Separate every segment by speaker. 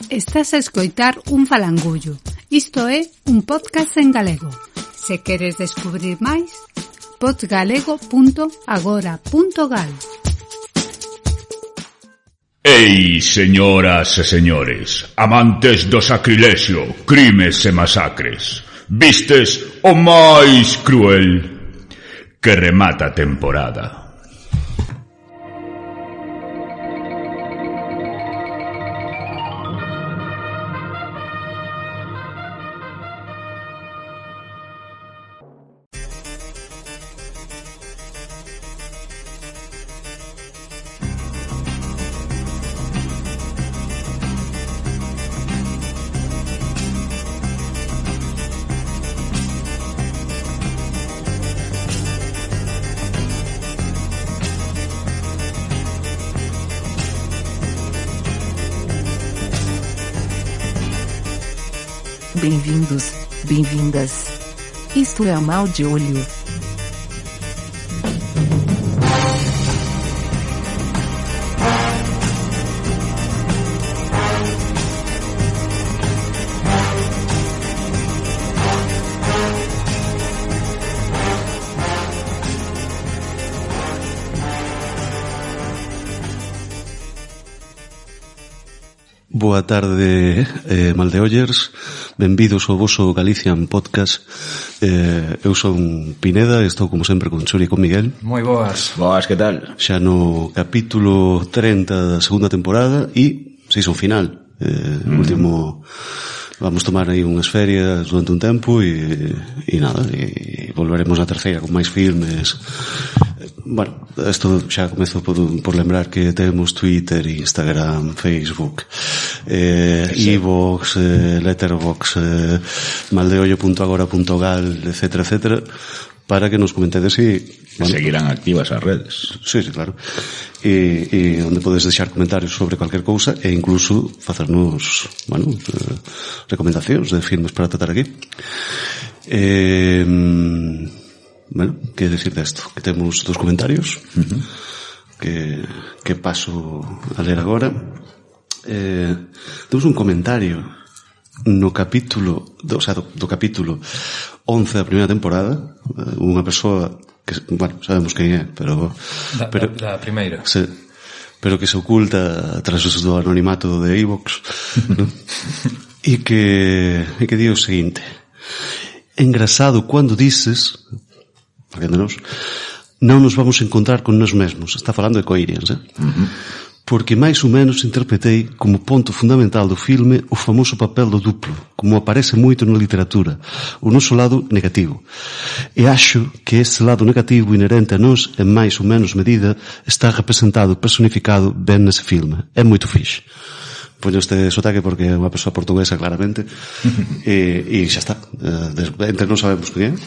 Speaker 1: Estás a escoitar un falangullo. Isto é un podcast en galego. Se queres descubrir máis, podgalego.agora.gal.
Speaker 2: Ei, señoras e señores, amantes do sacrilexio, crimes e masacres, vistes o máis cruel que remata a temporada.
Speaker 3: Bem-vindos, bem-vindas. Isto é o Mal de Olho.
Speaker 4: Boa tarde, maldeollers. Benvidos ao voso Galician Podcast. Eu son Pineda e estou como sempre con Churi e con Miguel.
Speaker 5: Moi boas.
Speaker 2: Boas, que tal?
Speaker 4: Xa no capítulo 30 da segunda temporada e season final. Último... Vamos tomar aí unhas ferias durante un tempo e nada, e volveremos na terceira con máis filmes. Bueno, isto xa comezo por lembrar que temos Twitter, Instagram, Facebook, iVoox, Letterboxd, maldeollo.agora.gal, etcétera, etcétera, para que nos comentedes e...
Speaker 2: Bueno, seguirán activas as redes.
Speaker 4: Sí, claro. E onde podes deixar comentarios sobre cualquier cousa e incluso facernos, bueno, recomendacións de filmes para tratar aquí. Bueno, que decir desto? Que temos dos comentarios que paso a ler agora. Temos un comentario no capítulo do capítulo 11 da primeira temporada, unha persoa que, bueno, sabemos quen é, pero
Speaker 5: da primeira.
Speaker 4: Sí, pero que se oculta tras do anonimato de iVoox, ¿no? e que di o seguinte: engrasado cando dices, entendemos, non nos vamos a encontrar con nós mesmos. Está falando de Coirians, porque máis ou menos interpretei como ponto fundamental do filme o famoso papel do duplo, como aparece moito na literatura, o noso lado negativo. E acho que ese lado negativo inherente a nós, en máis ou menos medida, está representado, personificado ben nese filme. É moito fixe. Poño este sotaque porque é unha persoa portuguesa, claramente, e xa está. Entre non sabemos quen é.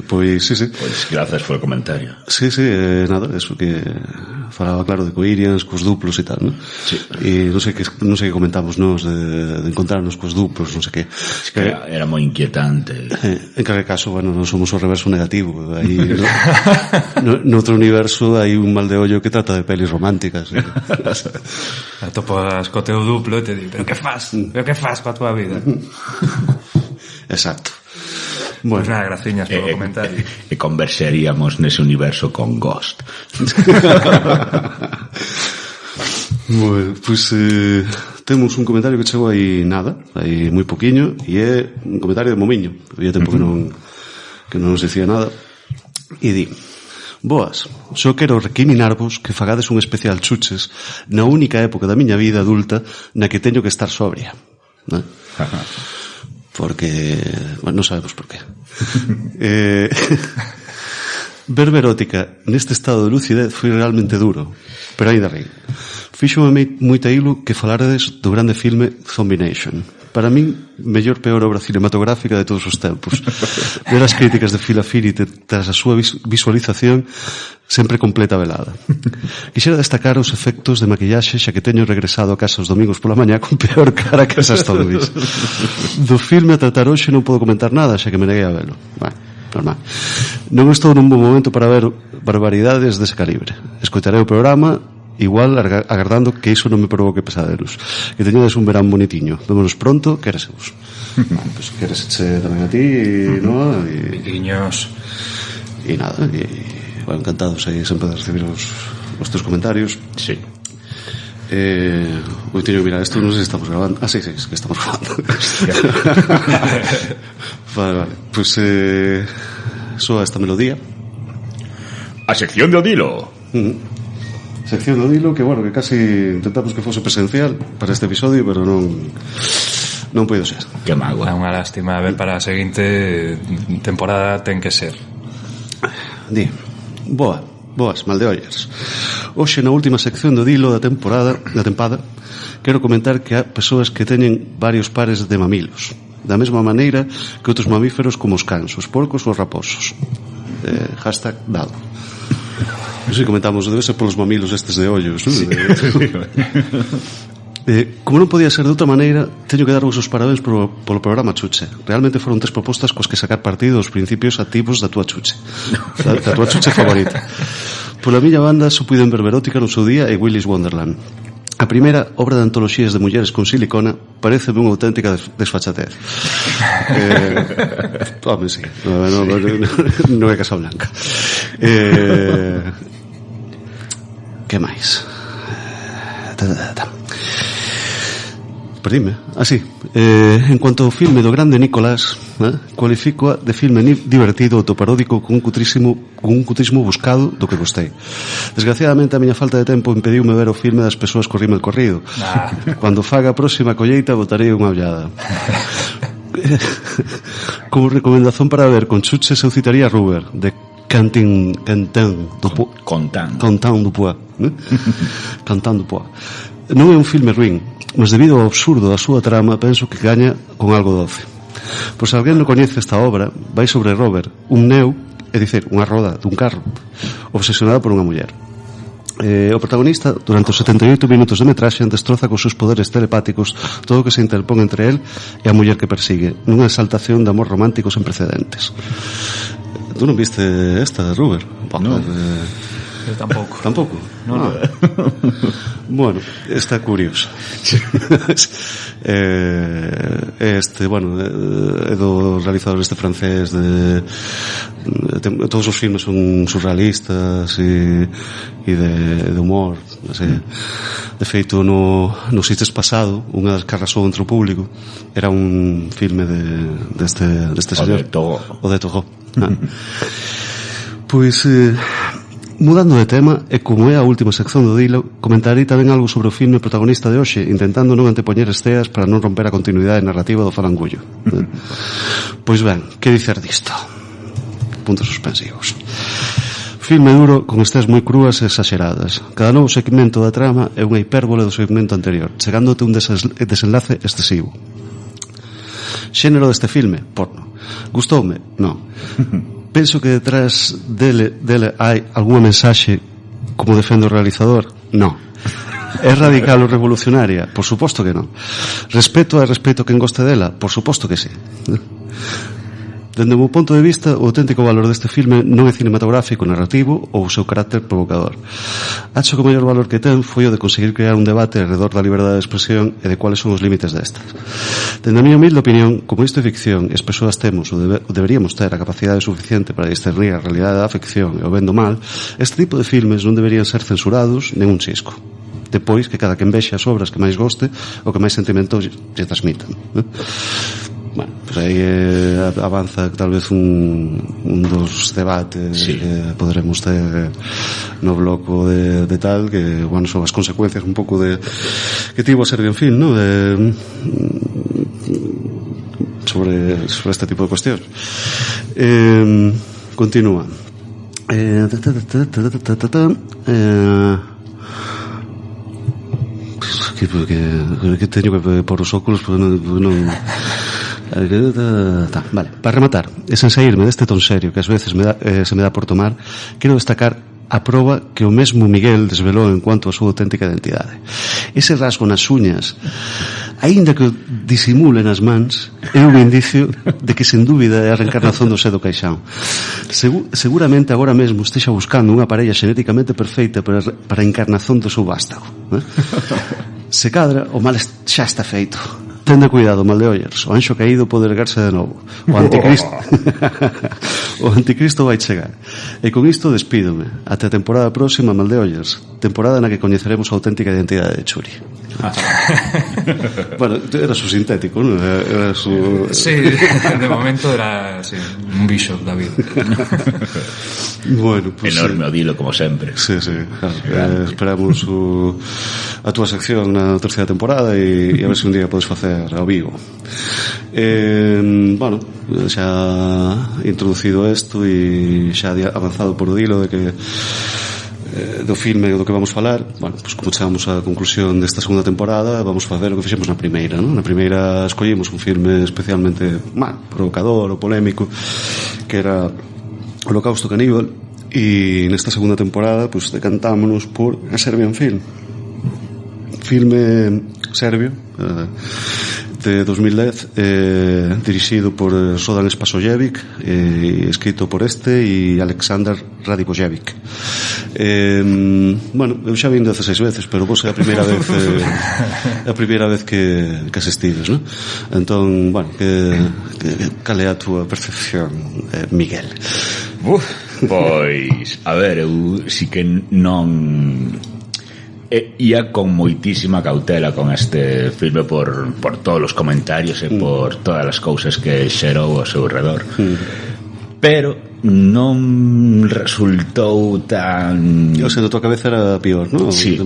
Speaker 4: Pois, sí.
Speaker 2: Pois, gracias por o comentario.
Speaker 4: Sí, nada, eso que falaba, claro, de Coirians, cos duplos e tal, ¿no?
Speaker 2: Sí.
Speaker 4: E non sei que comentamos nos de encontrarnos cos duplos, non sei que.
Speaker 2: Es que era moi inquietante.
Speaker 4: En calquer caso, bueno, non somos o reverso negativo. Aí, no outro universo hai un mal de ollo que trata de pelis románticas.
Speaker 5: Atopas co teu duplo e te di, pero que faz? Pero que faz coa tua vida?
Speaker 4: Exacto.
Speaker 5: Bueno, pues nada, graciñas polo comentario.
Speaker 2: E conversaríamos nese universo con Ghost.
Speaker 4: Bueno, pues temos un comentario que chegou aí nada, aí moi poquiño, e é un comentario de Momiño. Había tempo que non nos decía nada. E di: boas, só quero recriminarvos que fagades un especial chuches na única época da miña vida adulta na que teño que estar sobria, ¿no? Porque, bueno, non sabemos por qué. Ver Verótica neste estado de lucidez foi realmente duro, pero ainda río. Fíxome moita ilo que falarades do grande filme Zombie Nation. Para min, mellor peor obra cinematográfica de todos os tempos. Ver as críticas de Phil Affini tras a súa visualización sempre completa velada. Quixera destacar os efectos de maquillaxe, xa que teño regresado a casa os domingos pola mañá con peor cara que as Luís. Do filme a tratar hoxe non podo comentar nada, xa que me neguei a velo. Bueno, normal. Non estou nun bon momento para ver barbaridades dese calibre. Escoitarei o programa igual agardando que iso non me provoque pesadelos. Que teñades un verán bonitiño. Vémonos pronto, queresevos. Pues quereseche tamén a ti, ¿no?
Speaker 5: Guiños.
Speaker 4: E nada, bueno, encantados aí sempre de recibir os teus comentarios.
Speaker 2: Sí.
Speaker 4: Hoy teño que mirar esto, non sei se estamos grabando. Sí, que estamos grabando. Vale. Pues soa esta melodía.
Speaker 2: A sección de Odilo.
Speaker 4: Sección de Odilo, que bueno, que casi intentamos que fose presencial para este episodio, pero non puido ser.
Speaker 2: Que mágoa.
Speaker 5: É unha lástima. A ver, para a seguinte temporada ten que ser.
Speaker 4: Di, boas, maldeollas. Hoxe na última sección do Odilo da tempada, quero comentar que há persoas que teñen varios pares de mamilos, da mesma maneira que outros mamíferos como os cans, os porcos ou os raposos. Hashtag dado. Non sei, comentamos, debe ser polos mamilos estes de ollos, non? Como non podía ser de outra maneira, teño que darvos os parabéns polo programa Chuche. Realmente foron 3 propostas coas que sacar partido dos principios activos da túa Chuche, da túa Chuche favorita. Pola miña banda só puiden ver Verótica no seu día e Willy's Wonderland. A primeira, obra de antoloxías de mulleres con silicona, pareceme unha auténtica desfachatez. Home, sí. Non é Casablanca. Que máis? Perdime. Sí. En cuanto ao filme do grande Nicolás, cualifico de filme divertido, autoparódico, con un cutrismo buscado, do que gostei. Desgraciadamente a miña falta de tempo impediume ver o filme das persoas co rímel corrido. Cando faga a próxima colleita botarei unha ollada. Como recomendación para ver con chuches eu citaría Ruber, de Cantin Dupois. Cantin Dupois. Non é un filme ruín, mas debido ao absurdo da súa trama penso que gaña con algo doce. Pois se alguén non coñece esta obra, vai sobre Robert, un neo, é dicir, unha roda dun carro, obsesionado por unha muller. O protagonista, durante os 78 minutos de metraxe, destroza cos seus poderes telepáticos todo o que se interpón entre él e a muller que persigue, nunha exaltación de amor romántico sen precedentes. Tú non viste esta, Ruber?
Speaker 2: No.
Speaker 5: Eu tampouco.
Speaker 4: Tampouco? No. Bueno, está curioso. É do realizador este francés todos os filmes son surrealistas e de humor, así. De feito no Sitges pasado unha das que arrasou entre o público era un filme deste señor, o de Togo. Pois mudando de tema, e como é a última sección do Dilo, comentarei tamén algo sobre o filme protagonista de hoxe, intentando non antepoñer esteas para non romper a continuidade narrativa do falangullo. Pois ben, que dicer disto? Puntos suspensivos. Filme duro con esteas moi crúas e exageradas. Cada novo segmento da trama é unha hipérbole do segmento anterior, chegándote un desenlace excesivo. Xénero deste filme? Porno. Gustoume? Non. Penso que detrás dele hai algunha mensaxe como defende o realizador? Non. É radical ou revolucionaria? Por suposto que non. Respeto quen goste dela? Por suposto que sí. Dende o meu punto de vista, o auténtico valor deste filme non é cinematográfico, narrativo ou o seu carácter provocador. Acho que o maior valor que ten foi o de conseguir crear un debate alrededor da liberdade de expresión e de cuáles son os límites destas. Dende a miña humilde opinión, como isto é ficción e as persoas temos ou deberíamos ter a capacidade suficiente para discernir a realidade da ficción e o ben do mal, este tipo de filmes non deberían ser censurados nen un chisco. Depois que cada quen vexe as obras que máis goste ou que máis sentimento lle transmitan. Bueno, pues aí avanza tal vez un dos debates que poderemos ter no bloco de tal, que, bueno, son as consecuencias un pouco de que tivo a ser en fin, ¿no? Sobre este tipo de cuestións. Continúa. Que teño que por os óculos, pues non. Vale, para rematar, e sen saírme deste ton serio que ás veces se me dá por tomar, quero destacar a proba que o mesmo Miguel desvelou en cuanto a súa auténtica identidade. Ese rasgo nas uñas, aínda que o disimule nas mans, é un indicio de que sen dúbida é a reencarnación do Sedo Caixán. Seguramente agora mesmo estexa buscando unha parella xenéticamente perfeita para a encarnación do seu vástago. Se cadra, o mal xa está feito. Tende cuidado, Maldeollers, o anxo caído pode ergarse de novo. O anticristo o anticristo vai chegar. E con isto despídome. Até a temporada próxima, Maldeollers, temporada na que coñeceremos a auténtica identidade de Churi. Bueno, era su sintético, ¿no? Era su...
Speaker 5: Sí, de momento era un bicho, David.
Speaker 4: Bueno, pues
Speaker 2: enorme Odilo, como sempre.
Speaker 4: Sí, claro. Esperamos a túa sección na terceira temporada e a ver se un día podes facer ao vivo. Bueno, xa introducido isto e xa avanzado por Odilo de que do filme do que vamos falar, bueno, pues como chegamos á conclusión desta segunda temporada, vamos facer o que fixemos na primeira, ¿no? Na primeira escollimos un filme especialmente provocador ou polémico, que era Holocausto Caníbal, e nesta segunda temporada pues decantámonos por a Serbian Film, filme serbio de 2010, dirixido por Zoran Spasojevic, escrito por e Aleksandar Radivojevic. Bueno, eu xa vim 16 veces, pero vos é a primeira vez que asistides, ¿no? Entón, bueno, cal é a túa percepción, Miguel?
Speaker 2: Pois, a ver, eu si que non ia con moitísima cautela con este filme por todos os comentarios e por todas as cousas que xerou ao seu redor, pero non resultou tan...
Speaker 4: O sea, na tua cabeza era pior, non?
Speaker 2: Sí,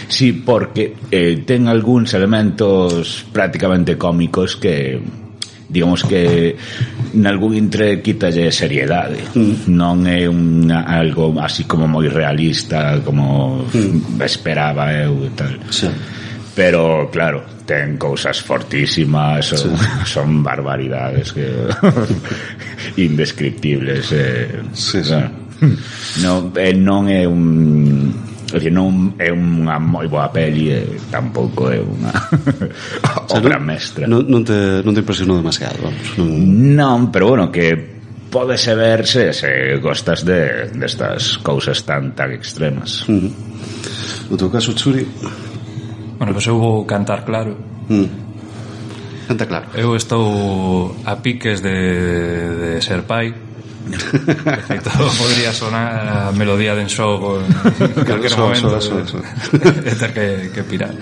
Speaker 2: sí, porque ten algúns elementos prácticamente cómicos que, digamos que nalgún intre quítalle seriedade. Non é algo así como moi realista como esperaba eu e tal.
Speaker 4: Sí.
Speaker 2: Pero claro, ten cousas fortísimas, son barbaridades que indescriptibles. Non é non é unha moi boa peli, tampouco é unha obra mestra.
Speaker 4: Non te impresionou demasiado, vamos.
Speaker 2: Non, pero bueno, que pódese verse se gostas destas cousas tan extremas.
Speaker 4: No teu caso, Churi?
Speaker 5: Bueno, pois eu vou cantar claro.
Speaker 4: Canta claro.
Speaker 5: Eu estou a piques de ser pai. De feito, podría sonar a melodía de Enxogo en calquer momento e ter que pirar.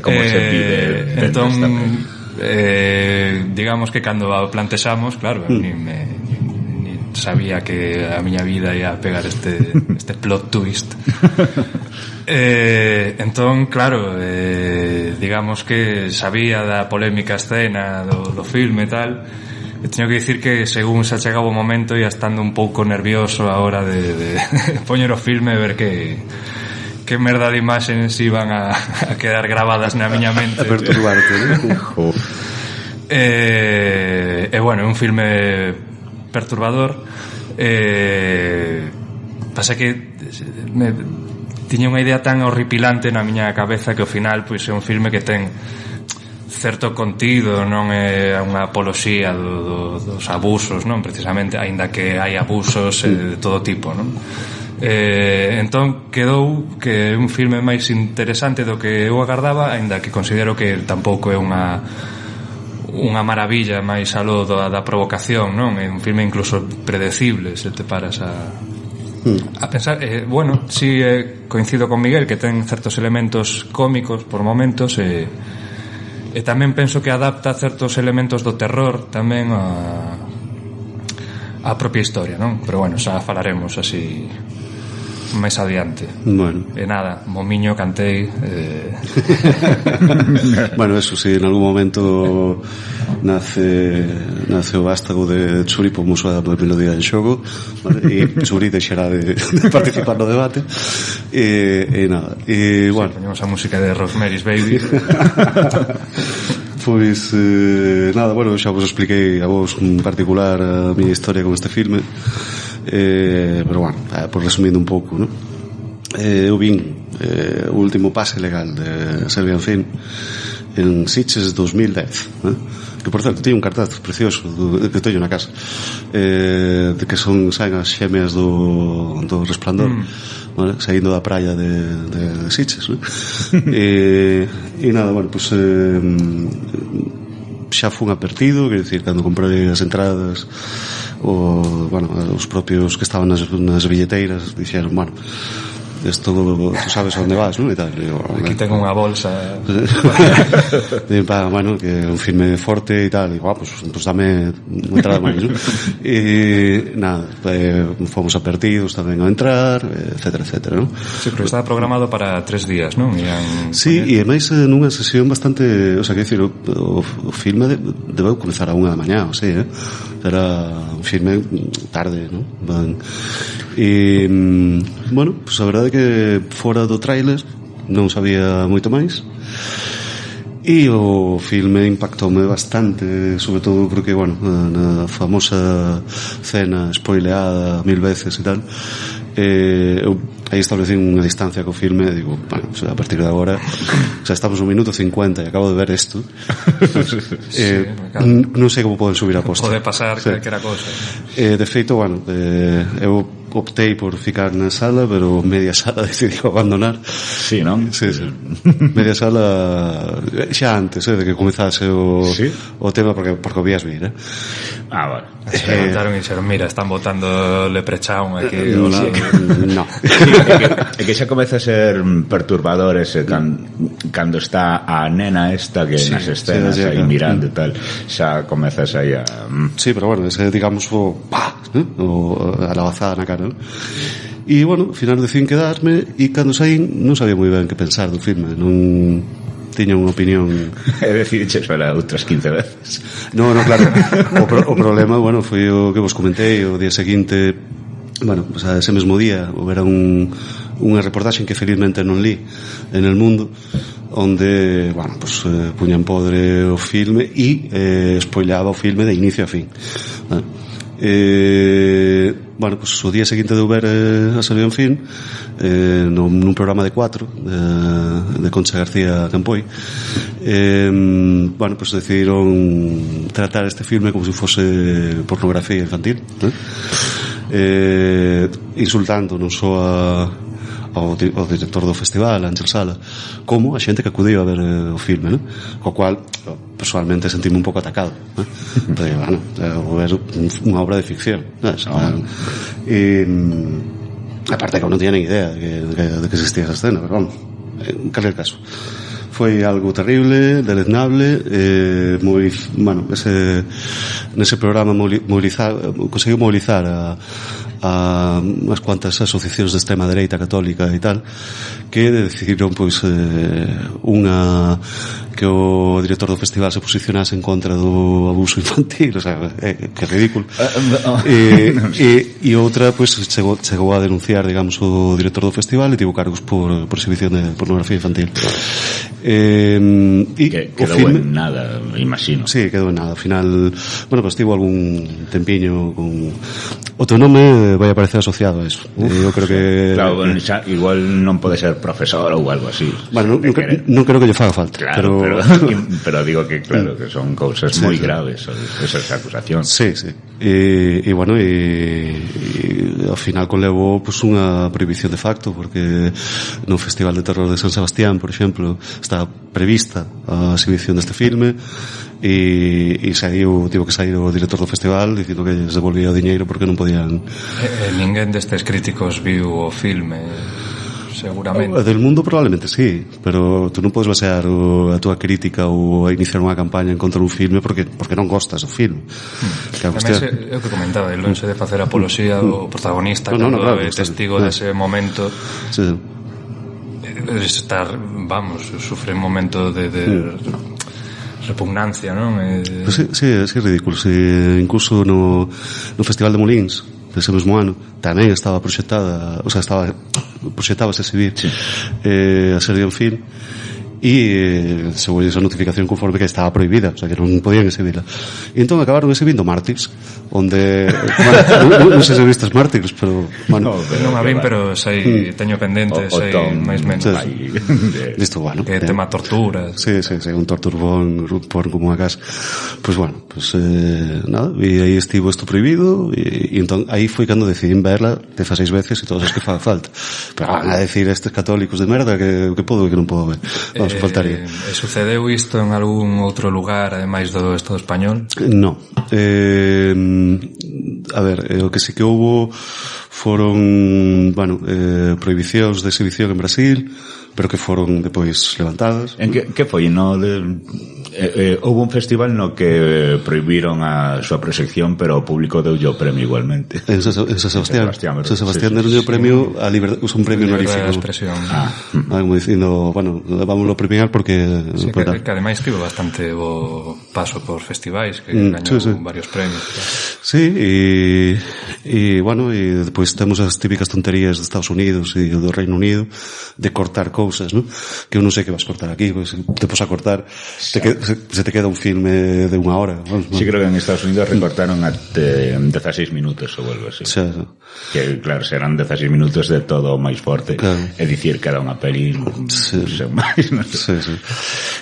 Speaker 2: Como se vive
Speaker 5: entón, digamos que cando plantexamos, claro, ni sabía que a miña vida ia pegar este plot twist. Entón, claro, digamos que sabía da polémica escena do filme e tal, e teño que dicir que según se achegaba o momento ia estando un pouco nervioso a hora de poñer o filme e ver que merda de imaxes iban a quedar gravadas na miña mente.
Speaker 4: A perturbarte, ¿no?
Speaker 5: E bueno, é un filme perturbador. Pasa que tiña unha idea tan horripilante na miña cabeza que ao final pois é un filme que ten certo contido, non é unha apoloxía dos abusos, non precisamente, aínda que hai abusos de todo tipo, non? Entón quedou que é un filme máis interesante do que eu agardaba, aínda que considero que tampouco é unha maravilla máis aló da provocación, non? É un filme incluso predecible se te paras a pensar. Bueno, si coincido con Miguel que ten certos elementos cómicos por momentos e tamén penso que adapta certos elementos do terror tamén a propia historia, non? Pero bueno, xa falaremos así máis adiante.
Speaker 4: Bueno.
Speaker 5: E nada, momiño, cantei.
Speaker 4: Bueno, eso, si en algún momento nace o vástago de Churi, pomos a melodía en xogo, vale? E Churi deixará de participar no debate. E nada, e bueno,
Speaker 5: sí, poñemos a música de Rosemary's Baby.
Speaker 4: Pois nada, bueno, xa vos expliquei a vos en particular a miña historia con este filme. pero bueno, por resumindo un pouco, ¿no? Eu vin o último pase legal de Serbian Film en Sitges 2010, ¿no? Que por certo tiña un cartaz precioso que teño na casa, de que saen as xemeas do Resplandor, ¿vale? Saindo da praia de Sitges, ¿no? E nada, bueno, pues xa fun advertido, quer dicir, cando comprei as entradas, os propios que estaban nas billeteiras dixeron, bueno, esto tú sabes onde vas, ¿no? E tal.
Speaker 5: Aquí tengo unha bolsa.
Speaker 4: Bueno, que é un filme forte e tal, e pues dame unha entrada máis, ¿no? E nada, fomos advertidos tamén a entrar, etcétera, etcétera, ¿no?
Speaker 5: Sí, pero estaba programado para 3 días, non?
Speaker 4: Sí, e máis nunha sesión bastante, o sea, que decir, o filme debeu comezar a 1 da mañá, o sea, era un filme tarde, ¿no? E bueno, pues a verdade é que fora do tráiler non sabía moito máis, e o filme impactoume bastante, sobre todo porque, bueno, na famosa cena spoileada 1000 veces e tal, eu aí estableci unha distancia co filme e digo, bueno, a partir de agora xa estamos no minuto 50 e acabo de ver isto, non sei como poden subir a posta,
Speaker 5: pode pasar calquera cosa.
Speaker 4: De feito, bueno, eu optei por ficar na sala, pero media sala decidiu abandonar.
Speaker 2: Sí, non?
Speaker 4: Sí. Media sala xa antes, de que comezase o tema, porque o vías vir,
Speaker 5: vale. Se levantaron e dixeron, mira, están botando Leprechaun aquí.
Speaker 4: No.
Speaker 2: É que xa comeza a ser perturbador ese cando está a nena esta que nas escenas aí mirando e tal, xa comezas aí a...
Speaker 4: Sí, pero bueno, ese, digamos, o a lavazada na cara, ¿no? E bueno, ao final decín quedarme, e cando saín non sabía moi ben que pensar do filme, non tiña unha opinión.
Speaker 2: É dicir, para outras 15 veces.
Speaker 4: No, claro. O problema, bueno, foi o que vos comentei o día seguinte. Bueno, pues ese mesmo día houbera unha reportaxe que felizmente non li en El Mundo, onde, bueno, pues puñan podre o filme e spoilaba o filme de inicio a fin. Bueno, pues o día seguinte de ver a Serbian Film, nun programa de 4 de Concha García Campoy, bueno, pues decidiron tratar este filme como se fose pornografía infantil, insultando non só ao director do festival, Ángel Sala, como a xente que acudiu a ver o filme, ¿no? Co cual personalmente sentime un pouco atacado, ¿no? Porque, bueno, ver unha obra de ficción, ¿no? E aparte que eu non tiña nin idea de que existía esa escena, pero vamos, en calquer caso foi algo terrible, deleznable, moi, bueno, nese programa conseguiu mobilizar a unhas cuantas asociacións de extrema dereita católica e tal, que decidiron, pois, que o director do festival se posicionase en contra do abuso infantil, o sea, que ridículo. E outra, pois, chegou a denunciar, digamos, o director do festival e tivo cargos por exhibición de pornografía infantil.
Speaker 2: Quedou en nada, imagino.
Speaker 4: Sí, quedou en nada. Ao final, bueno, pues tivo algún tempiño con... O teu nome vai aparecer asociado a eso. Eu creo que...
Speaker 2: Claro, bueno, xa, igual non pode ser profesor ou algo así.
Speaker 4: Bueno, non creo que lle faga falta.
Speaker 2: Claro, pero digo que, claro, que son cousas moi graves esas acusacións.
Speaker 4: Sí. E bueno, ao final conlevou pues unha prohibición de facto, porque no Festival de Terror de San Sebastián, por exemplo, está prevista a exhibición deste filme, e tivo que sair o director do festival dicindo que lles devolvía o diñeiro porque non podían.
Speaker 5: Ninguén destes críticos viu o filme, seguramente.
Speaker 4: Del Mundo probablemente sí, pero tú non podes basear a túa crítica ou a iniciar unha campaña en contra dun filme porque non gostas do filme.
Speaker 5: Ademais, é o que comentaba, el lonxe de facer apoloxía do protagonista, claro, é testigo dese momento.
Speaker 4: Sí.
Speaker 5: Estar, vamos, sufre un momento de repugnancia, non?
Speaker 4: Pues sí, é ridículo. Incluso no Festival de Molins dese mesmo ano tamén estaba proxectábase exhibir a Serbian Film, e chegou esa notificación conforme que estaba prohibida, o sea que non podían exhibirla. E entón acabaron exhibindo Mártires, onde non sei se vistes Mártires, pero bueno,
Speaker 5: non a vin, pero sei, teño pendente, sei máis menos
Speaker 4: isto, bueno,
Speaker 5: que tema tortura.
Speaker 4: Sí, un torturbón como a casa. Pois bueno, nada, e aí estivo isto prohibido, e entón aí foi cando decidín verla 16 veces e todas as que faga falta. Pero van a decir estes católicos de merda que podo e que non podo ver. Vamos, faltaría.
Speaker 5: Sucedeu isto en algún outro lugar ademais do Estado español?
Speaker 4: Non. A ver, o que sí que houbo foron, bueno, prohibicións de exhibición en Brasil, pero que foron depois levantadas.
Speaker 2: En que foi? Houve un festival no que prohibiron a súa proxección, pero o público deu o premio igualmente.
Speaker 4: En San Sebastián deu o premio a libertad, un premio honorífico. Como dicindo, bueno, vámoslo premiar porque
Speaker 5: sí, que ademais tivo bastante bo paso por festivais, que gañou varios premios.
Speaker 4: Sí, e bueno, e depois temos as típicas tonterías de Estados Unidos e do Reino Unido de cortar cousas, ¿no? Que eu non sei que vas cortar aquí, pues, te pos a cortar, se te queda un filme de 1 hora. Vamos,
Speaker 2: sí, creo que en Estados Unidos recortaron até 16 minutos ou algo así.
Speaker 4: Sí.
Speaker 2: Que, claro, serán 16 minutos de todo o máis forte. Claro. É dicir que era unha peli sen máis, non sei.
Speaker 4: Sí.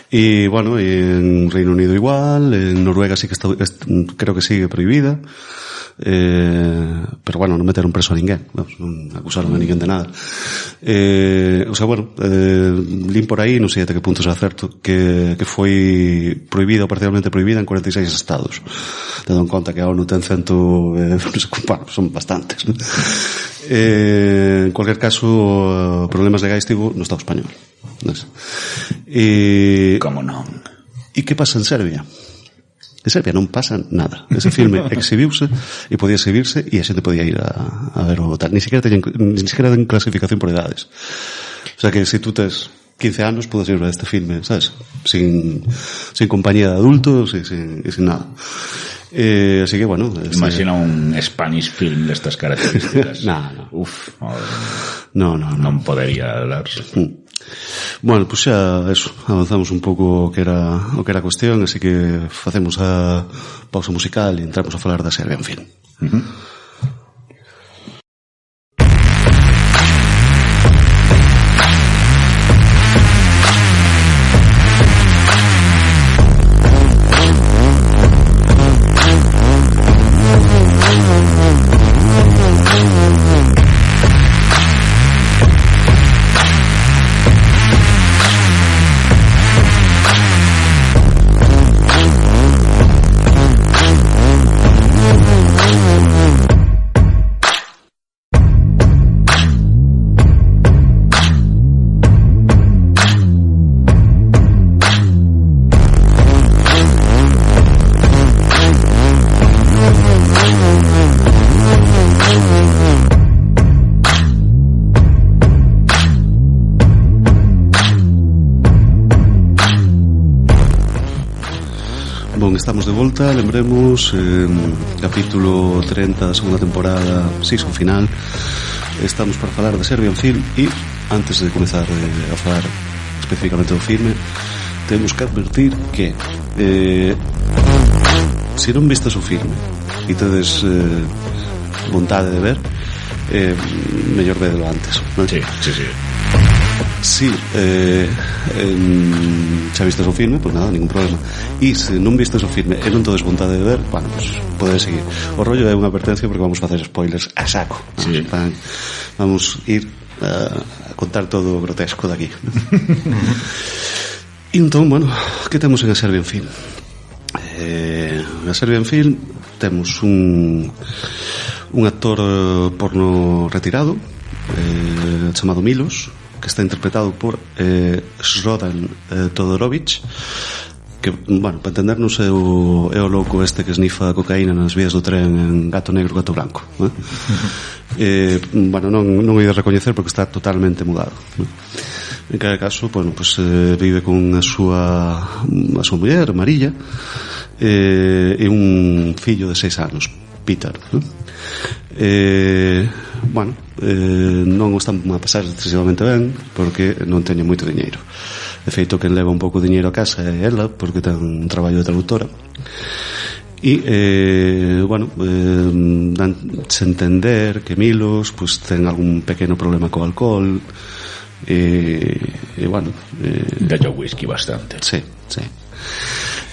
Speaker 4: E, bueno, en Reino Unido igual, en Noruega sí que creo que sigue prohibida. Pero bueno, non meteron preso a ninguén, non acusaron a ninguén de nada. O sea, bueno, lín por aí, non sei até que punto será certo, que foi prohibida ou parcialmente prohibida en 46 estados, tendo en conta que a ONU ten bueno, son bastantes, ¿no? En cualquier caso, problemas legais tivo no Estado español, ¿no?
Speaker 2: Como non?
Speaker 4: E que pasa en Serbia? En Serbia non pasa nada. Ese filme exhibiuse e podía exhibirse e a xente podía ir a ver o tal. Ni siquiera ten clasificación por edades. O sea que se tú tes 15 anos podes ir a ver este filme, sabes? Sin compañía de adultos e sin nada. Así que, bueno...
Speaker 2: Imagina un Spanish film destas características.
Speaker 4: No.
Speaker 2: Uf.
Speaker 4: No.
Speaker 2: Non podería darse.
Speaker 4: Bueno, pues xa eso, avanzamos un pouco o que era a cuestión, así que facemos a pausa musical e entramos a falar da Serbian Film. Estamos de volta, lembremos, capítulo 30 da segunda temporada, season final. Estamos para falar de Serbian Film e antes de comezar a falar especificamente do filme, temos que advertir que se non vistes o filme e tedes vontade de ver, mellor vedelo antes, non?
Speaker 2: Sí.
Speaker 4: Si xa vistes o filme, pois nada, ningún problema. E se non vistes o filme e non tedes vontade de ver, bueno, pois podes seguir. O rollo é unha advertencia porque vamos facer spoilers a saco.
Speaker 2: Sí.
Speaker 4: Vamos ir a contar todo o grotesco daqui. E entón, bueno, que temos en a Serbian Film? Na Serbian Film temos un actor porno retirado chamado Milos, que está interpretado por Slobodan Todorovic, que, bueno, para entendernos é o louco este que esnifa cocaína nas vías do tren en Gato Negro, Gato Blanco, bueno, non o ia recoñecer porque está totalmente mudado, en cada caso, bueno, pues, vive con a súa muller, Marilla, e un fillo de 6 anos, Peter, bueno, non o están a pasar excesivamente ben porque non teñen moito diñeiro. De feito, quen leva un pouco de dinheiro a casa é ela, porque ten un traballo de traductora. E, danse entender que Milos pues, ten algún pequeno problema co alcohol
Speaker 2: dallo whisky bastante.
Speaker 4: Sí.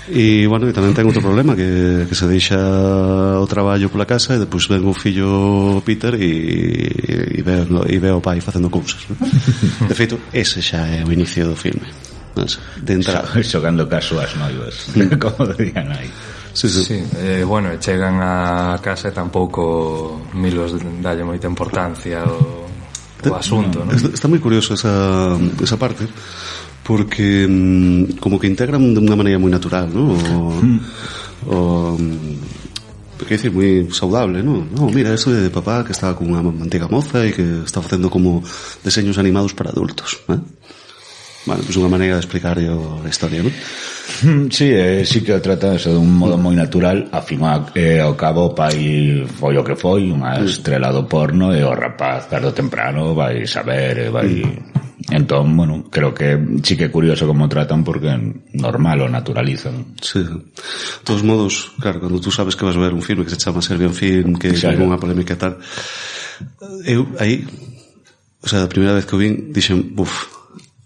Speaker 4: E, e tamén ten outro problema que se deixa o traballo pola casa e depois ven o fillo Peter e ve o pai facendo cousas, ¿no? De feito, ese xa é o inicio do filme, de entrada.
Speaker 2: Xogando caso ás noivas, como dirían aí.
Speaker 5: Sí. Chegan a casa e tampouco Milos dalle moita importancia o asunto, ¿no?
Speaker 4: Está moi curioso esa parte, porque como que integran de unha maneira moi natural, ¿no? Quer dizer, moi saudable, ¿no? No, mira, eso de papá que estaba con unha antiga moza e que está facendo como deseños animados para adultos, ¿eh? Bueno, pues unha maneira de explicar a historia, ¿no?
Speaker 2: Sí, sí que o trata eso de un modo moi natural. A fin ao cabo o pai foi o que foi, unha estrela do porno, e o rapaz tarde ou temprano vai saber, vai... Entón, bueno, creo que sí que é curioso como tratan, porque normal o naturalizan.
Speaker 4: Sí. De todos modos, claro, cando tú sabes que vas a ver un filme que se chama Serbian Film, que hai unha polémica e tal, eu aí, o sea, a primeira vez que o vin, dixen,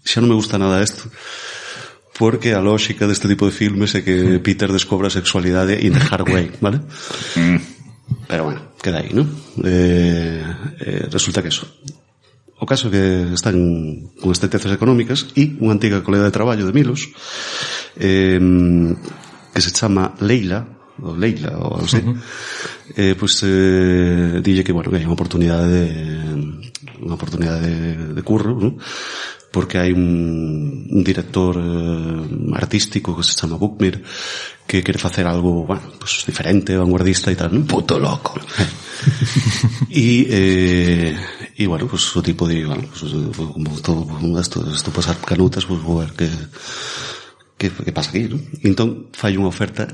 Speaker 4: xa non me gusta nada isto, porque a lógica deste tipo de filmes é que Peter descobra a sexualidade in the hard way, ¿vale? Pero bueno, queda aí, ¿no? Resulta que eso. O caso é que están con estreitezas económicas e unha antiga colega de traballo de Milos que se chama Leila ou algo así, dille que, bueno, que hai unha oportunidade de curro, ¿no? Porque hai un director artístico que se chama Bookmir que quere facer algo, bueno, pues diferente, vanguardista e tal, ¿no?
Speaker 2: Puto loco.
Speaker 4: E bueno, pues o tipo de, bueno, pues, como todo esto pasar canutas, pues vou ver que pasa aquí, ¿no? Entón fai unha oferta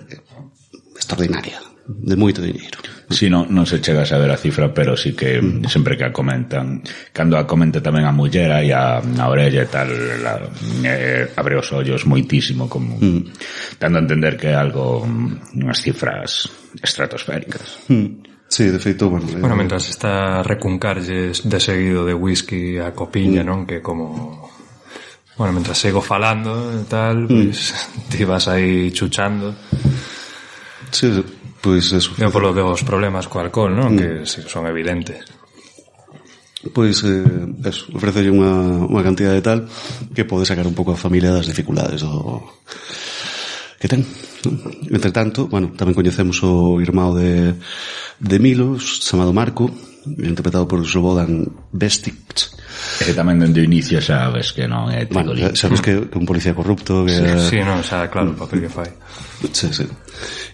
Speaker 4: extraordinaria de moito dinheiro.
Speaker 2: Si, non se chega a saber a cifra, pero sí que sempre que a comentan, cando a comenta tamén a muller aí na orella e tal, abre os ollos moitísimo, como dando a entender que é algo, unhas cifras estratosféricas.
Speaker 4: Sí, de feito,
Speaker 5: bueno, mentras está recuncarlles de seguido de whisky a copiña, non? Que como... Bueno, mentras sigo falando e tal, pois ti vas aí chuchando.
Speaker 4: Sí, pois eso.
Speaker 5: Non polo dos problemas co alcohol, non? Que son evidentes.
Speaker 4: Pois, eso, ofrece unha cantidade tal que pode sacar un pouco a familia das dificultades que ten. Entre tanto, bueno, tamén coñecemos o irmão de Milos, chamado Marco, interpretado por Slobodan Vestic.
Speaker 2: E tamén dende o inicio sabes que non é Tigolín.
Speaker 4: Bueno, sabes que un policía corrupto que...
Speaker 5: Sí, non, xa, claro, o papel que fai.
Speaker 4: Sí.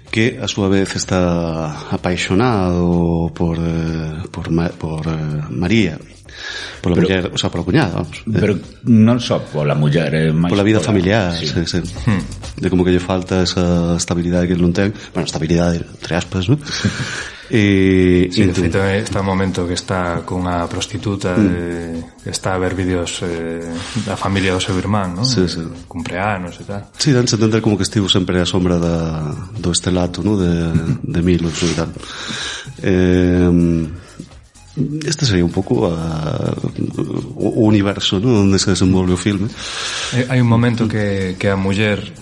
Speaker 4: Que a súa vez está apaixonado por María, pola muller, o sea, pola cuñada, vamos.
Speaker 2: Pero non só pola muller, máis
Speaker 4: pola vida familiar, sí. De como que lle falta esa estabilidade que ele non ten, bueno, estabilidade entre aspas, ¿no?
Speaker 5: Sí, de feito, está un momento que está cunha prostituta que está a ver vídeos da familia do seu irmán, ¿no?
Speaker 4: Sí.
Speaker 5: Cumpleanos e tal.
Speaker 4: Sí, danse entender como que estivo sempre a sombra do estelato, ¿no? de Milos e tal. Este sería un pouco o universo, ¿no? Onde se desenvolve o filme.
Speaker 5: Hai un momento que a muller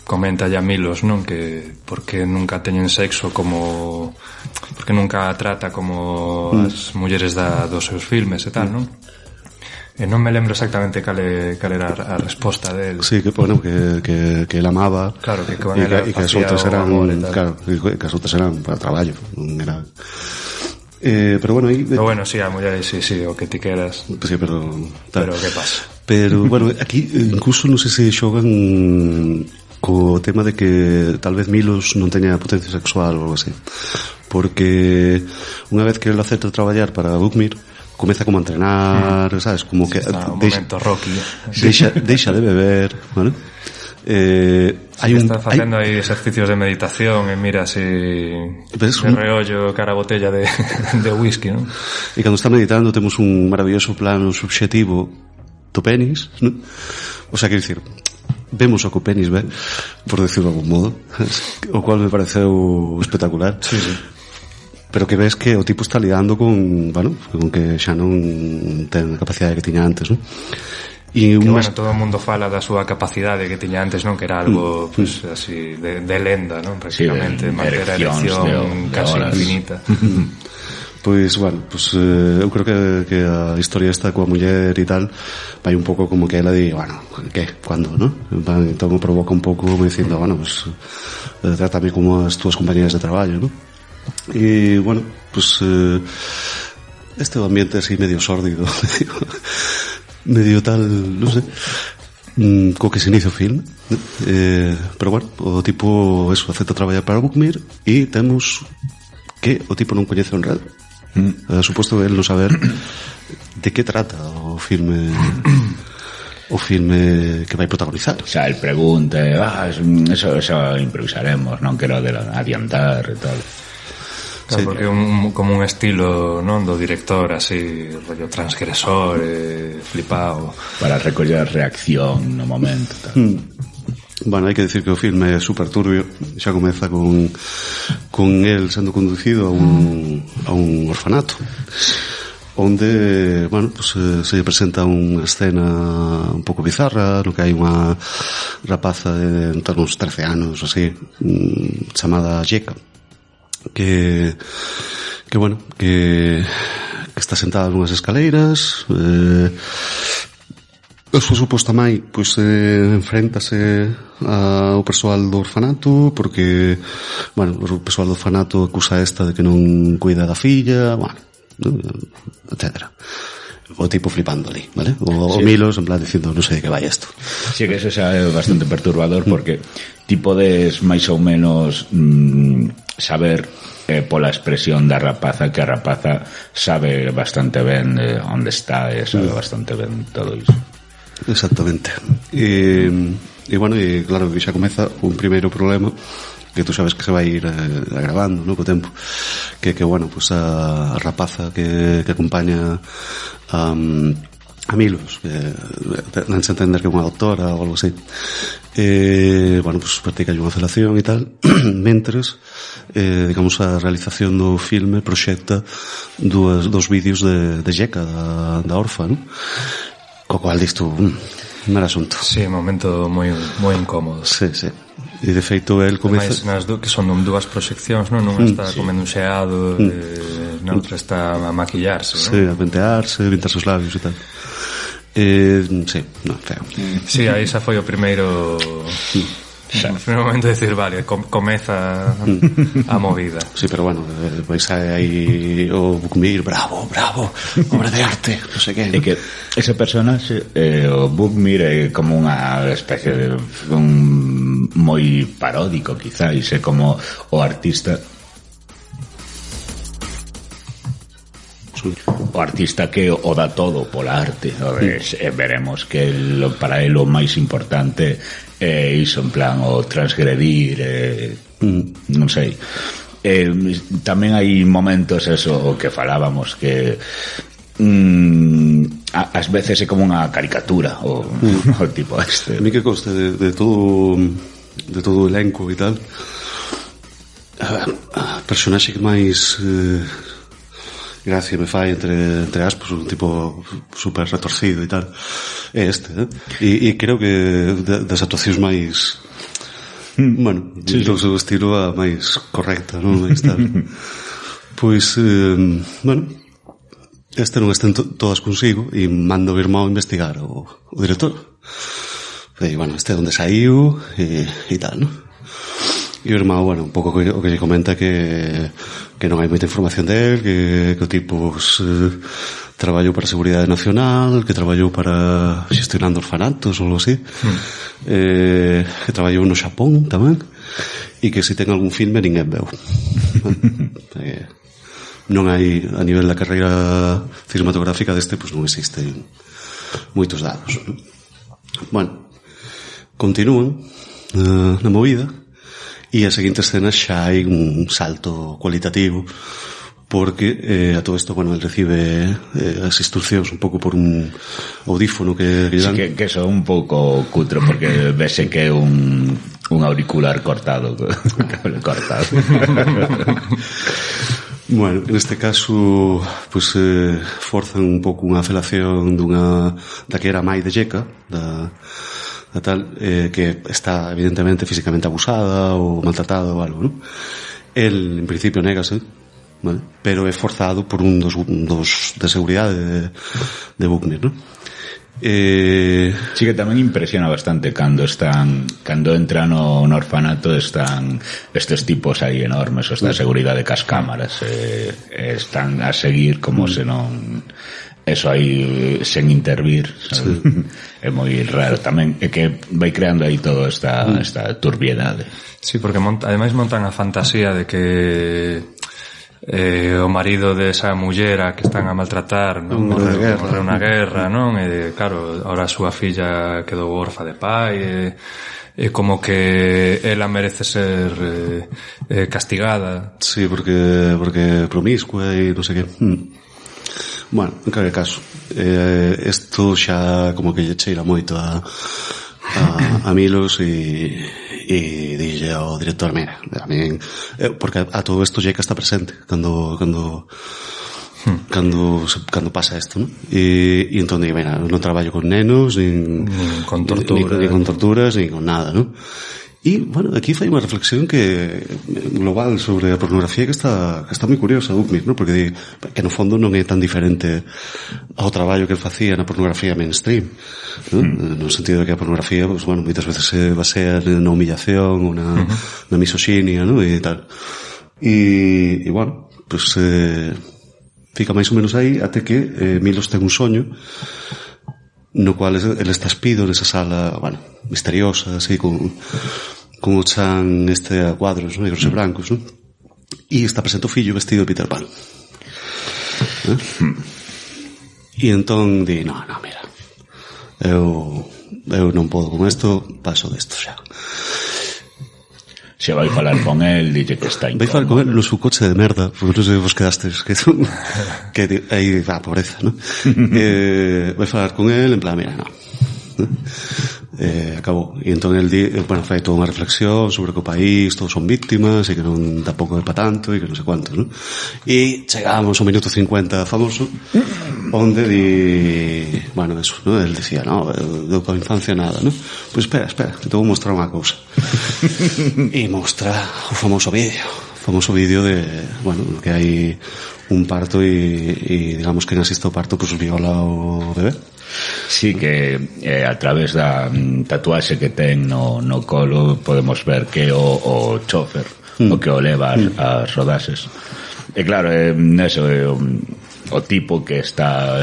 Speaker 5: comenta ya Milos, non? Que porque nunca teñen sexo como... Porque nunca trata como as mulleres dos seus filmes e tal, non? E non me lembro exactamente cal era a resposta del.
Speaker 4: Sí, que bueno, que ele amaba.
Speaker 5: Claro, que con ela
Speaker 4: e que as outras eran, claro, que as outras eran para traballo, non era... pero bueno, aí...
Speaker 5: Pero bueno, sí, a mulleres, sí, o que ti queras.
Speaker 4: Sí, pero
Speaker 5: que pasa?
Speaker 4: Pero, bueno, aquí incluso non sei se xogan co tema de que tal vez Milos non teña potencia sexual ou algo así, porque unha vez que ele acepta traballar para Bookmir, comeza como a entrenar, sabes, como que
Speaker 5: un momento Rocky,
Speaker 4: deixa de beber, ¿vale?
Speaker 5: Está facendo aí exercicios de meditación e mira así de reollo cara a botella de whisky, ¿no?
Speaker 4: E cando está meditando temos un maravilloso plano subxetivo do penis, non? O sea, quero dicir, vemos o que o penis ve, por decirlo de algún modo, o cual me pareceu espectacular.
Speaker 5: Sí, sí.
Speaker 4: Pero que ves que o tipo está lidando con, bueno, con que xa non ten a capacidade que tiña antes, non?
Speaker 5: E bueno, todo o mundo fala da súa capacidade que tiña antes, non? Que era algo, pues, así, de lenda, non? Prácticamente, manter a erección casi infinita.
Speaker 4: Pois, bueno, pues, eu creo que a historia esta coa muller e tal vai un pouco como que ela di, bueno, que, cando, non? Entón me provoca un pouco me dicindo, bueno, pues, trátame como as túas compañeras de traballo, non? E, bueno, pues, este ambiente así medio sórdido, medio tal, non sei, co que se inicia o filme, pero bueno, o tipo eso, acepta traballar para Bookmere e temos que o tipo non coñece o enredo. Suposto que el non saber de que trata o filme que vai protagonizar.
Speaker 2: O sea, el pregunta, eso improvisaremos, non quero adiantar e tal.
Speaker 5: Claro, sí, porque é como un estilo, non, do director así, rollo transgresor, flipado,
Speaker 2: para recoller reacción no momento, tal.
Speaker 4: Bueno, hai que decir que o filme é super turbio. Xa comeza con el sendo conducido a un orfanato onde, bueno, pues, se lle presenta unha escena un pouco bizarra no que hai unha rapaza de en torno uns 13 anos así, chamada Jeka, que bueno, que está sentada nunhas escaleiras, a súa suposta mai pois enfréntase ao persoal do orfanato porque, bueno, o persoal do orfanato acusa esta de que non cuida da filla, bueno, etcétera. O tipo flipando ali, ¿vale? O sí. Milos en plan dicindo, non sei de que vai isto.
Speaker 2: Sí, que eso xa é bastante perturbador porque ti podes máis ou menos saber pola expresión da rapaza que a rapaza sabe bastante ben onde está e sabe bastante ben todo iso.
Speaker 4: Exactamente. E bueno, e claro, que xa comeza un primeiro problema que tú sabes que se vai ir agravando, ¿no? Co tempo que bueno, pues a rapaza que acompaña a Milos, dan a entender que é unha doctora ou algo así, bueno, pues practica unha felación e tal mentres digamos a realización do filme proxecta dos vídeos de Jeka da orfa, ¿no? Co cual disto un mal asunto.
Speaker 5: Sí, momento moi incómodo.
Speaker 4: Sí, sí. E de feito el comeza
Speaker 5: que son dúas proxeccións, non? Unha está comendo un xeado, na outra está a maquillarse, non?
Speaker 4: Sí, a pintarse os labios e tal. Sí, non, feo.
Speaker 5: Sí, aí xa foi o primeiro no momento de decir, vale, comeza a movida.
Speaker 4: Sí, pero bueno, pois aí o Bookmere, bravo, obra de arte, non sei que.
Speaker 2: É que ese personaxe, o Bookmere, é como unha especie de un moi paródico, quizáis, é como o artista que o dá todo pola arte. Veremos que para ele o máis importante é iso, en plan o transgredir, non sei. Tamén hai momentos eso que falábamos que ás veces é como unha caricatura o tipo este.
Speaker 4: A mí que coste de todo o elenco e tal, a personaxe que máis gracia me fai entre aspas, un tipo super retorcido e tal, é este, e creo que das actuacións máis bueno, sí, do seu estilo a máis correcta, non? Máis tal. Pois bueno, este non estén todas consigo e manda o irmão investigar o director. E bueno, este é onde saiu e tal, non? E o irmão, bueno, un pouco o que lle comenta que non hai moita información del, que o tipo pues, traballou para a Seguridade Nacional, que traballou para xestionando orfanatos ou algo así, que traballou no Xapón tamén, e que se ten algún filme ninguén veu. Non hai, a nivel da carreira cinematográfica deste, pues non existen moitos dados, ¿no? Bueno, continúan na movida. E a seguinte escena xa hai un salto cualitativo porque a todo isto, bueno, el recibe as instruccións un pouco por un audífono que
Speaker 2: dan. Sí, que son un pouco cutre, porque vese que é un auricular cortado. Cortado.
Speaker 4: Bueno, en este caso, pues forzan un pouco unha felación da que era mai de Lleca, da tal, que está evidentemente físicamente abusada ou maltratada ou algo, ¿no? El, en principio, négase, ¿vale? Pero é forzado por un dos de seguridade de Buckner, ¿no?
Speaker 2: Sí, que tamén impresiona bastante cando entran no orfanato, están estes tipos aí enormes, esta seguridade cas cámaras, están a seguir como se non eso aí sen intervir, sí. É moi raro tamén, é que vai creando aí toda esta turbiedade.
Speaker 5: Sí, porque ademais montan a fantasía de que o marido de esa mullera que están a maltratar, non? Morreu na guerra, non? E claro, ahora a súa filla quedou orfa de pai, e como que ela merece ser castigada.
Speaker 4: Sí, porque promiscua e non sei que. Bueno, en calquer caso, isto xa como que lle cheira moito a Milos e dille ao director, mira, a min, porque a todo isto Lleca está presente cando pasa isto, ¿no? E entón digo, mira, non traballo con nenos nin con torturas nin con nada, ¿no? E, bueno, aquí fai unha reflexión que global sobre a pornografía que está moi curiosa, Buckner, ¿no? Porque que no fondo non é tan diferente ao traballo que el facía na pornografía mainstream, ¿no? No sentido de que a pornografía, pues, bueno, moitas veces se basea na humillación ou na misoxinia, ¿no? E tal. E bueno, pues fica máis ou menos aí até que Milos ten un soño no cual ele está espido nesa sala, bueno, misteriosa, así, con o chan a cuadros negros e blancos, ¿no? E está presente o fillo vestido de Peter Pan. E entón di, no, mira, eu non podo con isto, paso desto xa.
Speaker 2: Se vai falar con el, dille que está incómodo.
Speaker 4: Vai falar con el no seu coche de merda, porque non sei vos quedastes, que aí va a pobreza, ¿no? Vai falar con el, en plan, mira, no. Acabou. E entón el di, bueno, fai toda unha reflexión sobre que o país todos son víctimas e que non tampouco é pa tanto e que non sei cuánto, ¿no? E chegamos ao minuto 50 famoso, onde di, bueno, eso, ¿no? El decía, no, eu coa infancia nada, ¿no? Pois espera, que te vou mostrar unha cousa. E mostra o famoso vídeo de, bueno, que hai un parto e digamos que asiste ao parto, pues viola o bebé.
Speaker 2: Sí, que a través da tatuaxe que ten no colo podemos ver que o chofer o que o leva as rodaxes. E claro, eso é o tipo que está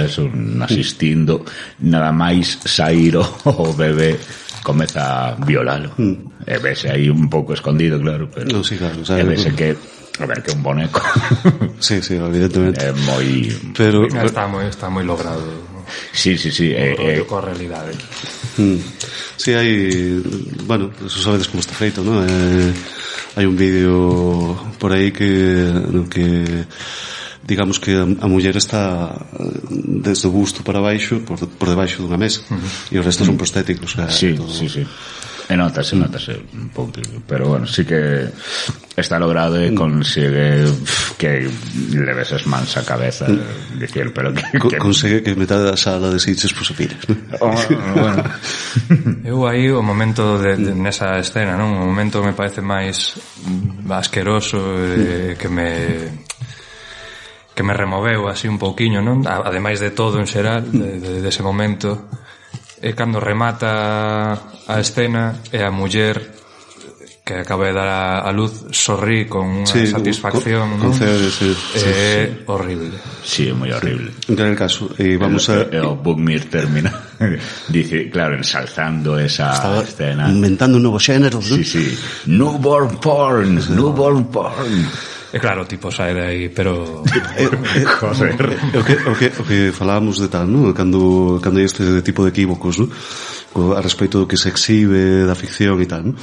Speaker 2: asistindo, nada máis sair o bebé comeza a violalo. E vese aí un pouco escondido, claro, pero
Speaker 4: no, sí, claro,
Speaker 2: e vese que a ver, que un boneco.
Speaker 4: Sí, evidentemente.
Speaker 2: É moi...
Speaker 5: Pero está moi logrado.
Speaker 2: Sí.
Speaker 5: Coa realidade.
Speaker 4: Sí, hai... Bueno, eso sabedes como está feito, ¿no? Hai un vídeo por aí que digamos que a muller está desde o busto para baixo, por debaixo dunha mesa, e os restos son prostéticos.
Speaker 2: Sí. E notase un pouco, pero bueno, sí que está logrado e consigue que le ves as mans a cabeza, dicir, pero que
Speaker 4: consigue que metade da sala de Sitges pues se pires, ¿no?
Speaker 5: Bueno. Eu aí o momento nesa escena, non? O momento me parece máis asqueroso, que me removeu así un pouquiño, non? Ademais de todo en xeral, dese momento, e cando remata a escena e a muller que acaba de dar a luz sorrí con unha satisfacción,
Speaker 4: con
Speaker 5: é horrible.
Speaker 2: Sí, é moi horrible.
Speaker 4: En el caso, vamos a...
Speaker 2: O Buckner termina, dice, claro, ensalzando esa escena.
Speaker 4: Inventando un novo xénero, ¿no?
Speaker 2: Sí. Newborn porn.
Speaker 5: E claro, tipo sae de aí, pero...
Speaker 2: Joder.
Speaker 4: O que falábamos de tal, ¿no? Cando hai este tipo de equívocos, ¿no? A respeito do que se exhibe da ficción e tal, ¿no?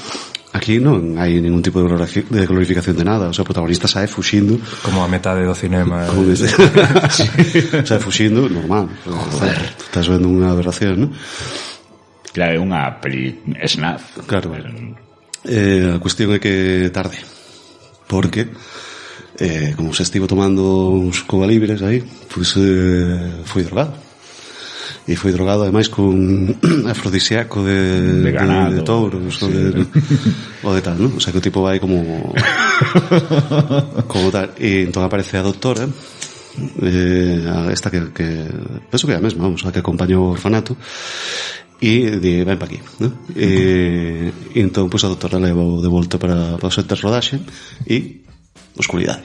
Speaker 4: Aquí non hai ningún tipo de glorificación de nada. O sea, o protagonista sae fuxindo
Speaker 5: como a metade do cinema.
Speaker 4: Sae fuxindo, normal. Joder, estás vendo unha aberración, non?
Speaker 2: Claro, é unha peli snaf.
Speaker 4: Claro. A cuestión é que tarde, porque como se estivo tomando uns Cuba Libres aí, pois foi drogado. E foi drogado ademais con afrodisíaco de ganado, de touros, sí, o de tal, ¿no? O sea que o tipo vai como tal. E entón aparece a doctora, esta que penso que é a mesma, vamos, a que acompañou o orfanato, e di, ven pa aquí, ¿no? E entón, pois, a doctora leva de volta para o set de rodaxe e oscuridade.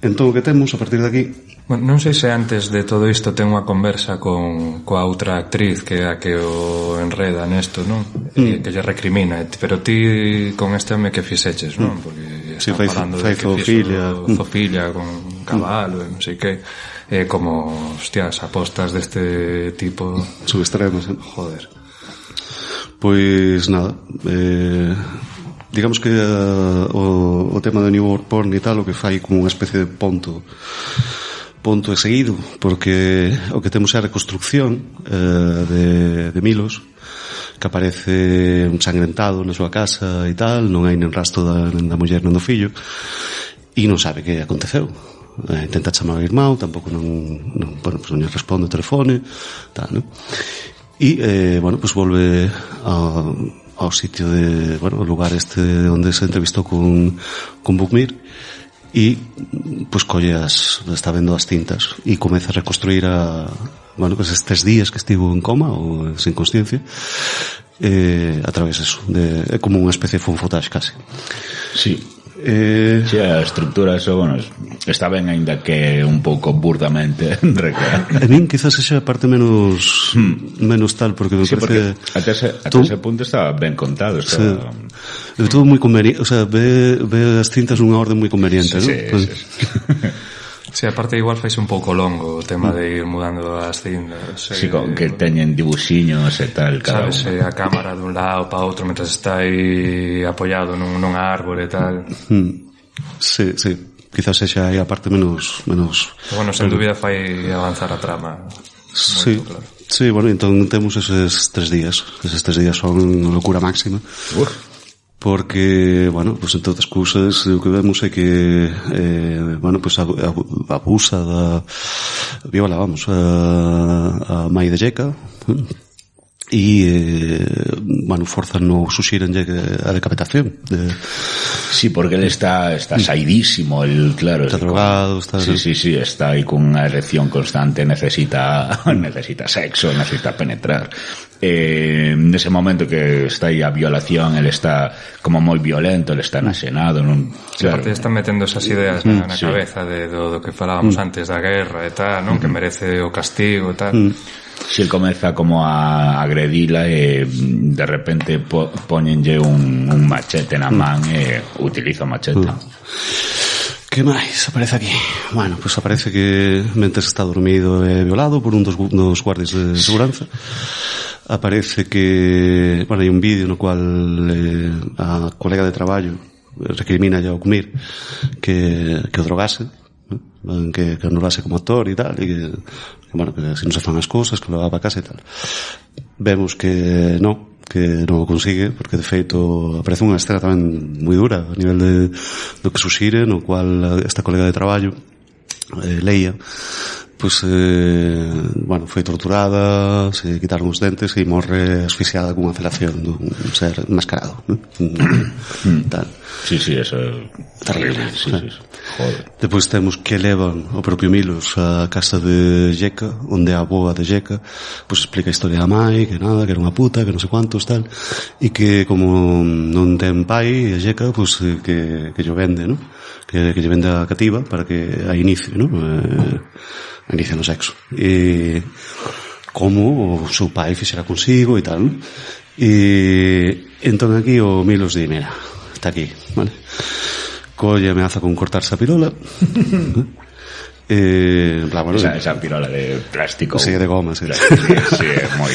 Speaker 4: Entón, o que temos a partir de aquí...
Speaker 5: Bueno, non sei se antes de todo isto ten unha conversa coa outra actriz que é a que o enreda nesto, non? Que lle recrimina, pero ti con este home que fixeches, non? Porque
Speaker 4: sí,
Speaker 5: falando de que fixo zoofilia con cabalo, non sei que, como, hostias, apostas deste tipo
Speaker 4: subextremos,
Speaker 5: joder.
Speaker 4: Pois nada, digamos que o tema do New World Porn e tal, o que fai como unha especie de ponto e seguido, porque o que temos é a reconstrucción de Milos, que aparece ensangrentado na súa casa e tal, non hai nen rastro da muller nen do fillo, e non sabe que aconteceu. Intenta chamar ao irmão, tampouco non lle responde o telefone, tal, non? E, bueno, pues volve ao sitio de, bueno, o lugar este onde se entrevistou con Buckmir, e pues colle está vendo as cintas e comeza a reconstruir bueno, pues estes días que estivo en coma ou sin consciencia, a través eso é como unha especie de footage casi.
Speaker 2: Sí. Sí, a estructura eso, bueno, está ben, aínda que un pouco burdamente recreada.
Speaker 4: A min quizás sexa a parte menos tal, porque me parece
Speaker 2: ate ese punto está ben contado, está...
Speaker 4: Sí. Todo moi conveniente, o sea, ve as cintas nunha orde moi conveniente,
Speaker 2: sí,
Speaker 4: ¿no?
Speaker 2: Sí.
Speaker 5: Sí, aparte igual faise un pouco longo o tema de ir mudando as cintas.
Speaker 2: Sí, con que teñen dibuxiños e tal, cada
Speaker 5: sabes, a cámara dun lado para outro mentre está aí apoiado nunha árbore e tal.
Speaker 4: Sí, quizás sexa aí a parte menos...
Speaker 5: Bueno, sen dúbida fai avanzar a trama.
Speaker 4: Sí,
Speaker 5: claro.
Speaker 4: Sí, bueno, entón temos eses 3 días. Eses 3 días son locura máxima. Porque, bueno, pues entre outras cousas o que vemos é que bueno, pues abusa viola, vamos, a mai de Jeca, e bueno, forzan no suxirenlle a decapitación
Speaker 2: sí, porque él está saidísimo, él, claro,
Speaker 4: está drogado, está...
Speaker 2: Sí, está aí con unha erección constante, necesita sexo, necesita penetrar. Nese momento que está aí a violación, él está como moi violento, él está enaxenado, non?
Speaker 5: Claro. Aparte están metendo esas ideas na cabeza do que falábamos antes da guerra e tal, non? Que merece o castigo e tal.
Speaker 2: Si él comeza como a agredila e de repente poñenlle un machete na man e utiliza o machete.
Speaker 4: Que máis aparece aquí? Bueno, pues aparece que mentes está dormido e violado por un dos guardias de seguranza. Aparece que, bueno, hai un vídeo no cual a colega de traballo recrimina a Buckmir que o drogase, que anulase como actor e tal, e que bueno, que si non se fan as cousas, que lo va para casa e tal. Vemos que non o consigue, porque de feito aparece unha escena tamén moi dura a nivel do que suxire, no cual esta colega de traballo, Leia, pues bueno, foi torturada, se quitaron os dentes e morre asfixiada cunha felación dun ser mascarado, ¿no? Tal.
Speaker 2: Sí, eso é terrible, sí. Joder.
Speaker 4: Depois temos que levan o propio Milos á casa de Jeca, onde a aboa de Jeca pues explica a historia da mai, que nada, que era unha puta, que non sei cuantos, tal, e que como non ten pai a Jeca, pues que lle vende, ¿no? Que lle vende a cativa para que a inicie, ¿no? Inicia no sexo, e como o seu pai fixera consigo e tal, ¿no? E entón aquí o Milos di, mira, está aquí, vale, colle, ameaza con cortarse a pirola. Bueno,
Speaker 2: esa pirola de plástico,
Speaker 4: sí, de goma, sí,
Speaker 2: sí, é moi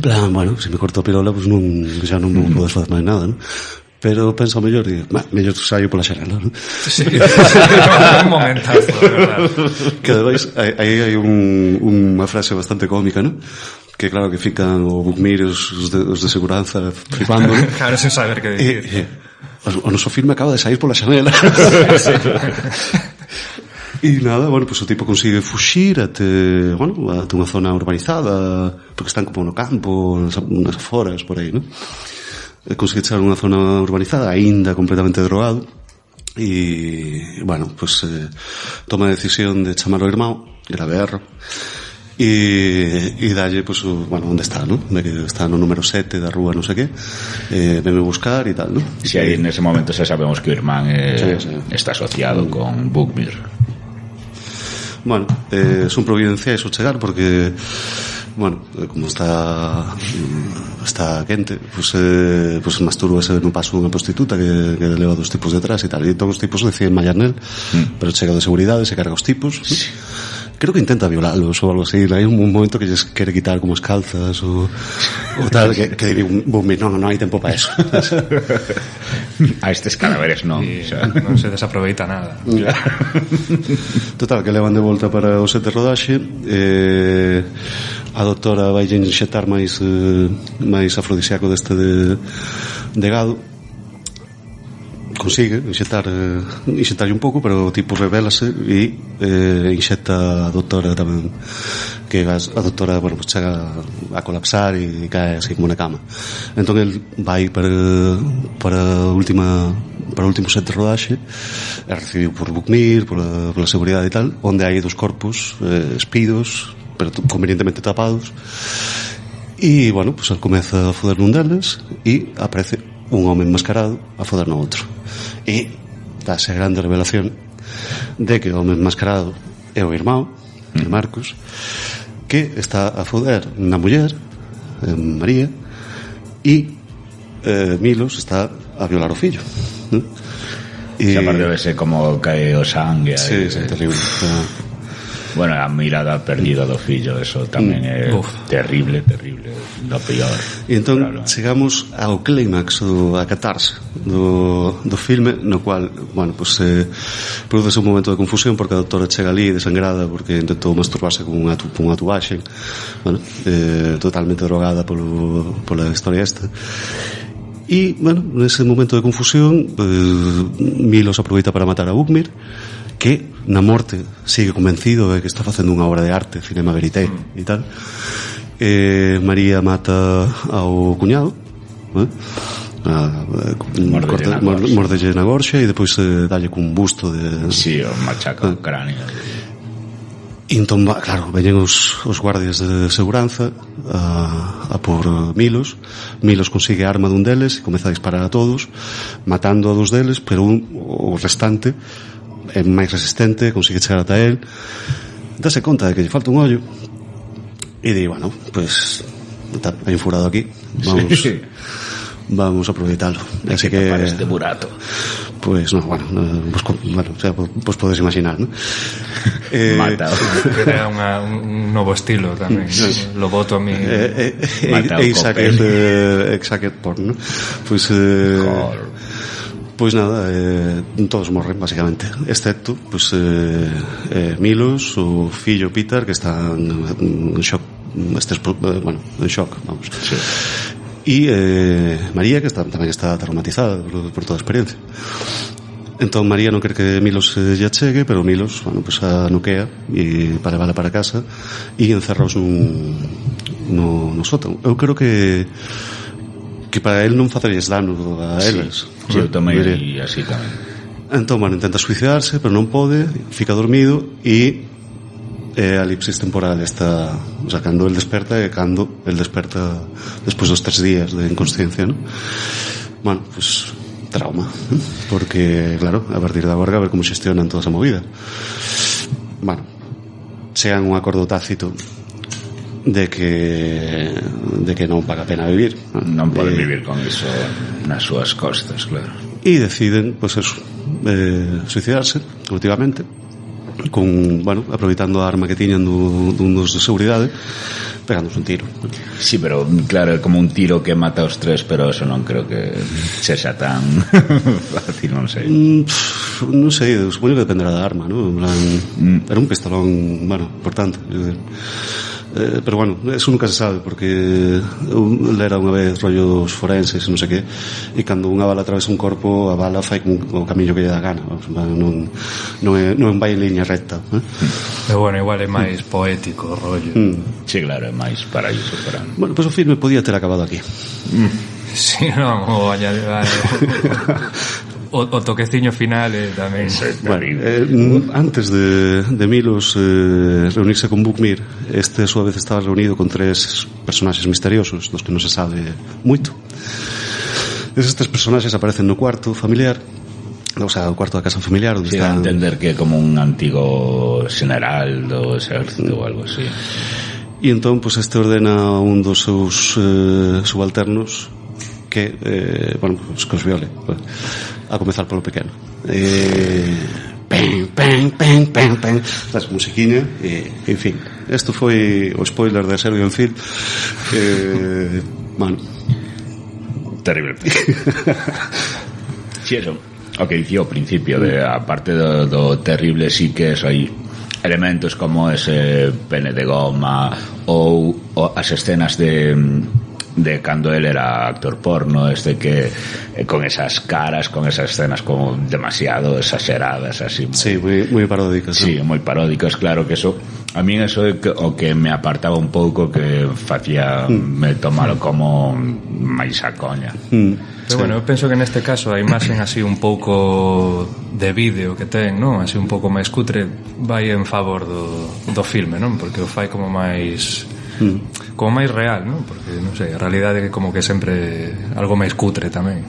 Speaker 4: plan, bueno, se me corto a pirola, pues xa non podes facer máis nada, non? Pero penso ao mellor, mellor saio pola xanela, non?
Speaker 5: Sí, un momentazo, de verdad.
Speaker 4: Que ademais, aí hai unha frase bastante cómica, non? Que claro que fican o Bookmir os de seguranza flipando, non?
Speaker 5: Claro, sen saber que dicir.
Speaker 4: O noso filme acaba de sair pola xanela. E nada, bueno, pues o tipo consigue fuxir até unha zona urbanizada, porque están como no campo, nas aforas, por aí, non? Consigue chegar a unha zona urbanizada, aínda completamente drogado, e, bueno, pues toma a decisión de chamar ao irmão, grave erro, e dalle, pues, onde está, ¿no? De que está no número 7 da rúa, non sei que, venme buscar e tal, ¿no?
Speaker 2: Si aí nese momento xa sabemos que o irmán está asociado con Bookmir.
Speaker 4: Bueno, son providenciais ao chegar porque, bueno, como está quente, pues mastúrbase no paso unha prostituta que leva dos tipos detrás e tal, e todos os tipos deciden mallar nel, pero chega de seguridade, se carga os tipos, sí. Creo que intenta violalos ou algo así. Hai un momento que lles quere quitar como as calzas ou tal, que diría non hai tempo para eso.
Speaker 2: A estes cadáveres non,
Speaker 5: non se desaproveita nada.
Speaker 4: Total, que levan de volta para o set de rodaxe. A doutora vai inxetar máis afrodisíaco deste de gado. Consigue inxetarlle un pouco, pero o tipo rebélase e inxeta a doutora tamén, que a doutora, bueno, pues chega a colapsar e cae así como na cama. Entón el vai para o último set de rodaxe, é recibido por Bookmir, pola seguridade e tal, onde hai dos corpos espidos, pero convenientemente tapados, e, bueno, pues el comeza a foder nun deles e aparece un home enmascarado a foder no outro. E dáse a grande revelación de que o home enmascarado é o irmão de Marcos, que está a foder na muller, María, e Milos está a violar o fillo.
Speaker 2: E aparte de ser como cae o sangue.
Speaker 4: Sí, é terrible.
Speaker 2: Bueno, a mirada perdida do fillo, eso tamén é terrible, do peor.
Speaker 4: E entón chegamos ao clímax, a catarse do filme, no cual, bueno, pues produce un momento de confusión porque a doutora chega ali desangrada porque intentou masturbarse con unha tubaxe, bueno, totalmente drogada pola historia esta. E, bueno, nese momento de confusión, Milos aproveita para matar a Bookmir, que na morte sigue convencido de que está facendo unha obra de arte, cinema verité e tal. María mata ao cuñado, mordelle na gorxa e depois dalle cun busto de...
Speaker 2: Sí, o machaca o cráneo.
Speaker 4: E entón, claro, veñen os guardias de seguranza a por Milos. Milos consigue a arma dun deles e comeza a disparar a todos, matando a dos deles, pero o restante é máis resistente, consigue chegar ata él, dase conta de que lle falta un ollo e di, bueno, pues hai un furado aquí, vamos a aproveitalo.
Speaker 2: Así que para este burato,
Speaker 4: pues no, bueno, o sea, pues podes imaginar, ¿no?
Speaker 5: Mata, crea un novo estilo tamén, loboto a mí.
Speaker 4: Exact porn, ¿no? Pois nada, todos morren basicamente, excepto pues Milos, o fillo Peter, que está en shock, en shock, vamos. Sí. E María, que tamén está traumatizada por toda a experiencia. Entón María non quere que Milos ya chegue, pero Milos, bueno, pues a noquea e para levala para casa e encerraos no sótano. Eu creo que para él non facerías dano a eles.
Speaker 2: Sí, eu tamén así tamén.
Speaker 4: Entón, bueno, intenta suicidarse, pero non pode, fica dormido e a elipsis temporal está, o sea, cando el desperta e cando el desperta despois dos 3 días de inconsciencia, ¿no? Bueno, pues trauma, ¿no? Porque, claro, a partir de agora a ver como xestionan toda esa movida. Bueno, chegan un acordo tácito de que non paga pena vivir,
Speaker 2: non poden vivir con iso nas súas costas, claro,
Speaker 4: e deciden, pues eso, suicidarse últimamente, aproveitando a arma que tiñan dun dos de seguridade, pegándose un tiro.
Speaker 2: Sí, pero claro, é como un tiro que mata os tres, pero eso non creo que sexa tan fácil, non sei.
Speaker 4: Non sei, supoño que dependerá da arma, ¿no? Era un pistolón, importante. Pero bueno, eso nunca se sabe, porque eu lera unha vez rollos forenses, non sei que, e cando unha bala atravesa un corpo, a bala fai o camiño que lle dá gana, non vai en liña recta,
Speaker 5: Pero bueno, igual é máis poético o rollo.
Speaker 2: Sí, claro, é máis para iso.
Speaker 4: Bueno, pois o filme podía ter acabado aquí.
Speaker 5: Si non, o añadir o toqueciño final tamén.
Speaker 4: Antes de Milos reunirse con Bookmir, a súa vez estaba reunido con 3 personaxes misteriosos dos que non se sabe moito. Eses 3 personaxes aparecen no cuarto familiar, o sea, o cuarto da casa familiar onde
Speaker 2: está... entender que é como un antigo general do exército ou algo así.
Speaker 4: E entón, pues, este ordena a un dos seus subalternos que, pues, que os viole, a comezar polo pequeno. Las musiquiña, en fin, isto foi o spoiler de Serbian Film.
Speaker 2: Terrible. Si, eso, o que dicía ao principio, de a parte do terrible, sí que hai elementos como ese pene de goma ou as escenas de cando él era actor porno, que con esas caras, con esas escenas como demasiado exageradas, así.
Speaker 4: Sí, moi paródicas.
Speaker 2: Sí, moi paródicas, claro que eso, a mí eso é o que me apartaba un pouco, que facía me tomalo como máis a coña.
Speaker 5: Pero bueno, eu penso que neste caso a imaxen así un pouco de vídeo que ten, non? Así un pouco máis cutre, vai en favor do filme, non? Porque o fai como máis real, non? Porque, non sei, a realidade é como que sempre algo máis cutre tamén.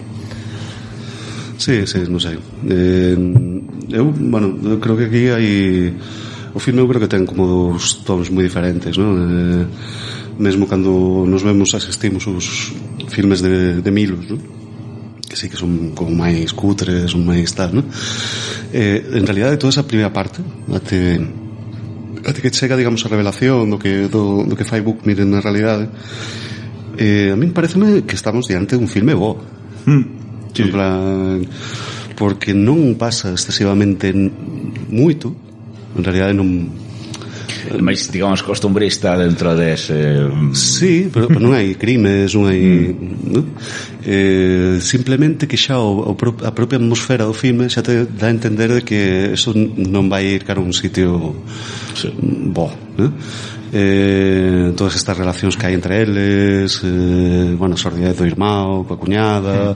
Speaker 4: Sí, non sei. Eu creo que aquí hai... O filme eu creo que ten como dos tons moi diferentes, non? Mesmo cando nos vemos asistimos os filmes de Milos, non? Que sí que son como máis cutres, son máis tal, non? En realidade toda esa primeira parte até que chega, digamos, a revelación do que fai Bookmir na realidade, a min pareceme que estamos diante dun filme bo. Sí. En plan, porque non pasa excesivamente moito, en realidade non...
Speaker 2: máis, digamos, costumbrista dentro dese...
Speaker 4: Sí, pero non hai crimes, non hai... ¿no? Simplemente que xa a propia atmosfera do filme xa te dá a entender de que eso non vai ir cara a un sitio bo, ¿no? Todas estas relacións que hai entre eles, a sordidez do irmão coa cuñada,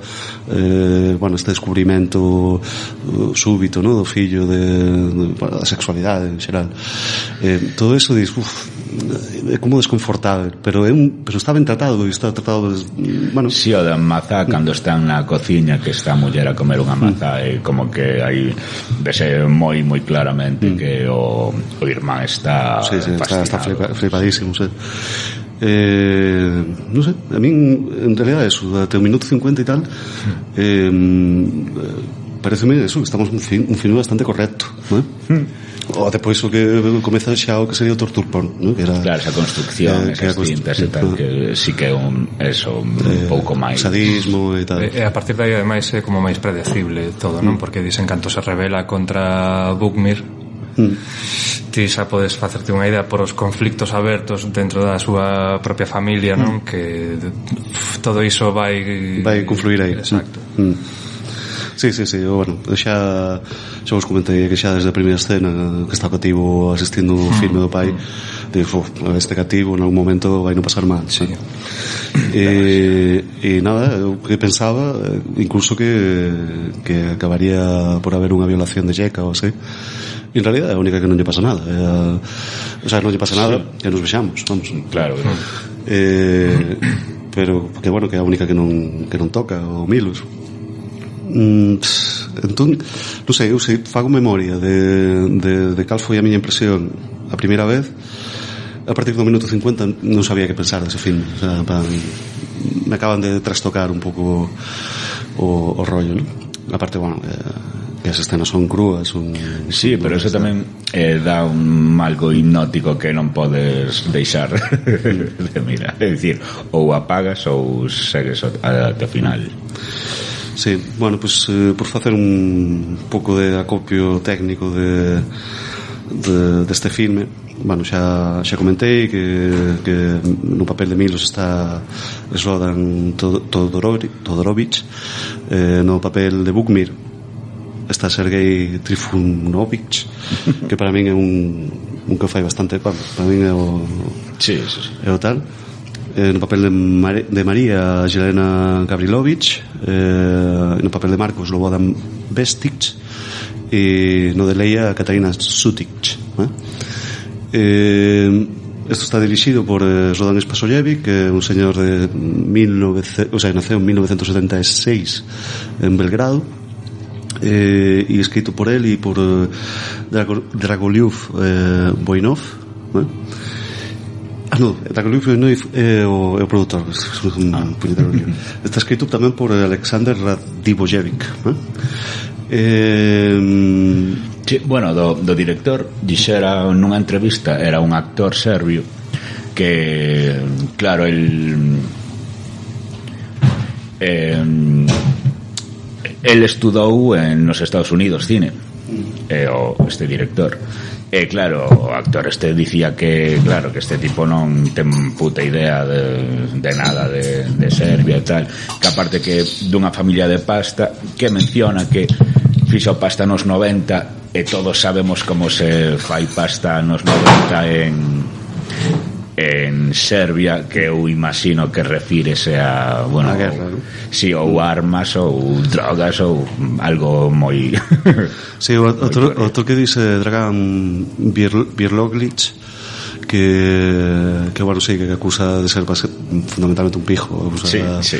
Speaker 4: este descubrimento súbito, ¿no? Do fillo, da sexualidade en xeral, todo eso diz, é como desconfortável, pero está ben tratado, está tratado
Speaker 2: Si, o da maza, cando están na cociña, que está a muller a comer unha maza, é como que hai vese moi claramente que o irmán está fascinado,
Speaker 4: flipadísimo, non sei, a min en realidad eso, até o minuto 50 e tal, pareceme eso, que estamos un filme bastante correcto, non é? O depois o que comeza xa o que sería o torture porn, ¿no? Que era,
Speaker 2: claro, esa construcción, esas cintas e tal, que sí que é un pouco máis
Speaker 4: sadismo e tal.
Speaker 5: E a partir de aí ademais é como máis predecible todo, non? Porque dicen canto se revela contra Bookmir, ti xa podes facerte unha idea por os conflictos abertos dentro da súa propia familia, non? Que todo iso vai
Speaker 4: confluir aí.
Speaker 5: Exacto.
Speaker 4: Sí, xa vos comentei que xa desde a primeira escena que está cativo asistindo o filme do pai, digo, este cativo en algún momento vai non pasar mal, sí. E nada, eu que pensaba incluso que acabaría por haber unha violación de Jeca ou así. En realidad é a única que non lle pasa nada, o sea, non lle pasa nada que nos vexamos, vamos,
Speaker 2: claro,
Speaker 4: pero que bueno, que é a única que non toca o Milos. Entón, non sei, eu fago memoria de cal foi a miña impresión a primeira vez. A partir do minuto 50 non sabía que pensar dese filme, o sea, me acaban de trastocar un pouco o rollo, non? A parte, que as escenas son crúas,
Speaker 2: sí, pero eso tamén dá un algo hipnótico que non podes deixar de mirar, é dicir, ou apagas ou segues até o final.
Speaker 4: Sí, bueno, pues por facer un pouco de acopio técnico deste filme, bueno, xa comentei que no papel de Milos está Slobodan Todorovic, no papel de Bugmir está Sergei Trifunovic, que para min é un que fai bastante, para min é o
Speaker 2: sí.
Speaker 4: É o tal. No papel de María Jelena Gavrilovic, no papel de Marcos Slobodan Vestic, e no de Leia Katarina Sutic. Esto está dirixido por Slobodan Spasojevic, que é un señor de naceu en 1976 en Belgrado, e escrito por él e por Dragoljub Vojnov. Dragoljub Vojnov é o produtor, está escrito tamén por Alexander Radivojevic.
Speaker 2: Sí, bueno, do director dixera nunha entrevista, era un actor serbio que, claro, el estudou nos Estados Unidos cine, este director, e claro, o actor este dicía que, claro, que este tipo non ten puta idea de nada de Serbia e tal, que aparte que dunha familia de pasta, que menciona que fixo pasta nos 90 e todos sabemos como se fai pasta nos 90 en Serbia, que eu imagino que refírese a, bueno,
Speaker 4: a guerra, ¿no?
Speaker 2: Sí, ou armas ou drogas ou algo moi
Speaker 4: sí, outro que dice Dragan Birloglic, que bueno, sí, que acusa de ser fundamentalmente un pijo, acusa
Speaker 2: sí.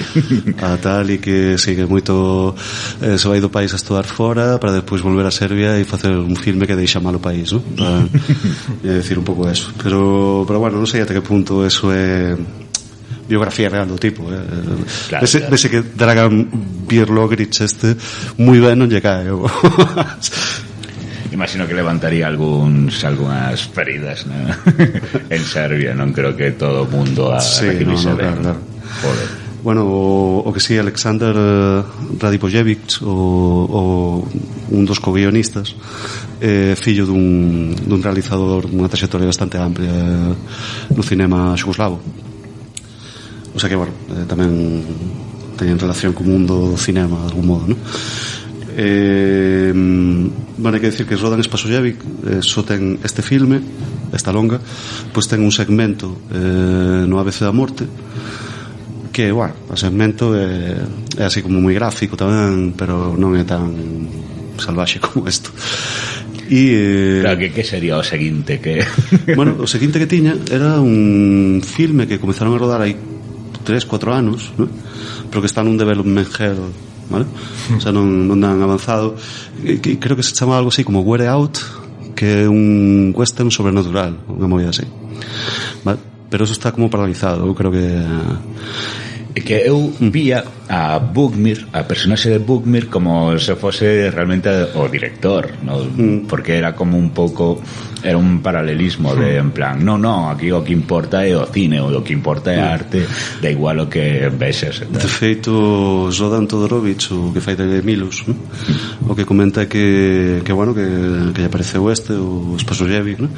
Speaker 4: a tal, e que sí, que moito se vai do país a estudar fora para despois volver a Serbia e facer un filme que deixa mal o país, ¿no? E decir un pouco eso, pero bueno, non sei até que punto eso é biografía real do tipo, claro, vese que Dragan Birloglic moi ben non lle cae.
Speaker 2: Imagino que levantaría algunhas feridas, ¿no? En Serbia, non creo que todo o mundo recibirse ben.
Speaker 4: Claro. Joder. Bueno, o que sí, Alexander Radivojevic, o un dos co-guionistas, fillo dun realizador unha trayectoria bastante amplia no cinema xugoslavo. O sea que, bueno, tamén teñen relación co mundo do cinema de algún modo, ¿no? Bueno, hai que decir que Slobodan Spasojevic só ten este filme, esta longa, pois ten un segmento no ABC da Morte, que, bueno, o segmento é así como moi gráfico tamén, pero non é tan salvaxe como isto.
Speaker 2: Claro, que sería o seguinte que...
Speaker 4: Bueno, o seguinte que tiña era un filme que comezaron a rodar hai 3-4 anos, ¿no? Pero que está nun development hell, ¿vale? O sea, non dan avanzado, que creo que se chama algo así como Wear Out, que é un western sobrenatural, unha movida así, ¿vale? Pero eso está como paralizado. Eu creo que
Speaker 2: eu vía a Bugmir, a personaxe de Bugmir, como se fose realmente o director, ¿no? Porque era como un pouco, era un paralelismo de, en plan, no, aquí o que importa é o cine, o que importa é a arte, da igual o que vexes.
Speaker 4: De feito, Slobodan Todorovic, o que fai de Milos, ¿no? O que comenta que bueno, que lle apareceu o Spasojevic, ¿no?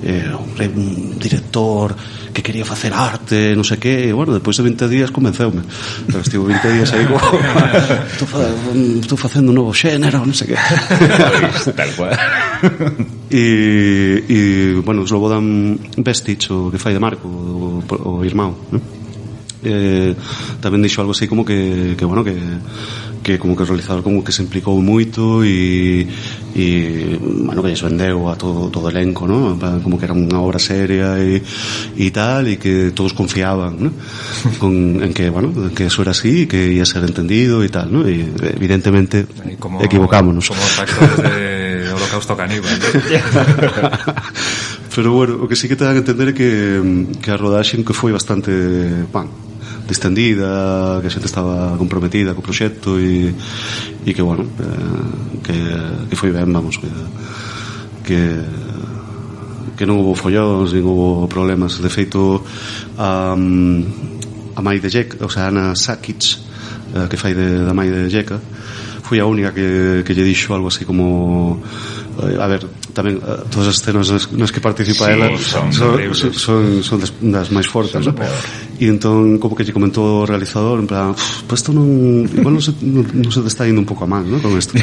Speaker 4: Un director que quería facer arte, non sei que, e bueno, despois de 20 días convenceume, pero estivo 20 días aí como estou facendo un novo xénero, non sei que.
Speaker 2: Tal cual.
Speaker 4: E bueno, Slobodan Vestic, o que fai de Marco, o irmão, ¿no? Tamén dixo algo así como que bueno, que como que o realizador como que se implicou moito e bueno, que lles vendeu a todo o elenco, ¿no? Como que era unha obra seria e tal, e que todos confiaban, ¿no? En que, bueno, que eso era así, que ia ser entendido e tal, ¿no? E evidentemente equivocámonos
Speaker 5: como os actores de Holocausto Caníbal, ¿no?
Speaker 4: Pero bueno, o que sí que te dan a entender é que a rodaxe que foi bastante distendida, que a xente estaba comprometida co proxecto e e que, bueno, que foi ben, vamos, que non houve follóns, nin houve problemas. De feito, a mai de Jeka, o sea, Ana Sakic, que fai da mai de Jeka, foi a única que lle dixo algo así como, a ver, tamén todas as escenas nas que participa ela son das máis fortes, ¿no? E entón como que lle comentou o realizador en plan, pues isto non, igual non se te está indo un pouco a mal, ¿no? Con isto.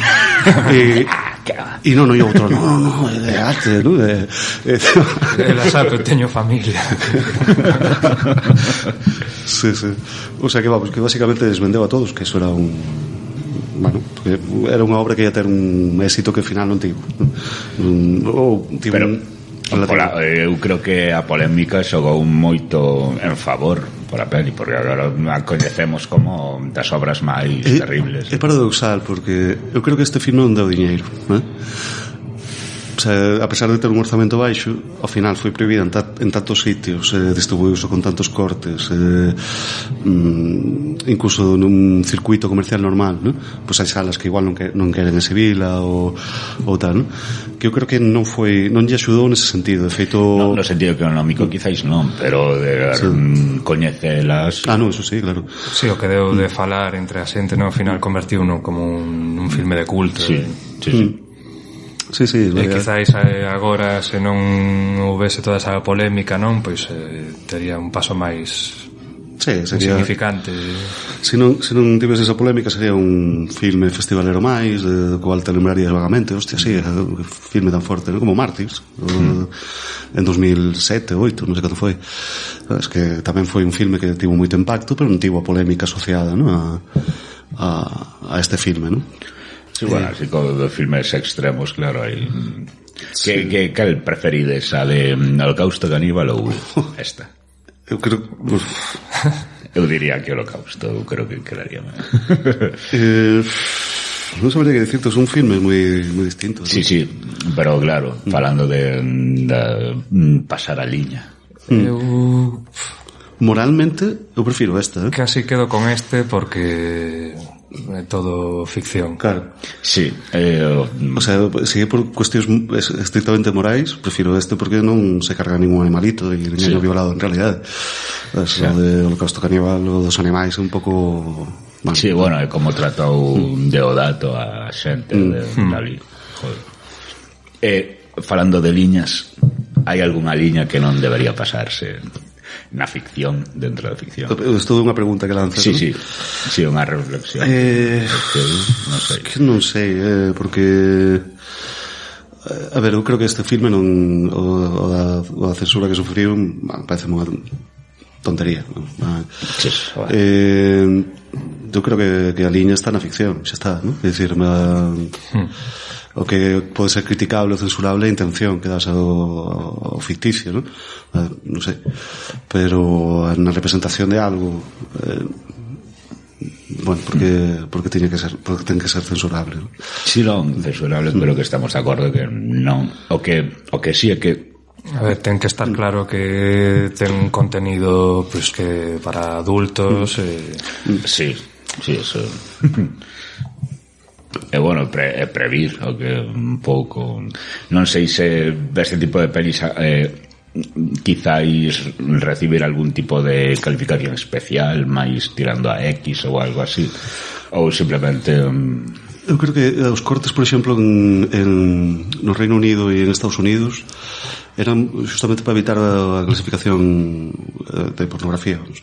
Speaker 4: E non, e outro, no, é de arte, ¿no?
Speaker 5: Ela sabe, teño familia.
Speaker 4: Sí. O sea que vamos, que basicamente desvendeu a todos que eso era un, bueno, porque era unha obra que ia ter un éxito que ao final non tivo.
Speaker 2: Pero eu creo que a polémica xogou moito en favor por a peli, porque agora a coñecemos como das obras máis terribles.
Speaker 4: É paradoxal, porque eu creo que este film non deu diñeiro, né? O sea, a pesar de ter un orzamento baixo, ao final foi prohibida en tantos sitios, distribuíuse con tantos cortes, incluso nun circuito comercial normal, ¿no? Pois hai salas que igual non queren exhibila ou tal, ¿no? Que eu creo que non lle axudou nese sentido. De feito,
Speaker 2: no sentido económico quizáis non, pero de coñecelas.
Speaker 4: No, eso sí, claro.
Speaker 5: Sí, o que deu de falar entre a xente, no, ao final convertiu uno como un filme de culto.
Speaker 2: Sí.
Speaker 4: Sí,
Speaker 5: e quizáis agora, se non houvese toda esa polémica, non, pois tería un paso máis significante.
Speaker 4: Se non tivese esa polémica, sería un filme festivalero máis, do cual te lembrarías vagamente. Hostia, sí, un filme tan forte, ¿no? Como Mártires, en 2007, 2008, non sei cando foi. Es que tamén foi un filme que tivo moito impacto, pero non tivo a polémica asociada, ¿no? a este filme, ¿no?
Speaker 2: Sí, bueno, así como dos filmes extremos, claro, hay... Sí. ¿Cal preferides? ¿A de Holocausto Caníbal ou esta?
Speaker 4: Eu creo...
Speaker 2: Eu diría que Holocausto, eu creo que quedaría mal.
Speaker 4: Non sabría que decirte, son filmes moi distintos, ¿no?
Speaker 2: Sí, pero claro, falando de pasar a liña.
Speaker 4: Moralmente, eu prefiro esta, ¿eh?
Speaker 5: Casi quedo con este porque... é todo ficción.
Speaker 4: Claro.
Speaker 2: Sí.
Speaker 4: O sea, si é por cuestións estrictamente morais, prefiro este porque non se carga ningún animalito e ninguén violado en realidade. O de Holocausto Caníbal, o dos animais é un pouco...
Speaker 2: Bueno, sí, bueno, é como tratou Deodato a xente de Dalí. Joder. Falando de liñas, hai algunha liña que non debería pasarse na ficción, dentro da ficción?
Speaker 4: Isto é unha pregunta que lanzas,
Speaker 2: sí,
Speaker 4: ¿no?
Speaker 2: Sí, unha reflexión.
Speaker 4: Non sei, porque a ver, eu creo que este filme non o da censura que sufriu parece unha tontería, ¿no?
Speaker 2: Sí,
Speaker 4: eu creo que a liña está na ficción, xa está, ¿no? É dicir, o que pode ser criticable ou censurable é a intención que das ao ficticio, ¿no? Non sei, pero na representación de algo bueno, porque ten que ser censurable, ¿no?
Speaker 2: Si non censurable, pero que estamos de acordo que non, o que sí é que
Speaker 5: a ver, ten que estar claro que ten un contenido pues que para adultos
Speaker 2: sí, eso. E bueno, previr o que un pouco, non sei se este tipo de pelis quizáis recibir algún tipo de calificación especial máis tirando a X ou algo así, ou simplemente
Speaker 4: eu creo que os cortes, por exemplo, no Reino Unido e en Estados Unidos eran justamente para evitar a clasificación de pornografía, vamos.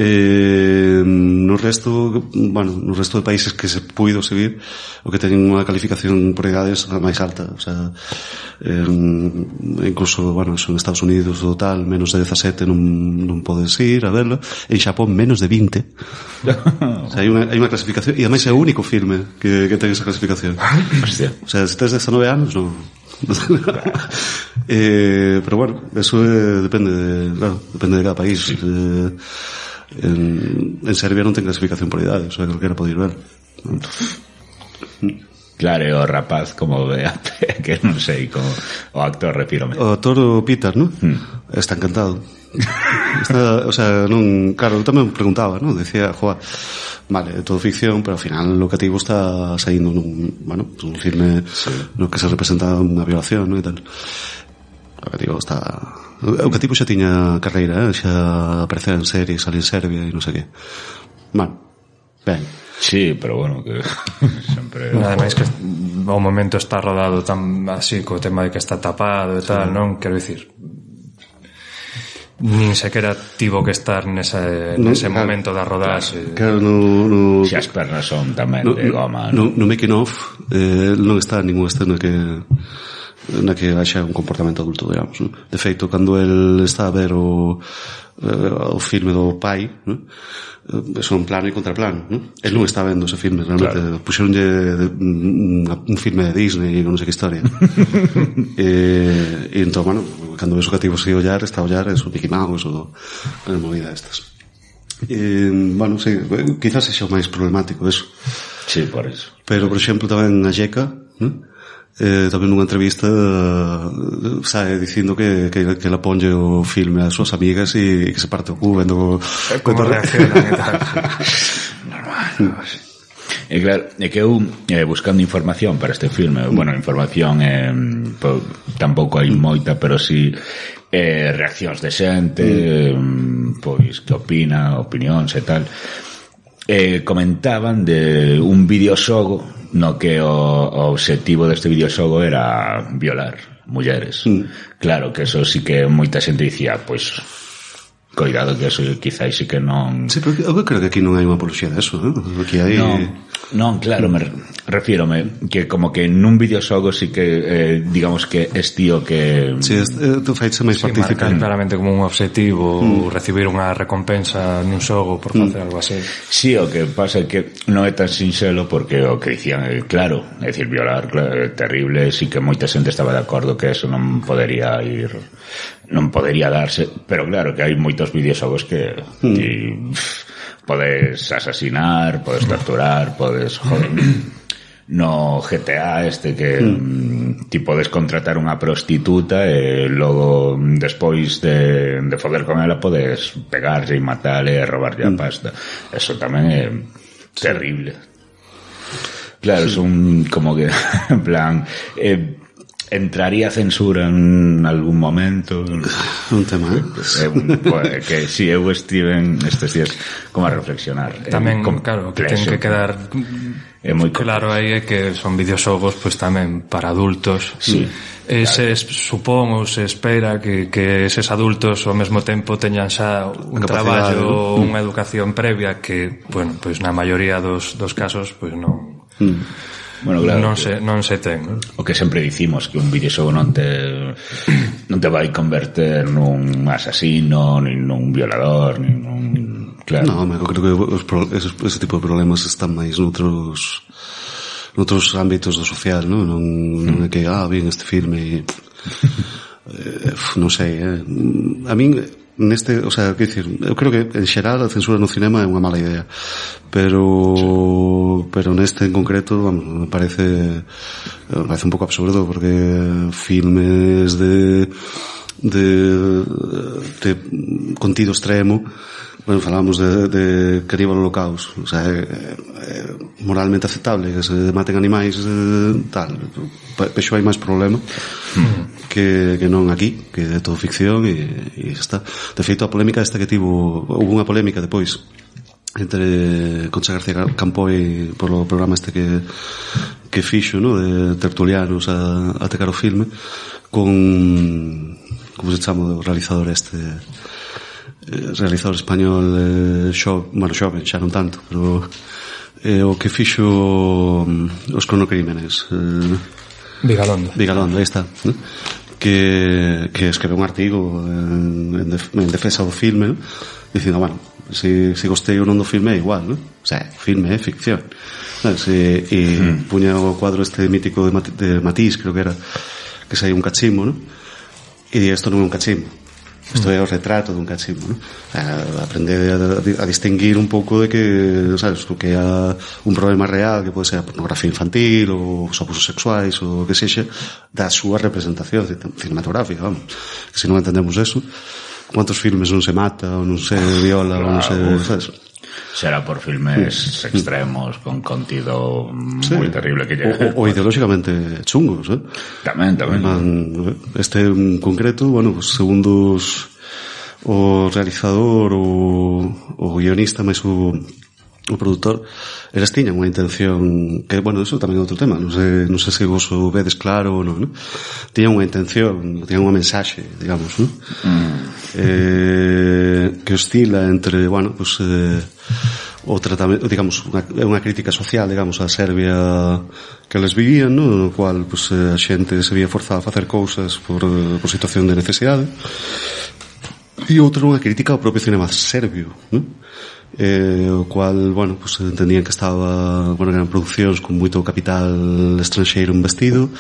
Speaker 4: No resto de países que se puido seguir, o que teñen unha calificación por edades máis alta, o sea, incluso, bueno, en Estados Unidos ou tal, menos de 17 non podes ir a verlo. En Xapón menos de 20. O sea, hai unha clasificación, e ademais é o único filme que ten esa clasificación. O sea, se tes 19 anos non. Pero bueno, eso depende de cada país. Sí. En Serbia non ten clasificación por idade, o sea, calquera pode ir ver.
Speaker 2: Claro, o rapaz como que non sei, como o actor, refírome.
Speaker 4: O actor, o Peter, ¿no? Está encantado. Está, o sea, non, claro, eu tamén preguntaba, ¿no? Decía, joa, vale, é todo ficción, pero ao final o cativo está saindo nun, bueno, un filme no que se representa unha violación, ¿no? E tal. O cativo xa tiña carreira, xa apareceu en series, salía en Serbia e non sei que. Bueno, ben.
Speaker 2: Sí, pero bueno, que sempre...
Speaker 5: Ademais que ao momento está rodado tan así, co tema de que está tapado e tal, non? Quero dicir, nin sequera tivo que estar nese momento da rodaxe.
Speaker 4: Claro,
Speaker 2: Se as pernas son tamén de goma,
Speaker 4: no making of non está ninguna escena na que haxa un comportamento adulto, digamos, ¿no? De feito, cando el está a ver o filme do pai, ¿no? Son plano e contraplano, ¿no? El non está vendo ese filme, realmente, claro. Puxeronlle un filme de Disney, non sei que historia. E entón, bueno, cando ves o cativo se ollar, está a ollar, es o Mickey Mouse ou a movida destas. Bueno, sí, quizás sexa o máis problemático eso.
Speaker 2: Sí, por eso.
Speaker 4: Pero, por exemplo, tamén a Jeca, ¿no? Tamén nunha entrevista sae dicindo que ela ponlle o filme ás súas amigas e que se parte o cu vendo
Speaker 5: como reaccionan e tal.
Speaker 2: Normal. E claro, é que eu buscando información para este filme, bueno, información tampouco hai moita, pero si reaccións de xente, pois que opinións e tal. Comentaban de un videoxogo no que o obxectivo deste videoxogo era violar mulleres. Claro que eso sí que moita xente dicía, pois coidado que eso quizás sí que non...
Speaker 4: Sí, pero eu creo que aquí non hai unha apoloxía de eso, ¿no? Aquí hai...
Speaker 2: Non, claro, me refírome que como que nun videoxogo sí que digamos que estío que...
Speaker 4: Sí, tu faise máis partícipe.
Speaker 5: Marcar claramente como un objetivo recibir unha recompensa nun xogo por facer algo así.
Speaker 2: Sí, o que pasa é que non é tan sinxelo porque o que dicían, claro, é dicir, violar, claro, é terrible, sí que moita xente estaba de acordo que eso non podería darse, pero claro que hai moitos videoxogos que podes asasinar, podes torturar, podes, joder, no GTA que ti podes contratar unha prostituta e logo despois de foder con ela podes pegarse e matarle e robarlle a pasta. Eso tamén é terrible. Claro, son como que en plan entraría censura en algún momento.
Speaker 4: Un tema,
Speaker 2: que si eu estive estes días como a reflexionar.
Speaker 5: Tamén, claro, que ten que quedar moi claro aí é que son videoxogos pois tamén para adultos.
Speaker 2: Sí.
Speaker 5: Se supón ou se espera que eses adultos ao mesmo tempo teñan xa un traballo, unha educación previa que, bueno, pois na maioría dos casos pois non...
Speaker 2: Bueno, claro,
Speaker 5: non se ten, ¿no?
Speaker 2: O que sempre dicimos, que un videoxogo non te vai converter nun asasino, nin nun violador, nin nun... Claro.
Speaker 4: No, eu creo que ese tipo de problemas están máis noutros ámbitos do social, non é que, bien, este filme non sei, a min neste, o sea, quero dicir, eu creo que en xeral a censura no cinema é unha mala idea, pero neste en concreto, vamos, me parece un pouco absurdo, porque filmes de contido extremo, bueno, falamos de Caníbal Holocaust, o sea, moralmente aceptable que se maten animais tal, pexo hai máis problema que non aquí, que é todo ficción e está. De feito, a polémica esta que tivo, houve unha polémica depois entre Concha García Campoy polo programa este que fixo, ¿no? De tertulianos a tecar o filme con, como se chama o realizador realizador español xoven, xa non tanto, pero o que fixo os cronocrímenes, Vigalondo, aí está, ¿no? Que escreve un artigo en defensa do filme, dicindo, bueno, se gostei ou non do filme é igual, ¿no? O sea, o filme é ficción, e puña o cuadro este mítico de Matisse, creo que era, que sai un cachimbo, ¿no? E di, isto non é un cachimbo, isto é o retrato dun cachimbo, ¿no? Aprender a distinguir un pouco de que, sabes, o que é un problema real, que pode ser a pornografía infantil ou os abusos sexuais ou o que sexa, da súa representación cinematográfica, vamos, que se non entendemos eso, cuántos filmes non se mata ou non se viola ou non se... ¿sabes?
Speaker 2: Será por filmes extremos con contido moi terrible que llega.
Speaker 4: O ideolóxicamente chungos,
Speaker 2: Tamén.
Speaker 4: Este en concreto, bueno, pues, segundo o realizador o guionista máis o produtor, eles tiñan unha intención que, bueno, eso tamén é outro tema, non sei se vos o vedes claro ou non, tiñan unha intención, tiñan unha mensaxe, digamos, non? Que oscila entre, bueno, pues o tratamento, digamos, unha crítica social, digamos, a Serbia que eles vivían, no cual pues, a xente se vía forzada a facer cousas por situación de necesidade, e outra unha crítica ao propio cinema serbio, non? O cual, bueno, pues entendían que estaba, bueno, eran produccións con moito capital estranxeiro investido,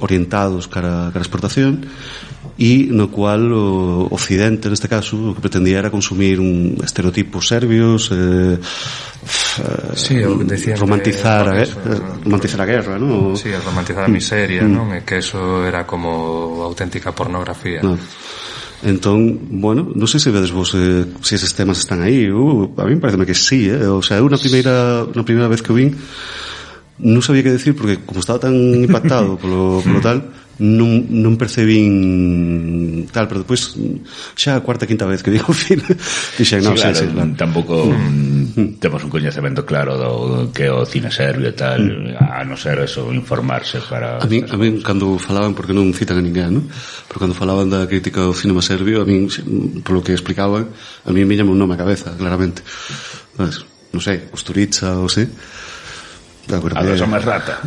Speaker 4: orientados cara a exportación, e no cual o Occidente, neste caso, o que pretendía era consumir estereotipos serbios, romantizar a guerra, ¿no?
Speaker 5: Sí, romantizar a miseria, non? E que eso era como auténtica pornografía.
Speaker 4: No. Entón, bueno, non sei se vedes vos se eses temas están aí. A mí me parece que sí, o sea, na primeira vez que o vin non sabía que decir, porque como estaba tan impactado polo tal, non percebín tal, pero depois xa a cuarta, quinta vez que digo o filme dixen, non,
Speaker 2: sí, claro. Tampouco temos un coñecemento claro do que é o cine serbio e tal, a non ser eso, informarse para...
Speaker 4: A mí cando falaban, porque non citan a ninguén, ¿no? Pero cando falaban da crítica do cinema serbio, a mí, polo que explicaban, a mí me llama un nome a cabeza, claramente, non sei, Kusturica ou sei.
Speaker 2: A dos Homes Rata?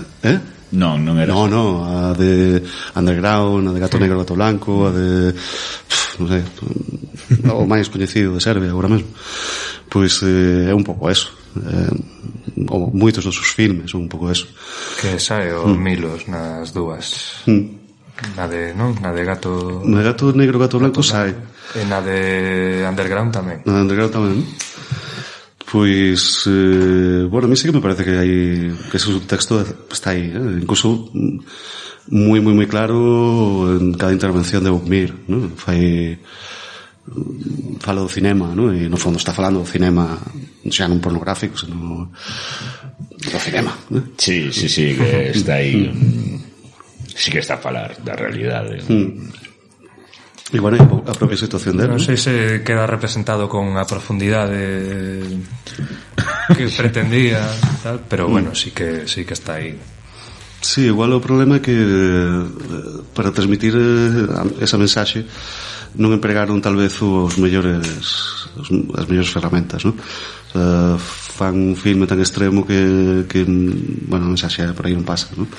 Speaker 2: Non era.
Speaker 4: No, a de Underground, a de Gato Negro, Gato Blanco, a de... non sei, o máis coñecido de Serbia agora mesmo. Pois é un pouco eso. Ou moitos dos seus filmes son un pouco eso.
Speaker 5: Que sae o Milos nas dúas. Na de Gato...
Speaker 4: Na de Gato Negro, Gato Blanco sae.
Speaker 5: E na de Underground tamén.
Speaker 4: Na de Underground tamén, Pois, bueno, a mí sí que me parece que hai que ese subtexto está aí, incluso moi claro en cada intervención de Bogmir, ¿no? Fala do cinema, ¿no? E no fondo está falando do cinema xa non pornográfico, senón do cinema, ¿no?
Speaker 2: Sí, que está aí, sí que está a falar da realidade.
Speaker 4: E bueno, a propia situación dele,
Speaker 5: non sei se queda representado con a profundidade que pretendía, tal, pero bueno, sí que está aí.
Speaker 4: Sí, igual o problema é que para transmitir esa mensaxe non empregaron tal vez as mellores ferramentas, ¿no? Fan un filme tan extremo que bueno, a mensaxe por aí non pasa, ¿no?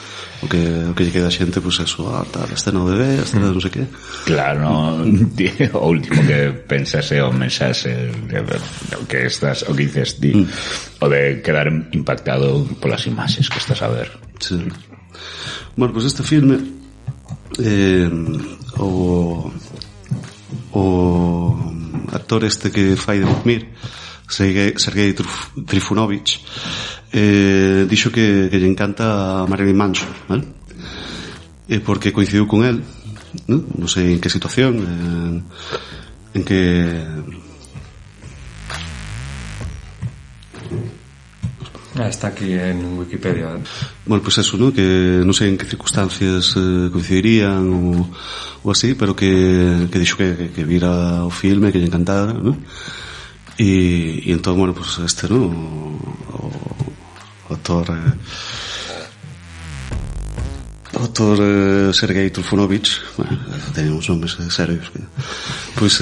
Speaker 4: O que lle queda a xente, pois eso, tal, a escena do bebé, a escena non sei que.
Speaker 2: Claro, no, o último que pensas é o mensaxe o que dices ti, o de quedar impactado polas imaxes que estás a ver.
Speaker 4: Sí. Bueno, pois este filme o actor este que fai de Bogmir, Sergei Trifunovic, dixo que lle encanta a Marilyn Manson, ¿vale? Porque coincidiu con él, ¿no? Non sei en que situación, en que...
Speaker 5: Está aquí en Wikipedia.
Speaker 4: Bueno, pues eso, ¿no? Que non sei en que circunstancias coincidirían ou así, pero que dixo que vira o filme, que lle encantara, ¿no? E entón, bueno, pues este, ¿no? O autor Sergei Trifunovic, bueno, teñen uns nomes serios, pois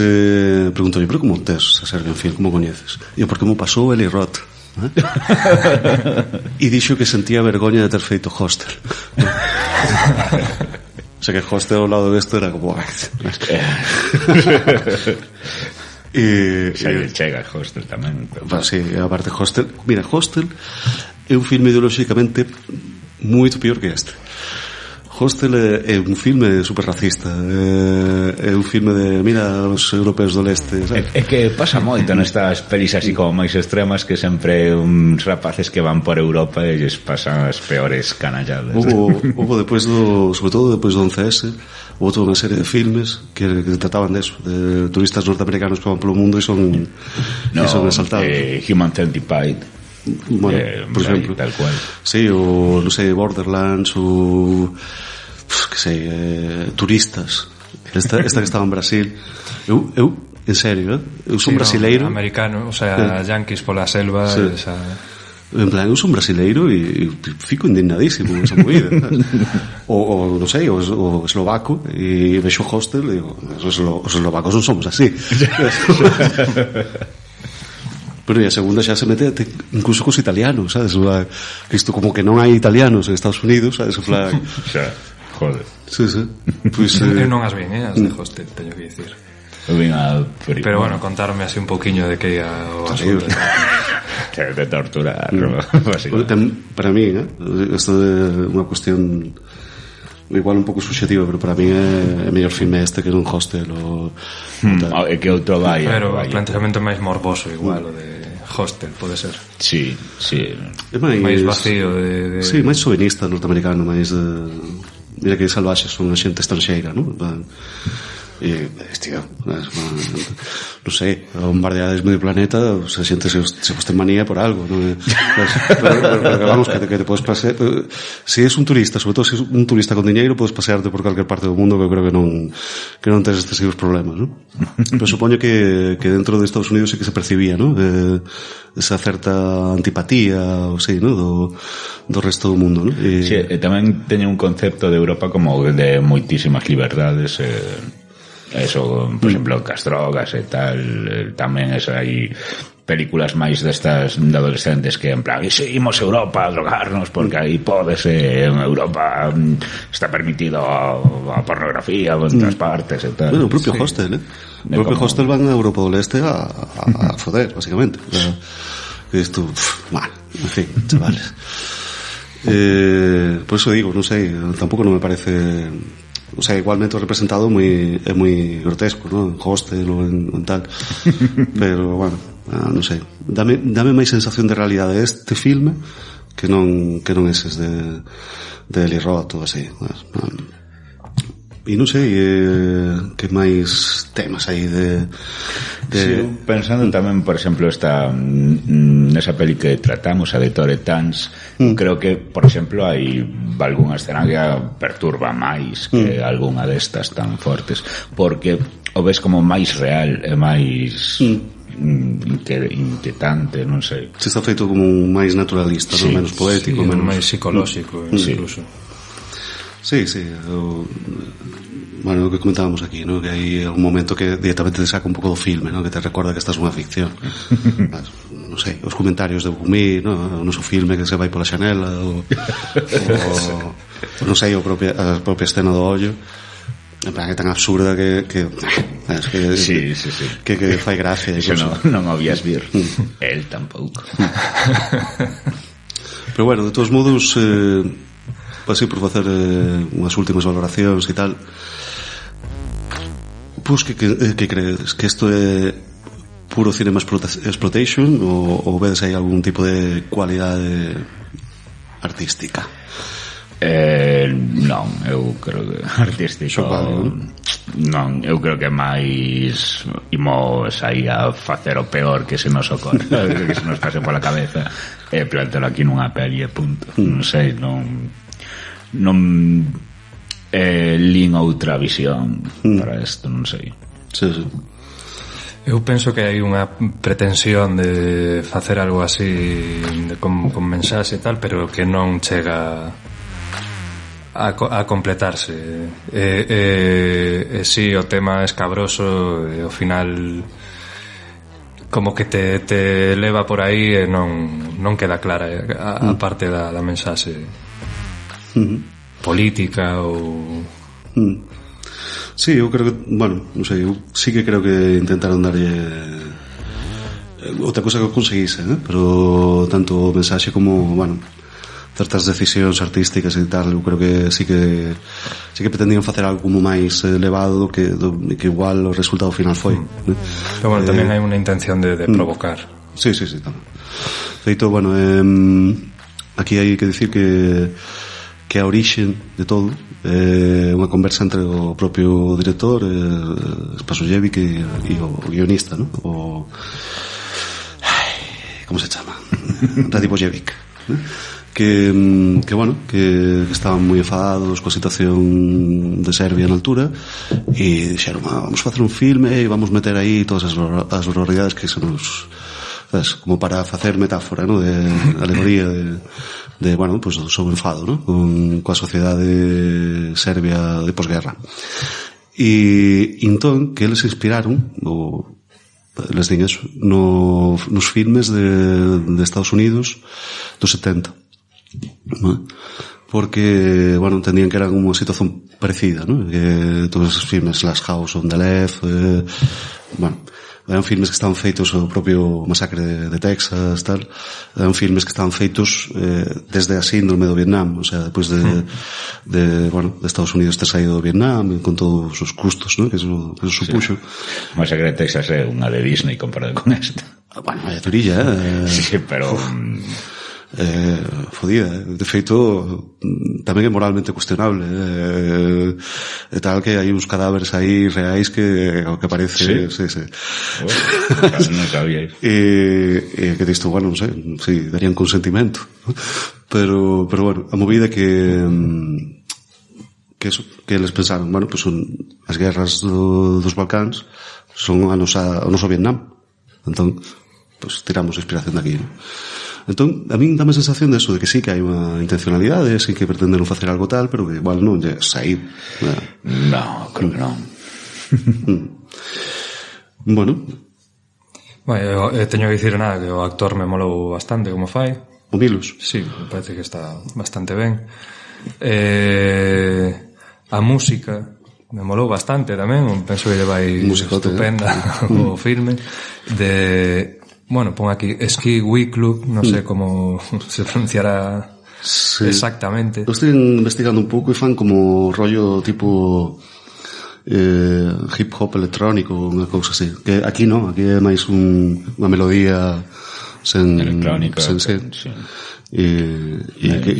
Speaker 4: preguntou-lle, pero como tes a Serbia, en fin, como coñeces? E porque mo pasou Eli Roth, e dixo que sentía vergoña de ter feito Hostel. O sea que Hostel ao lado desto era como
Speaker 2: xa lle chega Hostel tamén,
Speaker 4: bueno, sí, aparte Hostel, mira, Hostel é un filme ideolóxicamente moito pior que este. Hostel é un filme super racista, é un filme de mira os europeos do leste, sabes?
Speaker 2: É que pasa moito nestas pelis así como máis extremas que sempre uns rapaces que van por Europa e lles pasan as peores canalladas.
Speaker 4: Hubo depois sobre todo depois do 11S, houve toda unha serie de filmes que trataban de eso, de turistas norteamericanos que van polo mundo e son asaltados.
Speaker 2: Human Centipede.
Speaker 4: Bueno, por exemplo,
Speaker 2: tal cual.
Speaker 4: Sí, o non sei, Borderlands, o que sei, turistas. Esta que estaba en Brasil. Eu en serio, eu son brasileiro,
Speaker 5: americano, o sea, yanquis pola selva,
Speaker 4: sí. En plan, eu son brasileiro e fico indignadísimo esa movida, ¿sabes? O non sei, o eslovaco e vexo Hostel e digo, os eslovacos non somos así. Pero e a segunda xa se mete incluso cos italianos, sabes? Que isto como que non hai italianos en Estados Unidos, sabes?
Speaker 2: Xa, joder.
Speaker 4: Sí. Pues,
Speaker 5: eu non as vin, as de Hostel, teño que dicir.
Speaker 2: Pero
Speaker 5: bueno, contarme así un poquinho de que ia o asunto.
Speaker 2: De torturar,
Speaker 4: básicamente. Para mí, isto é unha cuestión igual un pouco subxetiva, pero para mí é mellor filme este que non Hostel
Speaker 2: é que outro vai.
Speaker 5: Pero o planteamento máis morboso igual, o de Hostel, pode ser.
Speaker 2: Sí.
Speaker 4: É máis
Speaker 5: vacío de...
Speaker 4: Sí, máis sovinista norteamericano, máis mira que salvaxes son a xente estranxeira, non? E, tío, non sei, bombardeades medio planeta, o sea, xente se poste manía por algo, non? Pero vamos, que te podes pasear, se es un turista, sobre todo se es un turista con diñeiro, podes pasearte por calquer parte do mundo, que eu creo que non tens excesivos problemas, non? Pero supoño que dentro de Estados Unidos sí que se percibía, non? Esa certa antipatía, ou sei, non? Do resto do mundo, non?
Speaker 2: Sí, tamén teña un concepto de Europa como de moitísimas liberdades, eso, por exemplo, cas drogas e tal, tamén eso, hai películas máis destas de adolescentes que en plan, imos a Europa a drogarnos porque aí podese, en Europa está permitido a pornografía en todas partes e tal.
Speaker 4: Bueno, o propio Hostel, o propio Hostel van a Europa do Leste a foder, basicamente. Isto, bueno, en fin, chavales. Por eso digo, non sei, tampouco non me parece... O sea, igualmente o representado é moi grotesco, ¿no? En Hostel ou en tal. Pero, bueno, non sei. Dame máis sensación de realidade este filme que non eses de Eli Roth ou así. E non sei que máis temas aí de...
Speaker 2: Sí, pensando tamén, por exemplo, nesa peli que tratamos, a de Tore Tans, creo que, por exemplo, hai algunha escena que perturba máis que algunha destas tan fortes, porque o ves como máis real e máis inquietante, non sei.
Speaker 4: Se está feito como máis naturalista, sí, menos poético, menos
Speaker 5: máis psicolóxico, incluso.
Speaker 4: Sí. Bueno, o que comentábamos aquí, ¿no? Que hai un momento que directamente te saca un pouco do filme, ¿no? Que te recorda que estás unha ficción. Non sei, os comentarios de Bumi, ¿no? O noso filme que se vai pola xanela ou non sei, a propia escena do ollo. En plan, é tan absurda que
Speaker 2: sí.
Speaker 4: que fai gracia.
Speaker 2: Eso non o vías vir. El tampouco.
Speaker 4: Pero bueno, de todos modos, así por facer unhas últimas valoracións e tal, pois que crees? Que isto é puro cinema exploitation ou vedes aí algún tipo de cualidade artística?
Speaker 2: Non, eu creo que artístico non, eu creo que máis imos aí a facer o peor que se nos ocorre, que se nos pase pola cabeza e plantelo aquí nunha peli e punto. Non sei, non lin outra visión para isto, non sei.
Speaker 4: Sí.
Speaker 5: Eu penso que hai unha pretensión de facer algo así con mensaxe e tal, pero que non chega a completarse. Si o tema é escabroso e ao final como que te leva por aí e non queda clara a parte da mensaxe política ou...
Speaker 4: Sí, eu creo que, bueno, non sei, eu sí que creo que intentaron darlle outra cosa que conseguise, pero tanto o mensaxe como, bueno, certas decisións artísticas e tal, eu creo que sí que pretendían facer algo como máis elevado do que igual o resultado final foi.
Speaker 5: Pero bueno, tamén hai unha intención de provocar.
Speaker 4: Sí, tamén. Feito, bueno, aquí hai que dicir que a orixen de todo é unha conversa entre o propio director, Spasojevic e o guionista, ¿no? ¿Cómo se chama? Radivojevic, ¿no? Que bueno, que estaban moi enfadados coa situación de Serbia na altura e dixeron, vamos facer un filme e vamos meter aí todas as barbaridades que se nos, sabes, como para facer metáfora, ¿no? De alegoría de bueno, pues do seu enfado, ¿no? Coa sociedade serbia de posguerra. E entón que eles se inspiraron les din eso nos filmes de Estados Unidos dos 70, ¿no? Porque, bueno, entendían que era unha situación parecida, ¿no? Que todos os filmes, Last House on the Left, bueno, eran filmes que estaban feitos o propio Masacre de Texas, tal, eran filmes que estaban feitos desde a síndrome do Vietnam, o sea, despois de Estados Unidos ter saído do Vietnam con todos os custos, ¿no? que eso supuxo.
Speaker 2: Masacre de Texas é unha de Disney comparada con esta.
Speaker 4: Bueno, é durilla,
Speaker 2: Sí, pero
Speaker 4: fodida, de feito tamén é moralmente cuestionable, e tal que hai uns cadáveres aí reais que parece sí.
Speaker 2: Non sabía iso.
Speaker 4: E que disto, bueno, non sei, sí, darían consentimento, pero bueno, a movida que eles pensaron, bueno, pues son as guerras dos Balcáns son o noso Vietnam, entón pues tiramos inspiración daqui, ¿no? Entón, a min dame a sensación de eso, de que sí que hai unha intencionalidade, sí que pretenderon facer algo tal, pero que igual non lle saír.
Speaker 2: No, creo que non.
Speaker 4: Bueno,
Speaker 5: eu teño que dicir nada, que o actor me molou bastante como fai.
Speaker 4: O Milos?
Speaker 5: Sí, me parece que está bastante ben. A música me molou bastante tamén, penso que lle vai estupenda o filme bueno, pon aquí Ski Wee Club, non sei como se pronunciará exactamente.
Speaker 4: Eu estou investigando un pouco e fan como rollo tipo hip hop electrónico, unha cousa así, que aquí non, aquí é máis unha melodía
Speaker 2: electrónica,
Speaker 4: sí. E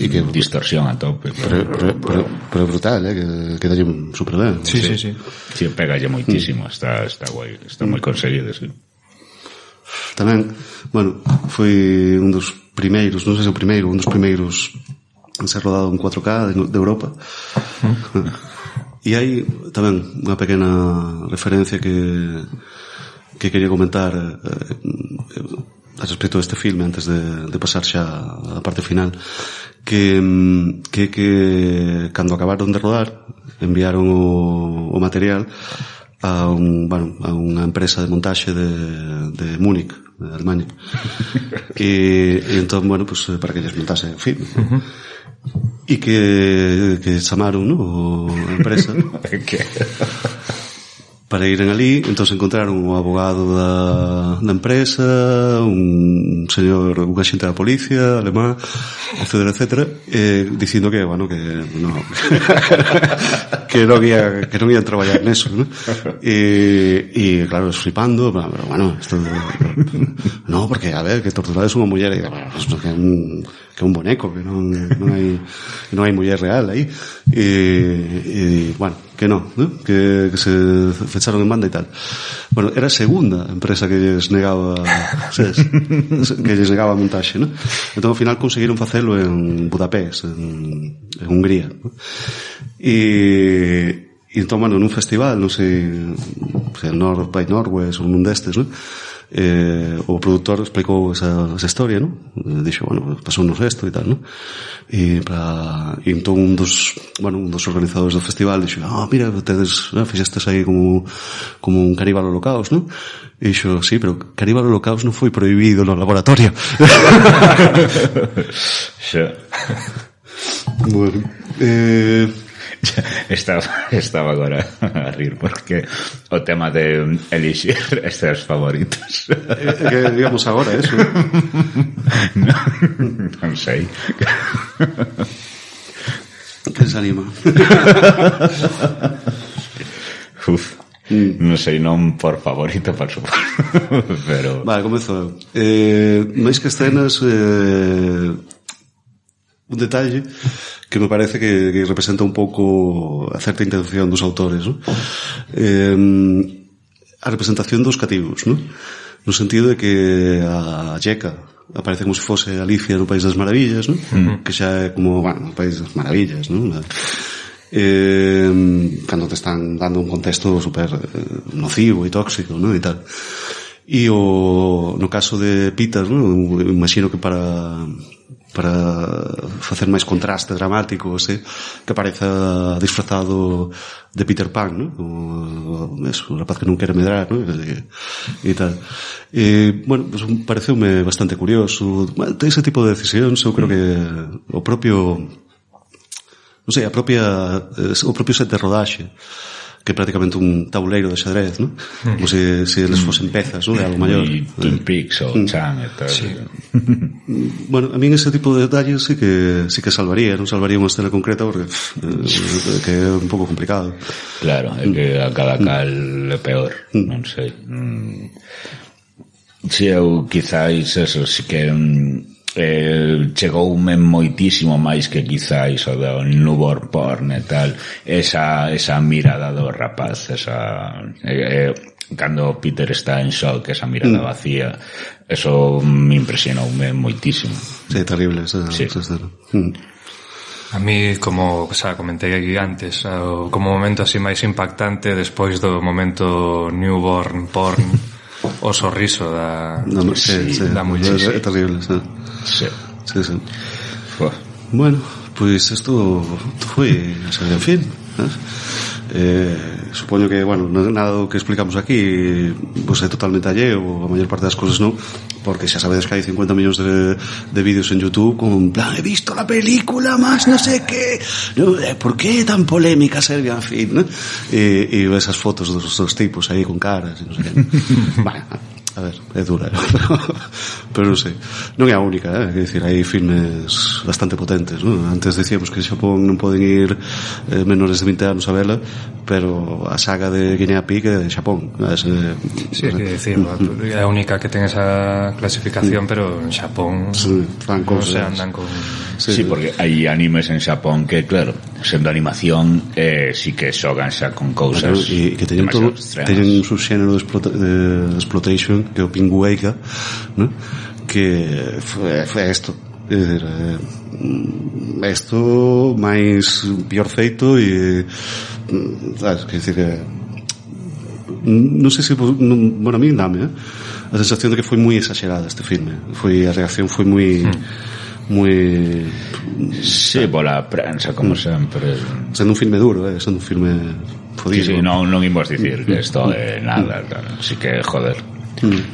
Speaker 4: que
Speaker 2: distorsión a tope,
Speaker 4: pero brutal, que dalle super ben.
Speaker 5: Sí.
Speaker 2: Sí, pegalle moitísimo, está guai, está moi conseguido, sí.
Speaker 4: Tamén, bueno, foi un dos primeiros, non sei se o primeiro, un dos primeiros en ser rodado en 4K de Europa. E hai tamén unha pequena referencia que quería comentar a respecto deste filme antes de pasar xa a parte final, que cando acabaron de rodar enviaron o material a unha empresa de montaxe de Múnich, de Alemania. E entón, bueno, pues para que lles montase o filme. E que chamaron, ¿no? A empresa para iren ali, entón se encontraron o abogado da empresa, un agente da policía alemán, etcétera, dicindo que, bueno, que non ian traballar neso, ¿no? E claro, flipando, pero bueno, esto no, porque a ver, que torturades unha muller que é un boneco, que non hai muller real aí, e bueno, que non, ¿no? Que se fecharon en banda e tal. Bueno, era a segunda empresa que lles negaba a montaxe, ¿no? Entón ao final conseguiron facelo en Budapest, en Hungría, ¿no? E entón, bueno, nun festival, non sei North by Northwest ou nun destes, ¿no? O produtor explicou esa historia, ¿no? Dixo, bueno, pasounos esto e tal, ¿no? E entón un dos organizadores do festival dixo, mira, fixestes aí como un caníbal holocaust, ¿no? E dixo, sí, pero caníbal holocaust non foi prohibido no laboratorio.
Speaker 2: Xa.
Speaker 4: Bueno,
Speaker 2: Estaba agora a rir porque o tema de elixir estes favoritos.
Speaker 4: Que digamos agora eso.
Speaker 2: Non sei.
Speaker 4: Que se anima.
Speaker 2: Non sei, non por favorito, por suposto. Pero...
Speaker 4: Vale, comezo máis que escenas un detalle que me parece que representa un pouco a certa intención dos autores, ¿no? A representación dos cativos, ¿no? No sentido de que a Jeca aparece como se fose Alicia no País das Maravillas, ¿no? Que xa é como, bueno, o País das Maravillas, ¿no? Cando te están dando un contexto super nocivo e tóxico, ¿no? E tal. E no caso de Peter, ¿no? Imagino que para facer máis contraste dramático, que apareza disfrazado de Peter Pan, ¿no? O rapaz que non quere medrar, ¿no? E tal. Bueno, pues pareceume bastante curioso. Ese tipo de decisións, eu creo que o propio, non sei, o propio set de rodaxe, que é prácticamente un tabuleiro de xadrez, ¿no? Como se eles fosen pezas, ¿no? De algo maior.
Speaker 2: E Twin Peaks ou Chan e tal.
Speaker 5: Sí.
Speaker 4: Bueno, a min ese tipo de detalles sí que salvaría, non salvaría unha escena concreta porque que é un pouco complicado.
Speaker 2: Claro, é que a cada cal é peor, non sei. Si eu quizáis eso, si que chegoume moitísimo máis que quizáis o do newborn porn e tal, esa mirada do rapaz, cando Peter está en shock, esa mirada vacía, eso me impresionoume moitísimo.
Speaker 4: Sí, terrible esa
Speaker 2: sí.
Speaker 5: A mí, como xa comentei aquí antes, como momento así máis impactante despois do momento newborn porn, o sorriso da muller.
Speaker 4: É terrible, sí.
Speaker 2: Sí.
Speaker 4: Bueno, pues esto foi a serie en fin, ¿sabes? Supoño que, bueno, nada do que explicamos aquí pues é totalmente alleo, a maior parte das cosas non, porque xa sabedes que hai 50 millóns de vídeos en YouTube con en plan, he visto la película más no sé qué, no, ¿por qué tan polémica Serbian Film, ¿no? E esas fotos dos tipos aí con caras e non sei que. Bueno, a ver, é dura, pero non sei, non é a única, quer dizer, hai filmes bastante potentes, ¿no? Antes decíamos que en Xapón non poden ir menores de 20 anos a vela, pero a saga de Guinea Pig é de Xapón.
Speaker 5: Sí, é que decir, é a única que ten esa clasificación, pero en Xapón
Speaker 4: fan cosas,
Speaker 5: andan con...
Speaker 2: Sí, porque hai animes en Xapón que, claro, sendo animación, sí que xogan xa con cousas
Speaker 4: e que teñen un subxénero de exploitation que é o Pingueica, ¿no? Que foi isto, é dicir, isto máis pior feito e sabes, que dicir que non sei se, bueno, a mí dame a sensación de que foi moi exagerada este filme, a reacción foi moi
Speaker 2: sí, pola prensa, como sempre,
Speaker 4: sendo un filme duro, sendo un filme fodido.
Speaker 2: Sí, non imos dicir que isto é nada, claro. Así que, joder,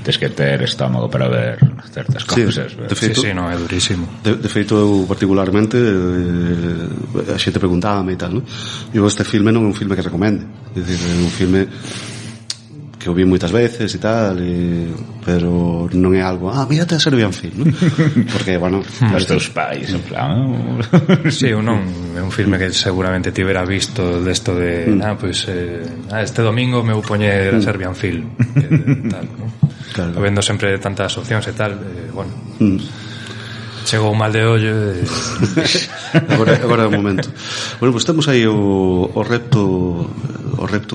Speaker 2: tens que ter estómago para ver certas cousas.
Speaker 4: De feito,
Speaker 5: sí, non, é durísimo.
Speaker 4: De feito, eu particularmente a xente preguntábame e tal, ¿no? Eu este filme non é un filme que recomende, é dicir, é un filme que o vi moitas veces e tal, pero non é algo, mírate a Serbian Film, ¿no? Porque, bueno,
Speaker 2: os teus pais, en plan,
Speaker 5: sí, ou non, é un filme que seguramente tivera visto desto de, pues, este domingo me vou poñer a Serbian Film, tal, ¿no? Claro. Vendo sempre tantas opcións e tal, bueno, chegou un mal de ollo
Speaker 4: agora é o momento. Bueno, pues temos aí o repto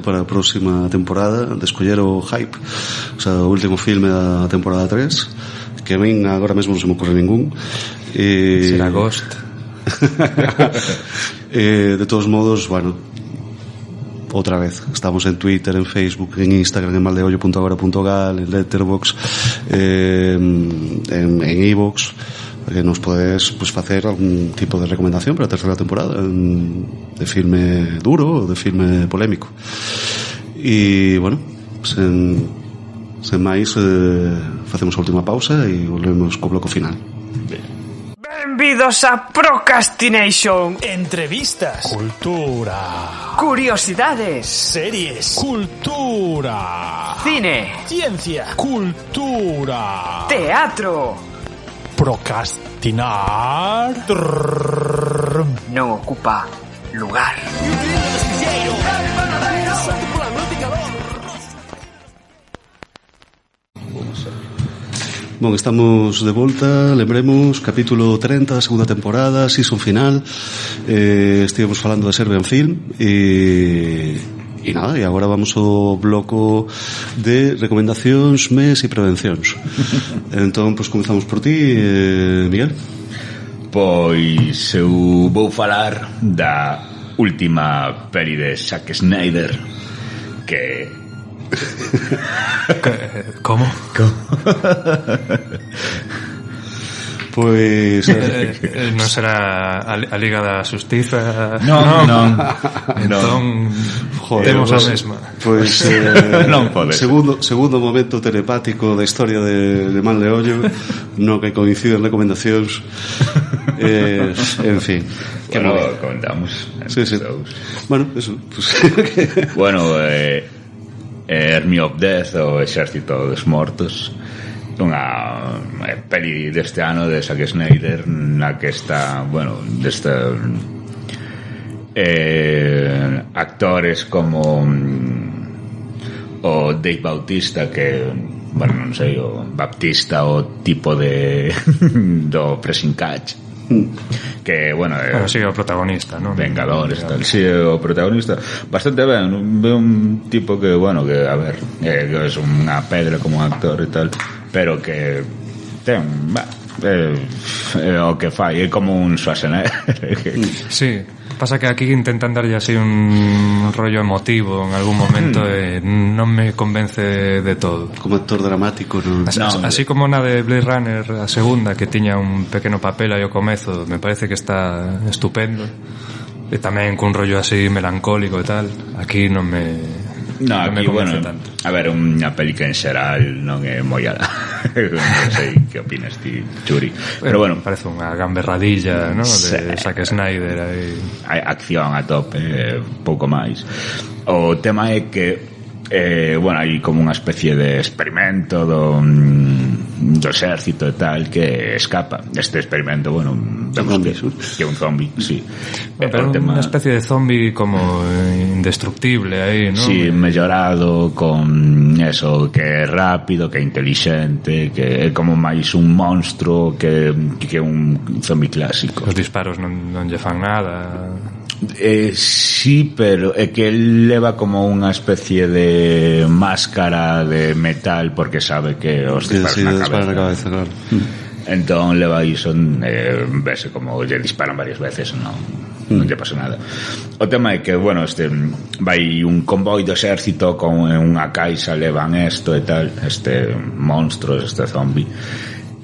Speaker 4: para a próxima temporada de escoller o hype, o sea, o último filme da temporada 3, que a min agora mesmo non se me ocorre ningún.
Speaker 5: Será Ghost.
Speaker 4: De todos modos, bueno, outra vez, estamos en Twitter, en Facebook, en Instagram, en maldeollo.agora.gal, en Letterboxd, en iVoox, que nos podes pues facer algún tipo de recomendación para a terceira temporada de filme duro ou de filme polémico. E bueno, sen máis facemos a última pausa e volvemos co bloco final.
Speaker 2: Ben
Speaker 6: Benvidos a Procrastination.
Speaker 7: Entrevistas. Cultura.
Speaker 6: Curiosidades.
Speaker 7: Series. Cultura.
Speaker 6: Cine.
Speaker 7: Ciencia. Cultura.
Speaker 6: Teatro.
Speaker 7: Procrastinar.
Speaker 6: Non ocupa lugar.
Speaker 4: Bon, estamos de volta, lembremos, capítulo 30 da segunda temporada, season final. Estivemos falando de Serbian Film e nada, e agora vamos ao bloco de recomendacións, mes e prevencións. Entón, pois comezamos por ti, Miguel.
Speaker 2: Pois eu vou falar da última peli de Zack Snyder, que...
Speaker 5: Como?
Speaker 4: Pois
Speaker 5: non será a Liga da Xustiza?
Speaker 2: Non.
Speaker 5: Entón,
Speaker 4: joder,
Speaker 5: temos a mesma.
Speaker 4: Pois
Speaker 2: non pode.
Speaker 4: Segundo momento telepático da historia de Man Leollo, no que coinciden recomendacións. En fin, que
Speaker 2: bueno, comentamos.
Speaker 4: Sí. Bueno, eso, pues.
Speaker 2: Bueno, Army of Death, o Exército dos Mortos, unha peli deste ano de Zack Snyder, na que está, bueno, deste actores como o Dave Bautista, que, bueno, non sei, o Baptista, o tipo de do Pressing Catch, que, bueno,
Speaker 5: sí, o protagonista, non?
Speaker 2: Vengadores, tal. Sí, o protagonista bastante ben. Ve un tipo que, bueno, que, a ver, que é unha pedra como actor e tal, pero que ten, o que fai é como un Schwarzenegger.
Speaker 5: Sí, pasa que aquí intentan darlle así un rollo emotivo en algún momento e non me convence de todo.
Speaker 4: Como actor dramático, non?
Speaker 5: Así como na de Blade Runner, a segunda, que tiña un pequeno papel aí ao comezo, me parece que está estupendo, e tamén cun rollo así melancólico e tal. Aquí non me...
Speaker 2: No, aquí, bueno,
Speaker 5: tanto.
Speaker 2: A ver, unha peli que en xeral non é moi alá. Non sei que opinas ti, Churi. Pero bueno,
Speaker 5: parece unha gamberradilla, ¿no?
Speaker 2: Sí.
Speaker 5: De Zack Snyder aí.
Speaker 2: Hai acción a tope, pouco máis. O tema é que bueno, hai como unha especie de experimento do exército e tal, que escapa. Este experimento, bueno, vemos que é un zombie, sí.
Speaker 5: Bueno, pero unha especie de zombie como indestructible aí, ¿no?
Speaker 2: Sí, mellorado, con eso, que é rápido, que é inteligente, que é como máis un monstruo que un zombie clásico.
Speaker 5: Os disparos non lle fan nada.
Speaker 2: Sí, pero é que él leva como unha especie de máscara de metal porque sabe que os disparos na cabeza,
Speaker 4: claro.
Speaker 2: Entón leva iso, vese como lle disparan varias veces, non lle pasa nada. O tema é que, bueno, vai un convoi do exército con unha caixa, levan esto e tal, este monstruo, este zombie.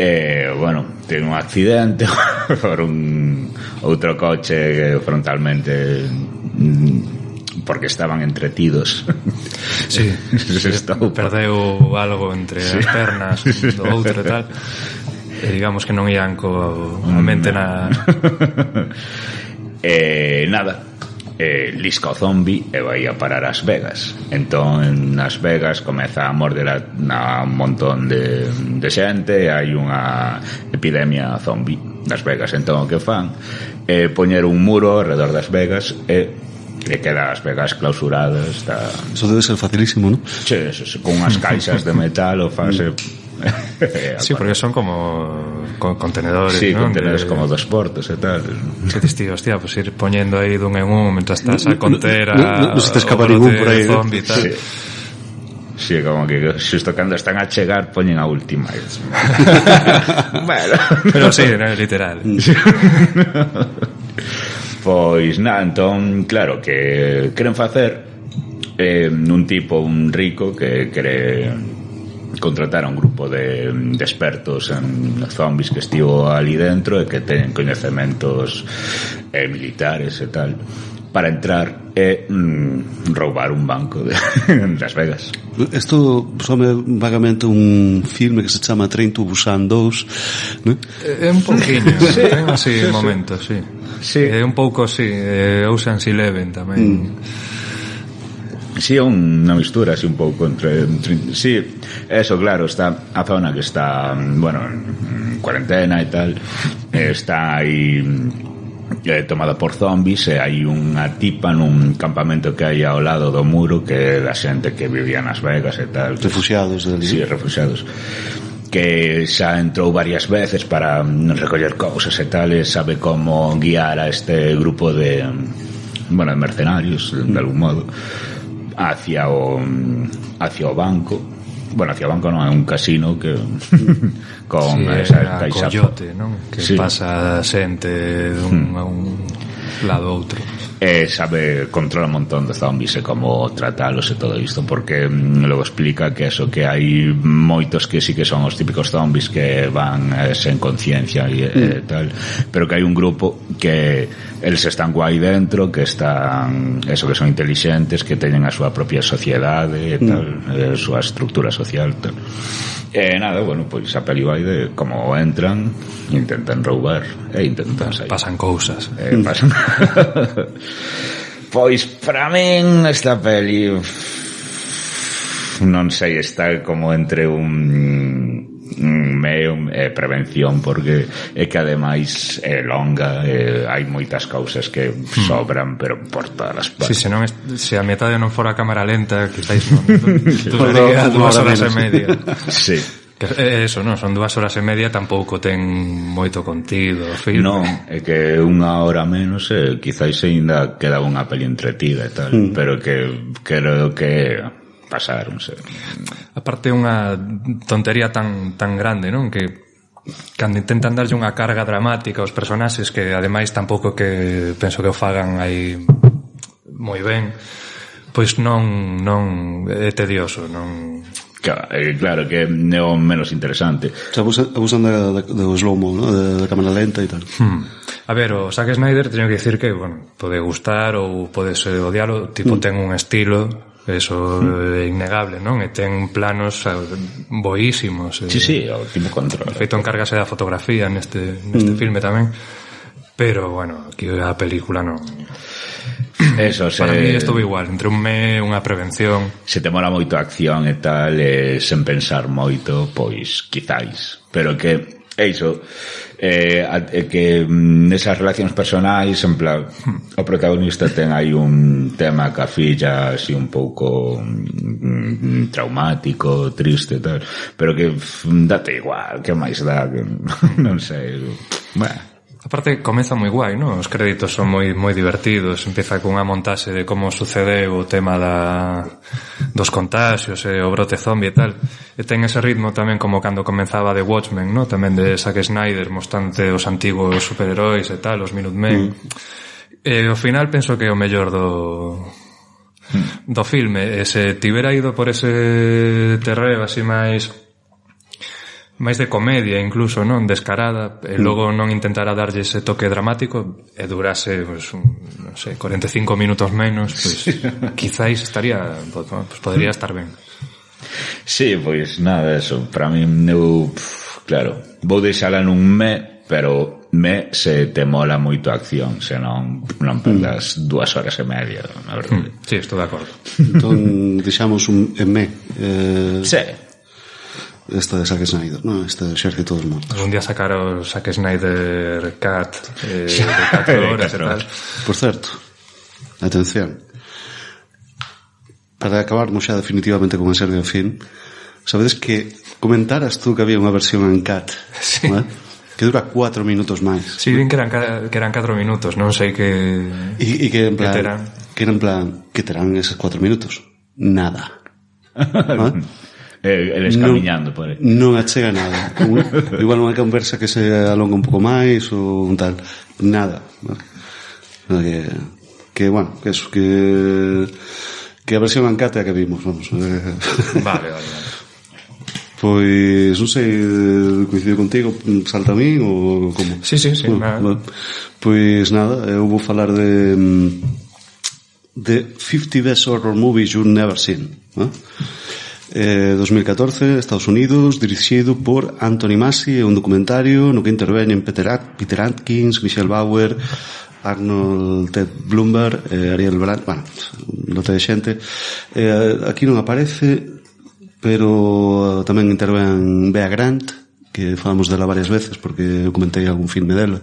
Speaker 2: Bueno, ten un accidente por un outro coche frontalmente, porque estaban entretidos.
Speaker 5: Sí, perdeu algo entre as pernas do outro e tal, e digamos que non ian a mente na...
Speaker 2: Nada, lisca o zombie e vai a parar Las Vegas. Entón en Las Vegas comeza a morder a un montón de xente, hai unha epidemia zombie Las Vegas. Entón o que fan é poñer un muro alrededor das Vegas e queda Las Vegas clausuradas.
Speaker 4: Eso debe ser facilísimo, ¿no?
Speaker 2: Sí, con unhas caixas de metal o fase...
Speaker 5: Sí, porque son como contenedores,
Speaker 2: sí,
Speaker 5: ¿no?
Speaker 2: Contenedores como dos portos e tal.
Speaker 5: Que tis, tío, hostia, pues ir poñendo aí dun en un mentras estás a conter
Speaker 4: non se te escapa ningún por aí,
Speaker 5: zombie, tal.
Speaker 2: Sí, como que xusto cando están a chegar poñen a última. Bueno,
Speaker 5: pero sí, non é literal.
Speaker 2: Pois nada, entón, claro, que queren facer un tipo, un rico que quere contratar a un grupo de expertos en zombies que estivo ali dentro e que teñen coñecementos militares e tal, para entrar e roubar un banco de Las Vegas.
Speaker 4: Isto some vagamente un filme que se chama Train to Busan 2, ¿no?
Speaker 5: É un pouquinho, ten así momentos, sí.
Speaker 2: Sí.
Speaker 5: É un pouco, sí, Ocean's 11 tamén.
Speaker 2: Sí, é unha mistura así un pouco entre sí, eso claro, está a zona que está, bueno, en cuarentena e tal, está aí tomada por zombies, e hai unha tipa nun campamento que hai ao lado do muro que é da xente que vivía nas Vegas e tal,
Speaker 4: Refugiados dali.
Speaker 2: sí, refugiados, que xa entrou varias veces para recoller cousas e tal, e sabe como guiar a este grupo de, bueno, de mercenarios de algún modo hacia o banco. Bueno, hacia o banco non, é un casino que con
Speaker 5: sí,
Speaker 2: esa
Speaker 5: a Coyote, non? Que
Speaker 2: sí.
Speaker 5: pasa xente dun a un lado a outro.
Speaker 2: Sabe, controla un montón de zombies e como tratalos e todo isto, porque logo explica que eso, que hai moitos que sí que son os típicos zombies que van sen conciencia e tal, pero que hai un grupo que eles están guai dentro, que están, eso, que son intelixentes, que teñen a súa propia sociedade e tal, a súa estructura social tal. E nada, bueno, pois a peli vai de como entran, intentan roubar e intentan sair.
Speaker 5: Pasan cousas.
Speaker 2: Pasan. Pois para min esta peli non sei, está como entre un medio prevención, porque é que ademais é longa, hai moitas cousas que sobran, pero por todas as partes.
Speaker 5: Sí, se a metade non fora cámara lenta, quizáis non duraría 2 horas e media.
Speaker 2: Sí.
Speaker 5: Eso, non, son 2 horas e media, tampouco ten moito contido o filme.
Speaker 2: Non, é que 1 hora menos quizáis ainda quedaba unha peli entretida e tal, pero que creo que pasaron, sei.
Speaker 5: Aparte unha tontería tan grande, non? Que cando intentan darlle unha carga dramática aos personaxes, que ademais tampouco que penso que o fagan aí moi ben, pois non é tedioso, non.
Speaker 2: Claro que é o menos interesante.
Speaker 4: O sea, abusan do slow-mo, ¿no? De cámara lenta e tal.
Speaker 5: A ver, o Zack Snyder teño que dicir que, bueno, pode gustar ou podes odialo, tipo ten un estilo, eso é innegable, non? E ten planos boísimos.
Speaker 2: Sí, o tipo control.
Speaker 5: Feito encárgase da fotografía neste filme tamén. Pero, bueno, aquí a película non.
Speaker 2: Eso,
Speaker 5: para mí estuvo igual, entre unha prevención.
Speaker 2: Se te mola moito a acción e tal, sen pensar moito, pois quizáis, pero que iso, que nesas relacións personais, en plan, o protagonista ten aí un tema ca filla así un pouco traumático, triste e tal, pero que date igual, que máis dá, que non sei, bueno.
Speaker 5: Aparte, comeza moi guai, non? Os créditos son moi divertidos. Empieza cunha montaxe de como sucedeu o tema dos contaxios e o brote zombie e tal. E ten ese ritmo tamén como cando comenzaba The Watchmen, non? Tamén de Zack Snyder, mostrante os antigos superheróis e tal, os Minutemen. E ao final penso que é o mellor do filme. E se tivera ido por ese terreo así máis de comedia incluso, non? Descarada, e logo non intentara darlle ese toque dramático e durase, pues, non sei, 45 minutos menos, pues, quizáis estaría, pues, podría estar ben.
Speaker 2: Sí, pois nada, eso, para mí claro, vou deixala nun pero se te mola moito a acción, senón non perdas 2 horas e media, na verdade.
Speaker 5: Sí, estou de acordo.
Speaker 4: Entón, deixamos un
Speaker 2: Sí.
Speaker 4: Esta de Zack Snyder, ¿no? Esta de Exército dos Mortos.
Speaker 5: Un día sacar o Zack Snyder Cut de 4 horas e tal.
Speaker 4: Por certo, atención, para acabarmos xa definitivamente con a serie de fin, sabedes que comentaras tú que había unha versión en Cut,
Speaker 5: sí,
Speaker 4: ¿vale? Que dura 4 minutos máis.
Speaker 5: Sí, bien que eran 4 minutos, non sei que...
Speaker 4: E que en plan... Que terán esos 4 minutos? Nada. ¿Vale?
Speaker 2: Eles camiñando por aí.
Speaker 4: Non achega nada. Igual unha conversa que se alonga un pouco máis ou un tal. Nada. Que bueno, que eso, que a versión Ancate a que vimos, vamos.
Speaker 5: Vale.
Speaker 4: Pois, non sei, coincido contigo, salta a mí ou como?
Speaker 5: Sí,
Speaker 4: nada. Pois nada, eu vou falar de The 50 Best Horror Movies You've Never Seen, 2014, Estados Unidos, dirixido por Anthony Massey, é un documentario no que interveñen Peter Atkins, Michelle Bauer, Arnold Ted Blumberg, Ariel Brandt, bueno, lote de xente. Aquí non aparece, pero tamén interven Bea Grant, que falamos dela varias veces porque eu comentei algún filme dela.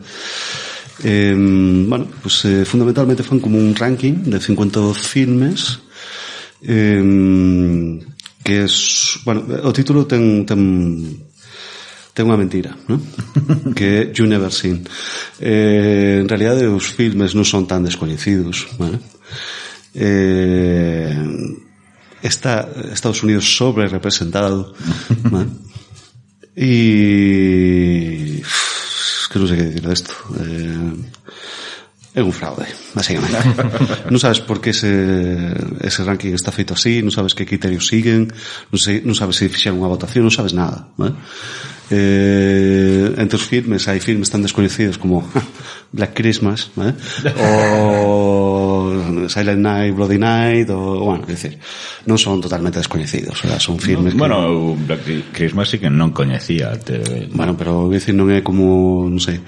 Speaker 4: Bueno, pues fundamentalmente fan como un ranking de 50 filmes, que es, bueno, o título ten unha mentira, ¿no? Que é You Never Seen. En realidade os filmes non son tan descoñecidos, ¿vale? Está Estados Unidos sobre representado, ¿vale? E que non sei que dicir desto. É un fraude, básicamente. Non sabes por que ese ranking está feito así, non sabes que criterios siguen, non sabes se fixeron unha votación, non sabes nada, ¿vale? Entre os filmes hai filmes tan descoñecidos como Black Christmas, ¿vale? O Silent Night, Bloody Night, o, bueno, é dicir, non son totalmente descoñecidos, ¿verdad? Son filmes
Speaker 2: bueno, que... Black Christmas sí que non coñecía
Speaker 4: bueno, pero dicir, non é como, non sei,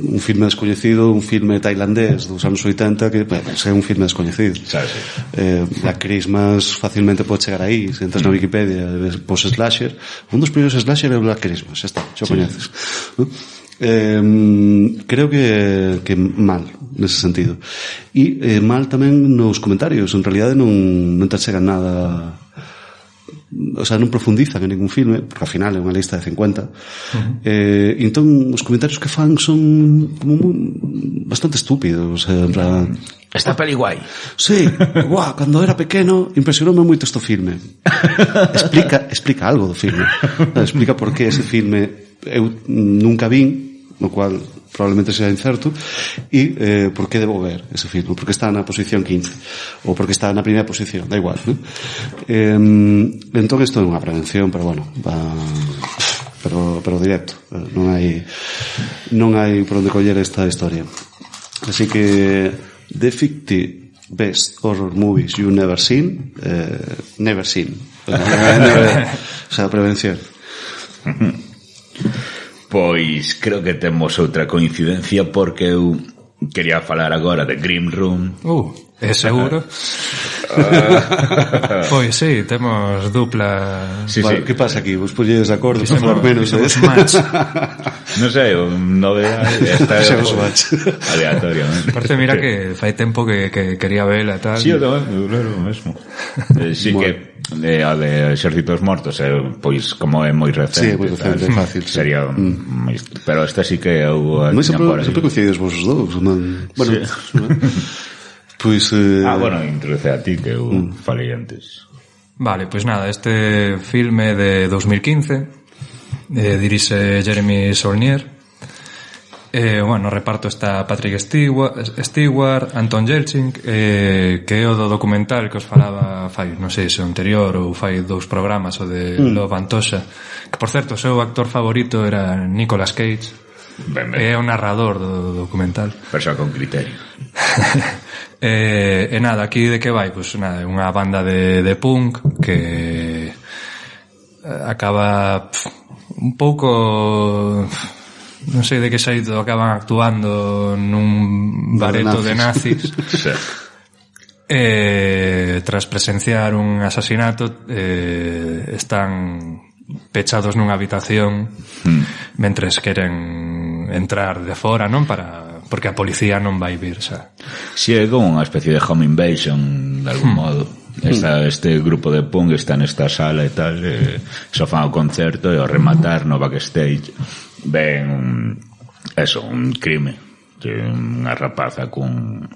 Speaker 4: un filme descoñecido, un filme tailandés dos anos 80 que, bueno, é un filme descoñecido,
Speaker 2: sabes, sí.
Speaker 4: Black Christmas facilmente pode chegar aí, se entras na Wikipedia pos slasher, un dos primeiros slasher é Black Christmas, xa está, xa coñeces, ¿no? Creo que mal nese sentido e mal tamén nos comentarios, en realidade non te chegan nada, o sea, non profundizan en ningún filme porque ao final é unha lista de 50. Entón os comentarios que fan son como bastante estúpidos, en plan,
Speaker 2: esta peli guai.
Speaker 4: Sí, guau, cando era pequeno impresionoume moito este filme. Explica algo do filme, explica por que ese filme eu nunca vin, no cual probablemente sea incerto, e por que debo ver ese filme, porque está na posición 15 ou porque está na primeira posición, da igual, ¿no? Entón isto é unha prevención, pero bueno, pero directo, non hai por onde coller esta historia. Así que The 50 Best Horror Movies You've Never Seen, never seen, o sea, prevención.
Speaker 2: Pois creo que temos outra coincidencia porque eu quería falar agora de Grim Room.
Speaker 5: É seguro? Pois sí, temos dupla...
Speaker 2: Sí,
Speaker 4: vale,
Speaker 2: sí.
Speaker 4: Que pasa aquí? Vos polledes de acordo para falar menos,
Speaker 5: match.
Speaker 2: Non sei, novedade esta é aleatoriamente.
Speaker 5: Aparte, mira que fai tempo que quería vela e tal.
Speaker 2: Sí, eu tamén, claro, mesmo. Sí que a de Exércitos Mortos pois como é moi recente,
Speaker 4: sí, moi recente, é fácil, sí.
Speaker 2: Sería pero esta sí que eu
Speaker 4: sempre coincides vos os dous, bueno, sí. Pois
Speaker 2: bueno, introduce a ti que eu falei antes.
Speaker 5: Vale, pois nada, este filme de 2015 dirixe Jeremy Saulnier. Bueno, no reparto está Patrick Stewart, Anton Yelchin, que é o do documental que os falaba fai, non sei se o anterior ou fai 2 programas, o de Love and Tosha, que por certo o seu actor favorito era Nicolas Cage, é o narrador do documental.
Speaker 2: Persoa con criterio.
Speaker 5: E nada, aquí de que vai? Pois nada, unha banda de punk que acaba un pouco... non sei de que xeito acaban actuando nun bareto de nazis.
Speaker 2: Sí.
Speaker 5: Tras presenciar un asasinato están pechados nunha habitación mentres queren entrar de fora, non? Porque a policía non vai vir, xa.
Speaker 2: Si é como unha especie de home invasion de algún modo. Este grupo de punk está nesta sala e tal, só fan o concerto e ao rematar no backstage ven un crime, unha rapaza cun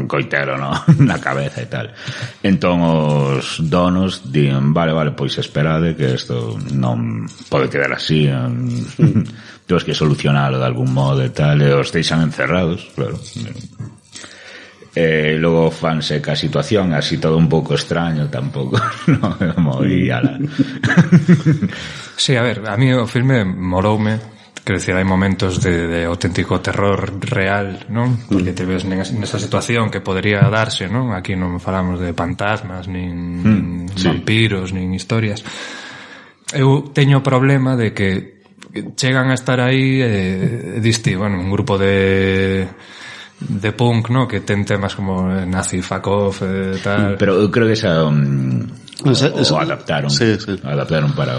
Speaker 2: coitero na cabeza e tal. Entón os donos din, vale, pois esperade que isto non pode quedar así, temos que solucionalo de algún modo e tal, e os deixan encerrados, claro. Logo fanse ca situación así todo un pouco extraño, tampouco non moi ala.
Speaker 5: Sí, a ver, a mí o filme moloume, quero dicir, hai momentos de auténtico terror real, non? Porque te ves nesa situación que podría darse, non? Aquí non falamos de fantasmas, nin vampiros, nin historias. Eu teño o problema de que chegan a estar aí diste, bueno, un grupo de punk, ¿no? Que ten temas como Nazi, Fuck Off, tal.
Speaker 2: Pero eu creo que esa o adaptaron.
Speaker 4: Sí.
Speaker 2: Adaptaron para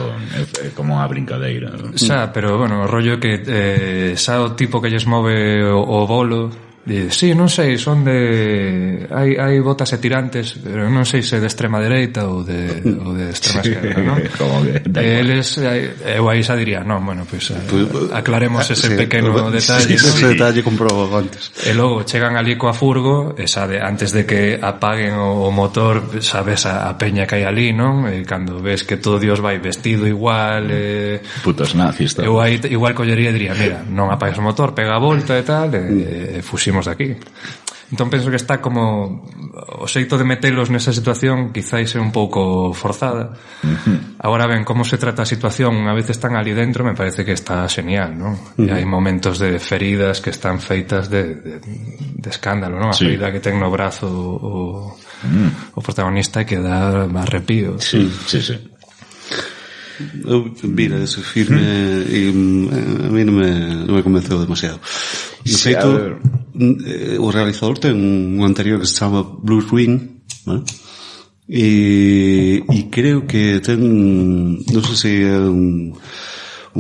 Speaker 2: como unha brincadeira.
Speaker 5: Xa, pero, bueno, o rollo que xa o tipo que lles move o bolo, sí, non sei, son de... Hai botas e tirantes, pero non sei se de extrema dereita ou de extrema esquerda, non? Eles, eu aí xa diría, non, bueno, pois aclaremos ese pequeno detalle,
Speaker 4: ese detalle comprobo antes.
Speaker 5: E logo chegan ali coa furgo, e sabe, antes de que apaguen o motor, sabes a peña que hai ali, non? E cando ves que todo Dios vai vestido igual,
Speaker 2: putos nazis, tal.
Speaker 5: Eu aí igual collería e diría, mira, non apagues o motor, pega a volta e tal, e fuximos de aquí. Entón penso que está como o xeito de metelos nesa situación quizáis é un pouco forzada. Agora ben, como se trata a situación unha vez están ali dentro, me parece que está genial, non? E hai momentos de feridas que están feitas de escándalo, non? A ferida que ten no brazo o protagonista e que dá arrepío.
Speaker 2: Sí.
Speaker 4: Eu vira ese filme e a mí non me convenceu demasiado. De feito, o realizador ten un anterior que se chama Blue Ruin, ¿vale? E creo que ten, non sei se é un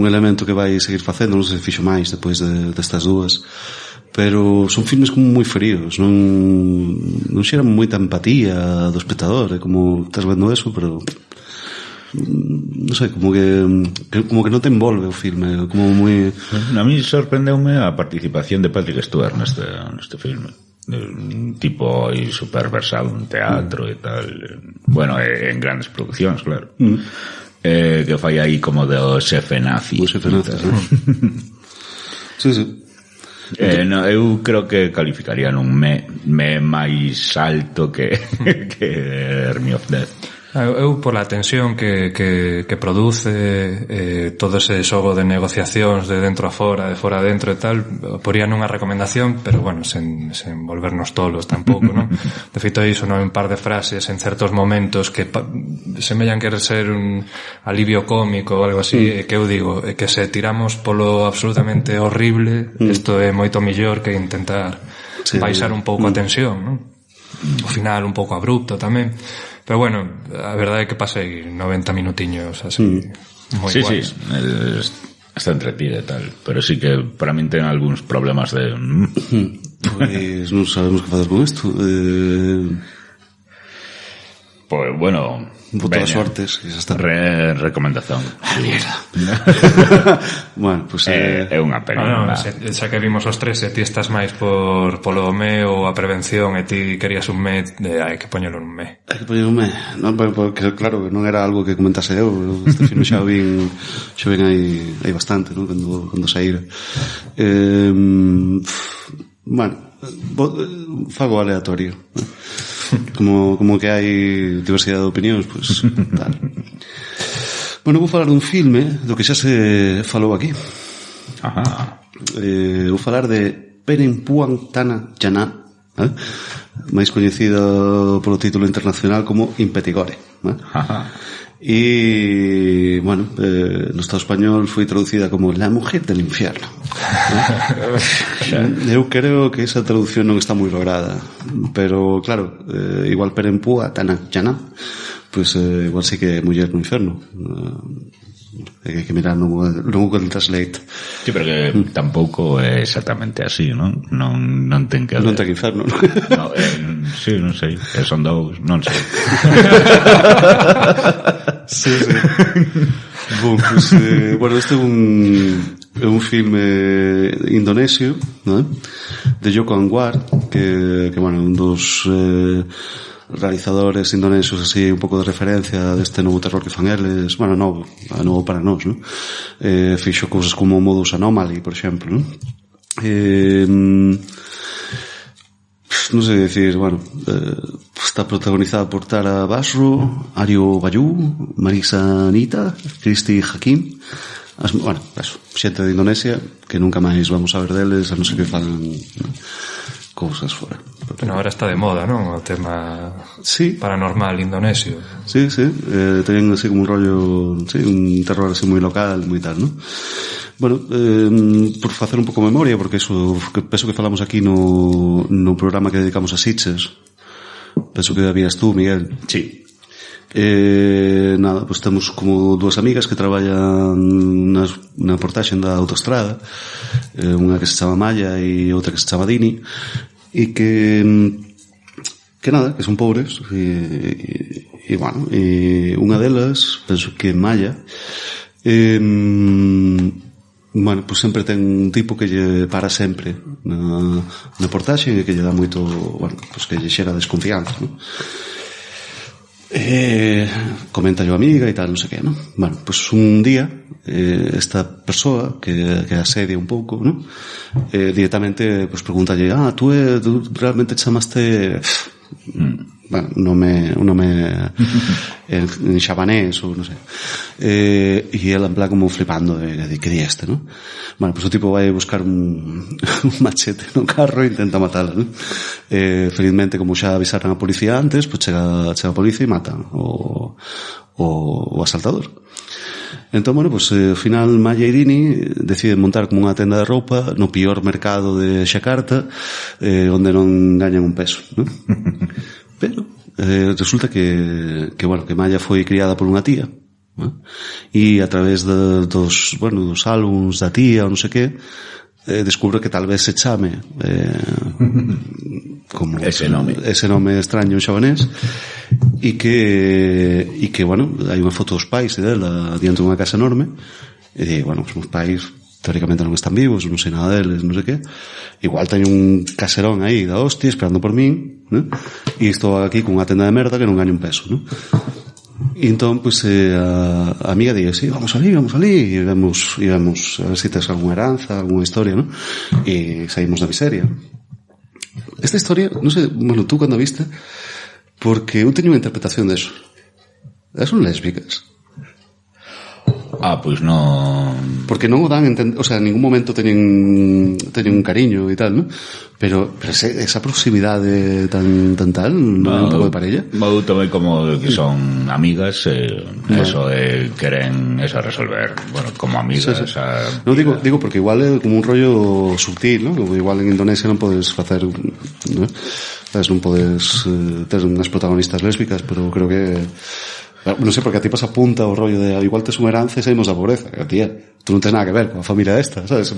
Speaker 4: elemento que vai seguir facendo, non sei se fixo máis depois destas dúas, pero son filmes como moi fríos, non xeran moita empatía do espectador, é como estás vendo eso, pero non sei, como que non te envolve o filme, como moi...
Speaker 2: A mí sorprendeume a participación de Patrick Stewart neste filme. Un tipo aí super versado en teatro e tal, bueno, en grandes produccións, claro. Que fai aí como do xefe nazi.
Speaker 4: O xefe nazi, sí.
Speaker 2: No, eu creo que calificaría nun me máis alto que Army of Death.
Speaker 5: Eu pola tensión que produce todo ese xogo de negociacións de dentro a fora, de fora a dentro e tal, poría nunha recomendación, pero bueno, sen volvernos tolos tampouco, non? De feito iso, non, un par de frases en certos momentos que semellan querer ser un alivio cómico ou algo así, que eu digo, que se tiramos polo absolutamente horrible, isto é moito mellor que intentar baixar un pouco a tensión, non? O final un pouco abrupto tamén. Pero bueno, a verdade é que pasei 90 minutiños así moi guais.
Speaker 2: Sí, está entretida e tal, pero sí que para min ten algúns problemas de...
Speaker 4: Pois non sabemos que facer con isto.
Speaker 2: Pois, bueno...
Speaker 4: Un pouco de suertes, que xa está.
Speaker 2: Recomendación.
Speaker 4: Bueno, pues
Speaker 2: é unha pena.
Speaker 5: Xa que vimos os tres, e ti estás máis polo me ou a prevención, e ti querías un me, hai que poñelo un me.
Speaker 4: Hai que poñelo un me. Non, porque claro, non era algo que comentase eu. Este filme xa vin hai bastante, non? Cando saíra. Bueno, fago aleatorio. Como que hai diversidade de opinións, pois tal. Bueno, vou falar dun filme do que xa se falou aquí. Vou falar de Perempuan Tanah Janah, máis coñecido polo título internacional como Impetigore. E, bueno, no Estado español foi traducida como La mujer del infierno. Eu creo que esa traducción non está moi lograda, pero claro, igual Perempuan Tanah Janah, pues igual sí que é muller no inferno. Hai que mirar no Google Translate.
Speaker 2: Sí, pero que tampouco é exactamente así, non? Non ten que...
Speaker 4: Non ten que inferno, non?
Speaker 2: Sí, non sei, son dous, non sei.
Speaker 4: Sí. Bon, pues, bueno, este é un filme indonesio, ¿no? De Joko Anwar, que bueno, un dos realizadores indonesios así un pouco de referencia deste novo terror que fan eles, bueno, novo para nós, ¿no? Fixo cousas como Modus Anomaly, por exemplo, ¿no? Non sei decir, bueno, está protagonizada por Tara Basro, Aryo Bayu, Marisa Anita, Christy Hakim, bueno, eso, xente de Indonesia que nunca máis vamos a ver deles, a non ser que falan cousas fora.
Speaker 5: Pero ahora está de moda, non? O tema
Speaker 4: sí,
Speaker 5: paranormal indonesio.
Speaker 4: Sí, teñen así como un rollo, sí, un terror así moi local, moi tal, non? Bueno, por facer un pouco memoria, porque eso, penso que falamos aquí no programa que dedicamos a Sitges, penso que habías tú, Miguel.
Speaker 2: Sí.
Speaker 4: Nada, pues temos como dúas amigas que traballan na portaxe da autoestrada, unha que se chama Maya e outra que se chama Dini, e que nada, que son pobres e bueno, unha delas, penso que Maya, bueno, pues sempre ten un tipo que lle para sempre na portaxe e que lle dá moito, bueno, pues que lle xera desconfianza, non? Comenta yo amiga e tal, non sei que, non? Bueno, pues un día esta persoa que asedia un pouco, non? Directamente pues preguntalle, tú realmente chamaste bueno, un nome en xabanés ou non sei, e ela en plan como flipando de que di este, non? Bueno, pues o tipo vai buscar un machete no carro e intenta matala, non? Felizmente, como xa avisaran a policía antes, pues chega a policía e matan o asaltador. Entón, bueno, pues ao final Maya e Dini deciden montar como unha tenda de roupa no pior mercado de Xacarta, onde non gañan un peso, non? Pero resulta que bueno, que Maya foi criada por unha tía, ¿no? E a través dos álbums da tía ou non sei que, descubro que tal vez se chame como ese nome extraño en xabanés, e que bueno, hai unha foto dos pais dela diante dunha casa enorme, e bueno, os meus pais teóricamente non están vivos, non sei nada deles, non sei que, igual teño un caserón aí da hostia esperando por min, ¿no? E estou aquí con unha tenda de merda que non gaño un peso, ¿no? E entón, pues, a amiga diga, sí, vamos ali, e vemos a ver se tes algunha heranza, algunha historia, ¿no? E saímos da miseria. Esta historia, non sei, bueno, tú cando a viste, porque eu teño unha interpretación de eso. Son lésbicas.
Speaker 2: Pois non...
Speaker 4: Porque non o dan, o sea, en ningún momento teñen un cariño e tal, ¿no? Pero esa proximidade tan tal, non é un pouco de parella?
Speaker 2: Eu tamén como que son amigas, eso queren eso resolver, bueno, como amigas. Sí.
Speaker 4: Non digo porque igual é como un rollo sutil, ¿no? Igual en Indonesia non podes facer, ¿no? Non podes ter unhas protagonistas lésbicas, pero creo que... Non sei, porque a ti pasa punta o rollo de igual tes unha heranza e saímos da pobreza. Tía, tú non tens nada que ver coa familia esta, sabes?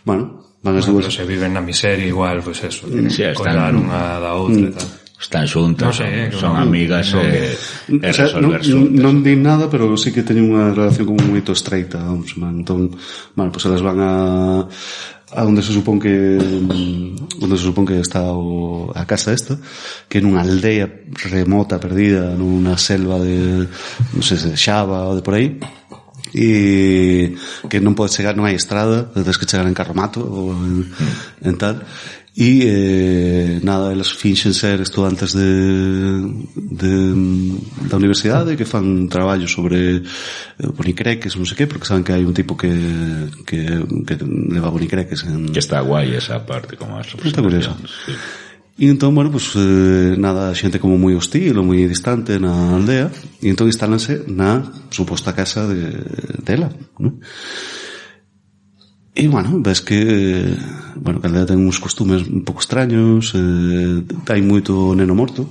Speaker 4: Bueno, van as dúas.
Speaker 5: Se viven na miseria igual, pues eso, colar unha da outra e tal.
Speaker 2: Están xuntas, son amigas e resolver xuntas.
Speaker 4: Non din nada, pero sí que teñen unha relación como moito estreita. Entón, bueno, pues elas van a onde se supón que está a casa esta, que é nunha aldea remota, perdida, nunha selva de, non sei se de Xava ou de por aí, e que non podes chegar, non hai estrada, tens que chegar en carromato ou en tal, e nada, elas finxen ser estudantes da universidade que fan traballo sobre bonicreques, non sei que, porque saben que hai un tipo que leva bonicreques
Speaker 2: que está guai esa parte, como as
Speaker 4: representacións. Sí. E entón, bueno, pues nada, xente como moi hostil ou moi distante na aldea, e entón instálanse na suposta casa dela, ¿no? E, bueno, ves que a aldea ten uns costumes un pouco extraños, hai moito neno morto,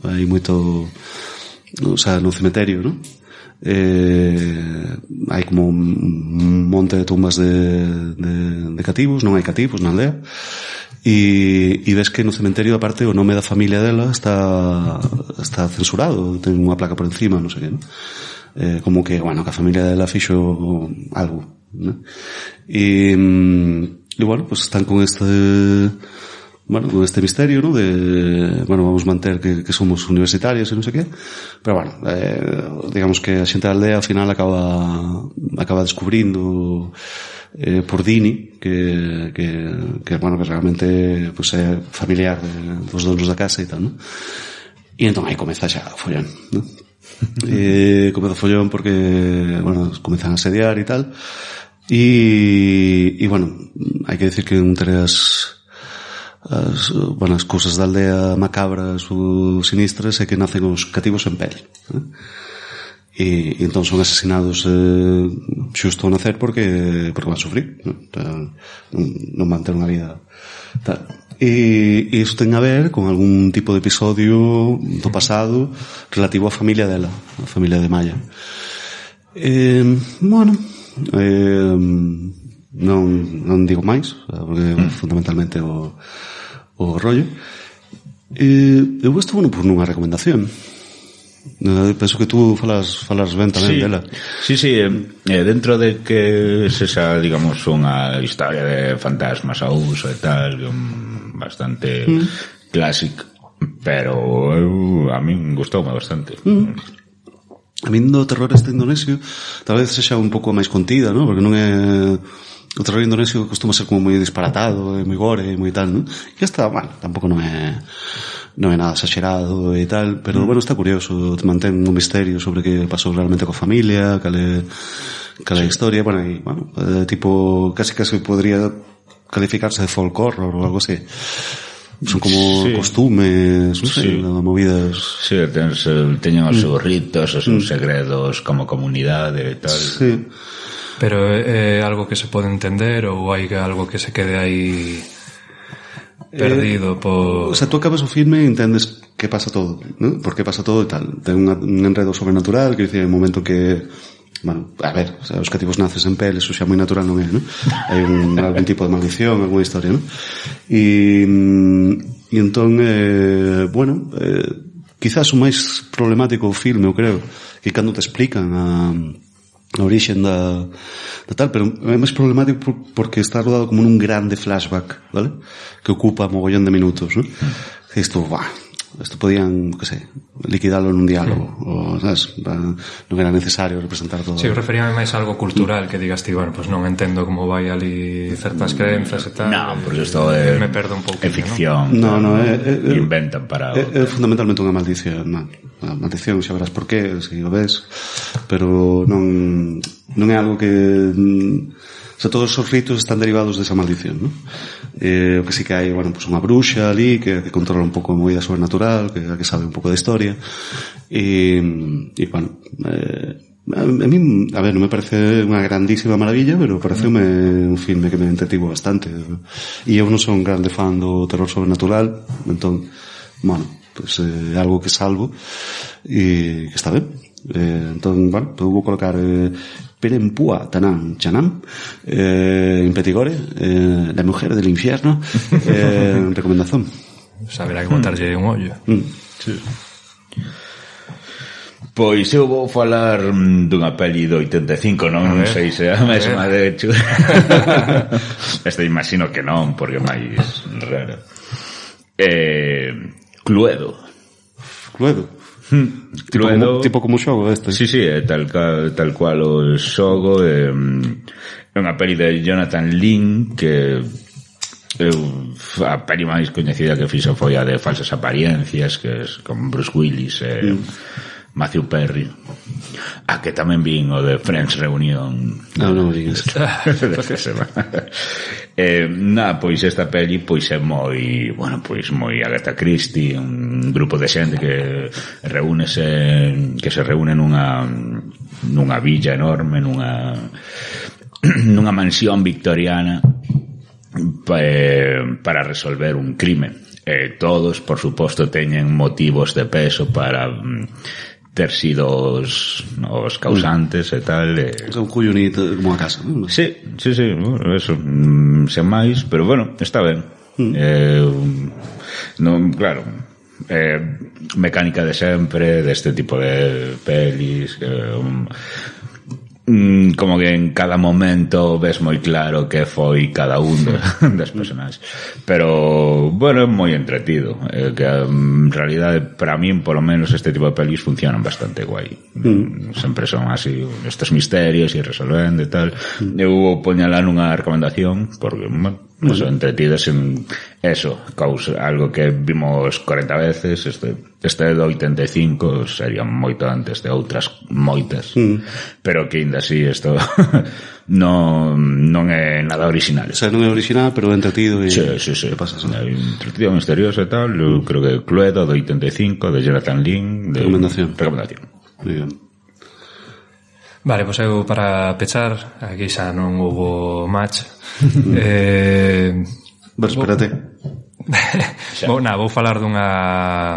Speaker 4: hai moito, o sea, no cemiterio, ¿no? Hai como un monte de tumbas de cativos, non hai cativos na aldea, e ves que no cementerio, aparte, o nome da familia dela está censurado, ten unha placa por encima, non sei que, ¿no? Como que, bueno, que a familia dela fixo algo, ¿no? E bueno, pues están con este misterio, ¿no? De, bueno, vamos manter que somos universitarios e non sei que, pero bueno, digamos que a xente da aldea ao final acaba descubrindo por Dini que bueno, que realmente pues é familiar dos donos da casa e tal, ¿no? E entón aí comeza xa a follón, ¿no? Comeza follón porque, bueno, comezan a asediar e tal. E bueno, hai que decir que entre as cousas da aldea macabras ou sinistras é que nacen os cativos en pele, e entón son asesinados xusto ao nacer porque van a sufrir, non van ter unha vida tal. E iso ten a ver con algún tipo de episodio do pasado relativo á familia dela, a familia de Maya. Bueno, non digo máis porque fundamentalmente o rollo. Eu estou por nunha recomendación. Penso que tú falas ben tamén dela.
Speaker 2: Sí, dentro de que sexa, digamos, unha historia de fantasmas a uso e tal, bastante clásica, pero a min gustoume bastante.
Speaker 4: A min do terror este indonesio tal vez sexa un pouco máis contida, ¿no? Porque non é... O terror indonesio costuma ser como moi disparatado, moi gore, moi tal, ¿no? E esta, bueno, tampouco non é nada exagerado e tal, pero bueno, está curioso, te mantén un misterio sobre que pasou realmente coa familia, cal é a historia, bueno, e, bueno, tipo, casi podría calificarse de folk horror ou algo así. Son como costumes, non sei, movidas.
Speaker 2: Sí, teñen os seus ritos, os seus segredos como comunidade e tal.
Speaker 4: Sí.
Speaker 5: Pero é algo que se pode entender ou hai algo que se quede aí perdido por...
Speaker 4: O sea, tú acabas o filme e entendes que pasa todo, ¿no? Por que pasa todo e tal. Ten un enredo sobrenatural, que dice, un momento que... Bueno, a ver, o sea, os cativos naces en pele, eso xa moi natural non é, ¿no? Hai algún tipo de maldición, alguna historia, ¿no? E entón, bueno, quizás o máis problemático o filme, eu creo, que cando te explican a orixen da tal, pero é máis problemático porque está rodado como nun grande flashback, ¿vale? Que ocupa mogollón de minutos, ¿no? E isto, isto podían, que sei, liquidarlo nun diálogo, ou, sabes, non era necesario representar todo.
Speaker 5: Sí, eu referíame máis a algo cultural, que digas ti, bueno, pues non entendo como vai ali certas crenzas e tal.
Speaker 2: Non, porque isto é...
Speaker 5: Me perdo un pouco.
Speaker 2: É ficción.
Speaker 4: Non,
Speaker 2: inventan para...
Speaker 4: É fundamentalmente unha maldición, a maldición, xa verás por qué, se o ves, pero non é algo que... O sea, todos os ritos están derivados desa maldición, ¿no? O que sí que hai, bueno, pues unha bruxa ali que controla un pouco a movida sobrenatural, que sabe un pouco da historia. E bueno, a mí, a ver, non me parece unha grandísima maravilla, pero pareceume un filme que me entretivo bastante. E eu non son un grande fan do terror sobrenatural, entón, bueno, pues é algo que salvo e que está ben. Entón, bueno, vou colocar Perempúa Tanam Chanam, en Petigore, La mujer del infierno, recomendación.
Speaker 5: Saberá que botarlle un ollo.
Speaker 2: Sí. Pois eu vou falar dunha peli do 85, non sei se é a mesma, de hecho. Esta imagino que non, porque é máis rara. Cluedo.
Speaker 4: Tipo como o xogo este.
Speaker 2: Sí, tal cual o xogo. É unha peli de Jonathan Lynn, que a peli máis coñecida que fixo foi a de Falsas Apariencias, que é con Bruce Willis e Matthew Perry. Que tamén vin o de Friends Reunion.
Speaker 4: Non digas.
Speaker 2: Pois esta peli pois é moi, bueno, pois moi Agatha Christie, un grupo de xente que se reúne nunha villa enorme, nunha mansión victoriana para resolver un crime. Todos, por suposto, teñen motivos de peso para ter sido os causantes e tal.
Speaker 4: Un cuyonito como a casa, ¿no?
Speaker 2: Sí, eso, sen máis, pero bueno, está ben. Non, claro, mecánica de sempre deste tipo de pelis, como que en cada momento ves moi claro que foi cada un das personaxes, pero bueno, é moi entretido, que en realidade para min polo menos este tipo de pelis funcionan bastante guai. Sempre son así estes misterios e resolvendo e tal. Eu vou poñala nunha recomendación porque Eso, entretidos en eso, cousa, algo que vimos 40 veces, este de 85 sería moito antes de outras moitas, pero que ainda así isto non é nada original.
Speaker 4: O sea, non é original, pero é entretido e...
Speaker 2: Sí.
Speaker 4: Pasas,
Speaker 2: é entretido, misterioso e tal. Eu creo que Cluedo, de 85, de Jonathan Lynn, de...
Speaker 4: Recomendación.
Speaker 2: Muy bien.
Speaker 5: Vale, pois eu para pechar, aquí xa non hubo match.
Speaker 4: Espérate.
Speaker 5: Vou falar dunha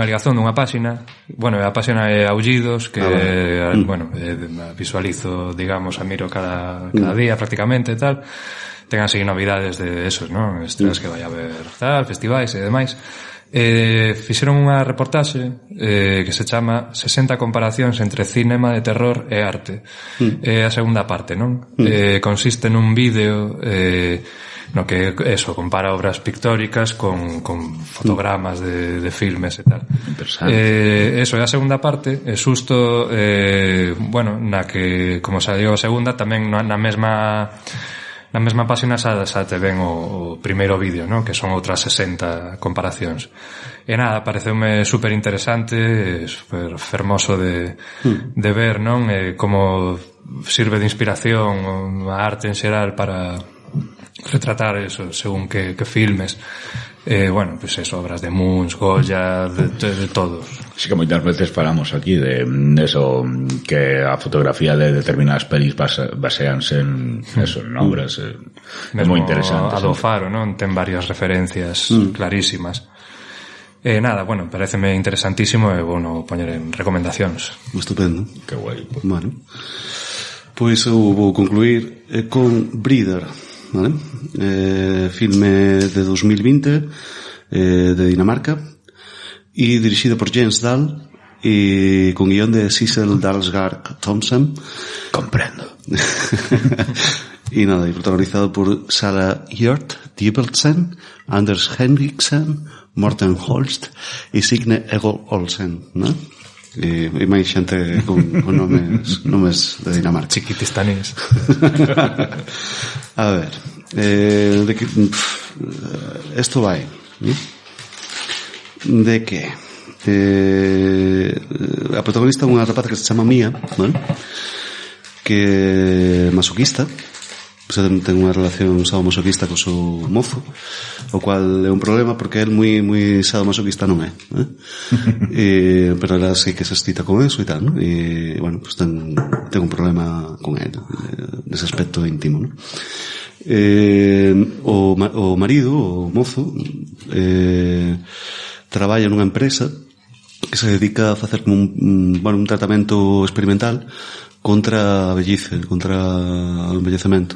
Speaker 5: ligazón dunha páxina. Bueno, a páxina é Aullidos, que visualizo, digamos, a miro cada día prácticamente e tal. Ten así novidades de esos, non? Estrelas que vai a ver tal, festivais e demais. Fixeron unha reportaxe que se chama 60 comparacións entre cinema de terror e arte. É a segunda parte, non? Consiste nun vídeo no que eso, compara obras pictóricas con fotogramas de filmes e tal. Eso é a segunda parte, é xusto bueno, na que, como xa digo, a segunda tamén na mesma páxina xa te ven o primeiro vídeo, ¿no? Que son outras 60 comparacións. E nada, pareceume super interesante, super fermoso de ver, non? Como sirve de inspiración a arte en xeral para retratar eso, según que filmes. Bueno, pues eso, obras de Munch, Goya, de todos.
Speaker 2: Sí que moitas veces falamos aquí de eso, que a fotografía de determinadas pelis baseanse en eso, en obras. É moi interesante.
Speaker 5: A do Faro, non? Ten varias referencias clarísimas. Nada, bueno, pareceme interesantísimo e bueno poñer en recomendacións.
Speaker 4: Estupendo.
Speaker 2: Que guai.
Speaker 4: Bueno, pois eu vou concluir con Breeder, vale? Filme de 2020 de Dinamarca e dirixido por Jens Dahl e con guión de Sissel Dalsgaard Thomsen.
Speaker 2: Comprendo.
Speaker 4: E nada, e protagonizado por Sara Hjort Diebertsen, Anders Henriksen, Morten Holst e Signe Egil Olsen, ¿no? E máis xente con nomes de Dinamarca.
Speaker 5: Chiquitistanés.
Speaker 4: A ver, de que esto vai, ¿no? De que a protagonista é unha rapaza que se chama Mia, ¿vale? Que é masoquista, ten unha relación sadomasoquista co seu mozo, o cual é un problema porque el moi sadomasoquista non é, pero ela sei que se excita con eso e tal, ¿no? E bueno, pues ten un problema con el nese aspecto íntimo, ¿no? O marido, o mozo, traballa nunha empresa que se dedica a facer como un tratamento experimental contra a vellice, contra o envellecemento,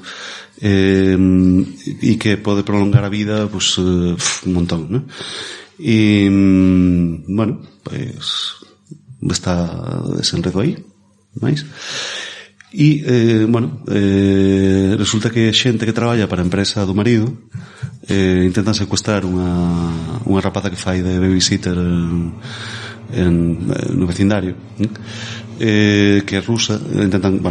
Speaker 4: e que pode prolongar a vida pues, un montón, ¿no? E bueno, pues está desenredo aí máis. E bueno, resulta que xente que traballa para a empresa do marido intentan secuestrar unha rapaza que fai de babysitter no vecindario, que é rusa. Intentan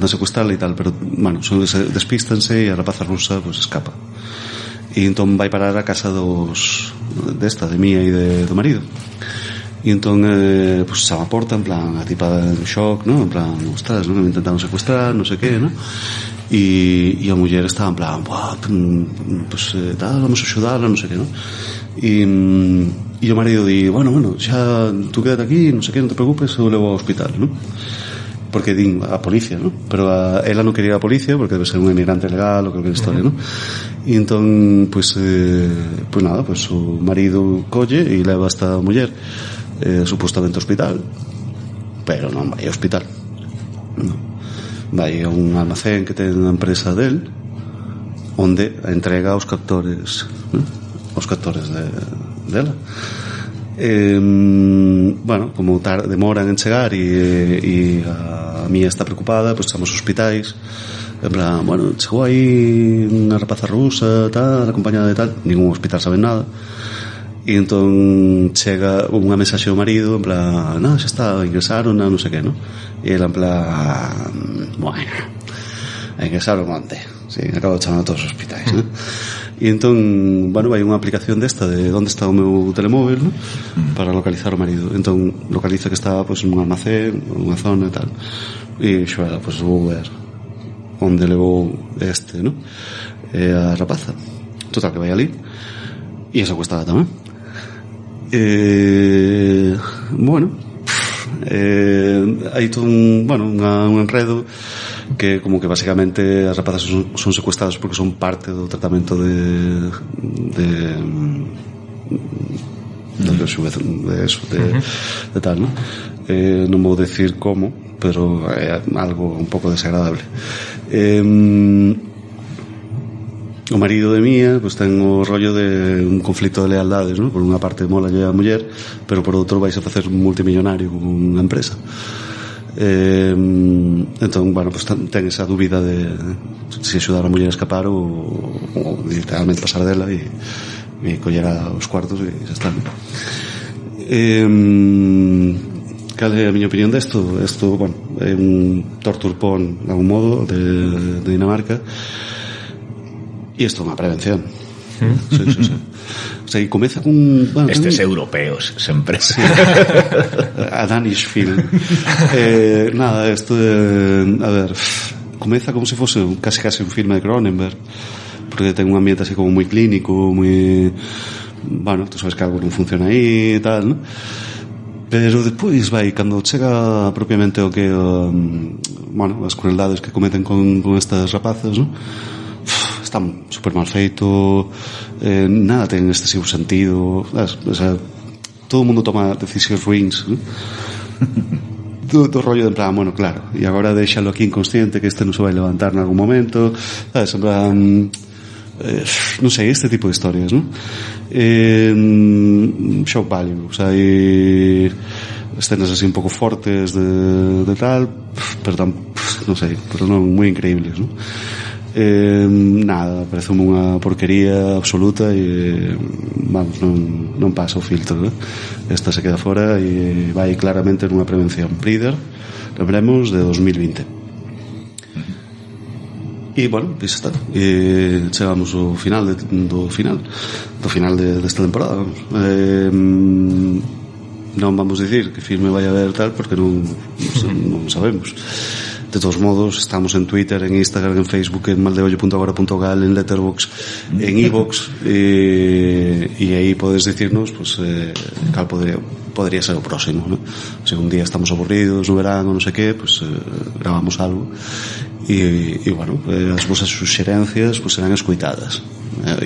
Speaker 4: secuestrarla e tal, pero bueno, despístanse e a rapaza rusa pues escapa e entón vai parar a casa de Mía e do marido. E entón pues se a porta, en plan, a tipa de shock, ¿no? En plan, ostras, ¿no? Me intentaron secuestrar, no sé qué, ¿no? E a muller estaba en plan, pues tal, vamos a axudarla, no sé qué, ¿no? E o marido di, bueno, xa tú quédate aquí, non sei que, non te preocupes, eu levo ao hospital, ¿no? Porque din a policía, ¿no? Pero ela non quería a policía porque debe ser un emigrante legal ou calquera historia, ¿no? E entón, pues nada, pues o marido colle e leva hasta a muller supostamente ao hospital, pero non vai ao hospital, no. Vai a un almacén que ten a empresa del, onde entrega aos captores, ¿no? Aos captores dela. Bueno, como demoran en chegar e a Mía está preocupada, pues chamos hospitais, en plan, bueno, chegou aí unha rapaza rusa, tal, acompañada de tal, ningún hospital sabe nada. E entón chega unha mensaxe do marido, en plan, no, xa está, ingresaron a non sei que, no? E ela en plan, bueno, ingresaron onde? Sí, acabo chamando a todos os hospitais, ¿no? E entón, bueno, vai unha aplicación desta de onde está o meu telemóvil, ¿no? Para localizar o marido. Entón, localiza que está, pois, nun almacén, nunha zona e tal. E xoela, pois, vou ver onde levou ¿no? A rapaza. Total, que vai ali e esa cuestada tamén. Bueno, hai todo un enredo que como que basicamente as rapazas son secuestradas porque son parte do tratamento de tal, ¿no? Non vou decir como, pero é algo un pouco desagradable. O marido de Mía pues ten o rollo de un conflito de lealdades, ¿no? Por unha parte mola a muller, pero por outro vais a facer multimillonario con unha empresa. Entón, bueno, pues ten esa dúbida de se axudar a muller a escapar ou literalmente pasar dela e coller os cuartos e xa está. Cal é a miña opinión desto? Isto, bueno, é un torture porn de algún modo de Dinamarca. E isto é unha prevención. Sí. O sea, e comeza con... Bueno,
Speaker 2: estes europeos, sempre.
Speaker 4: Sí. A Danish film. Nada, isto a ver, comeza como se fose casi un filme de Cronenberg, porque ten un ambiente así como moi clínico, moi... Bueno, tú sabes que algo non funciona aí e tal, ¿no? Pero despois vai, cando chega propiamente o que bueno, as crueldades que cometen con estas rapazas, ¿no? Está super mal feito, nada ten excesivo sentido, ¿sabes? O sea, todo o mundo toma decisións ruins, ¿no? do rollo de en plan, bueno, claro, e agora déxalo aquí inconsciente que este non se vai levantar en algún momento, ¿sabes? En plan, non sei, este tipo de historias, ¿no? Shock value, o sea, hai escenas así un pouco fortes de tal, pero non sei, pero non moi increíbles, ¿no? Nada, parece unha porquería absoluta e vamos, non pasa o filtro, ¿no? Esta se queda fora e vai claramente nunha prevención. Breeder, lembremos, de 2020. E, bueno, pois está. E chegamos ao final do final desta temporada, vamos. Non vamos dicir que filme vai haber tal porque non sabemos. De todos modos, estamos en Twitter, en Instagram, en Facebook, en maldeollo.agora.gal, en Letterboxd, en iVoox, e aí podes dicirnos pues, cal podría ser o próximo, ¿no? Se un día estamos aburridos no verano, non sei que, pues, gravamos algo e bueno, as vosas suxerencias pues, serán escoitadas.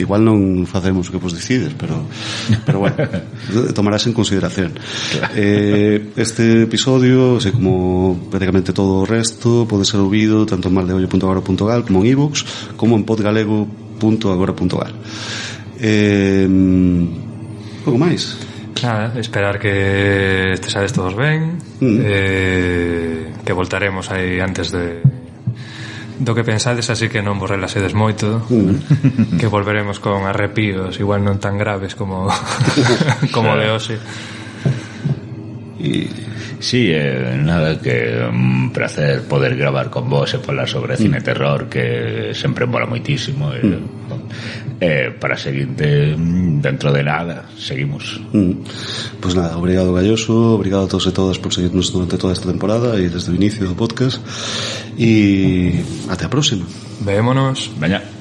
Speaker 4: Igual non facemos o que vos decides, pero bueno, tomarás en consideración. Este episodio, así como prácticamente todo o resto, pode ser ouvido tanto en maldeollo.agora.gal como en iVoox, como en podgalego.agora.gal. Pouco máis.
Speaker 5: Nada, esperar que estesades todos ben, que voltaremos aí antes do que pensades, así que non vos relaxedes moito, que volveremos con arrepíos igual non tan graves como de hoxe.
Speaker 2: Sí, nada, que un placer poder gravar con vos e falar sobre cine terror, que sempre mola moitísimo. Para a seguinte, dentro de nada, seguimos.
Speaker 4: Pues nada, obrigado Galloso, obrigado a todos e todas por seguirnos durante toda esta temporada e desde o inicio do podcast, e até a próxima.
Speaker 5: Vémonos.
Speaker 2: Veña.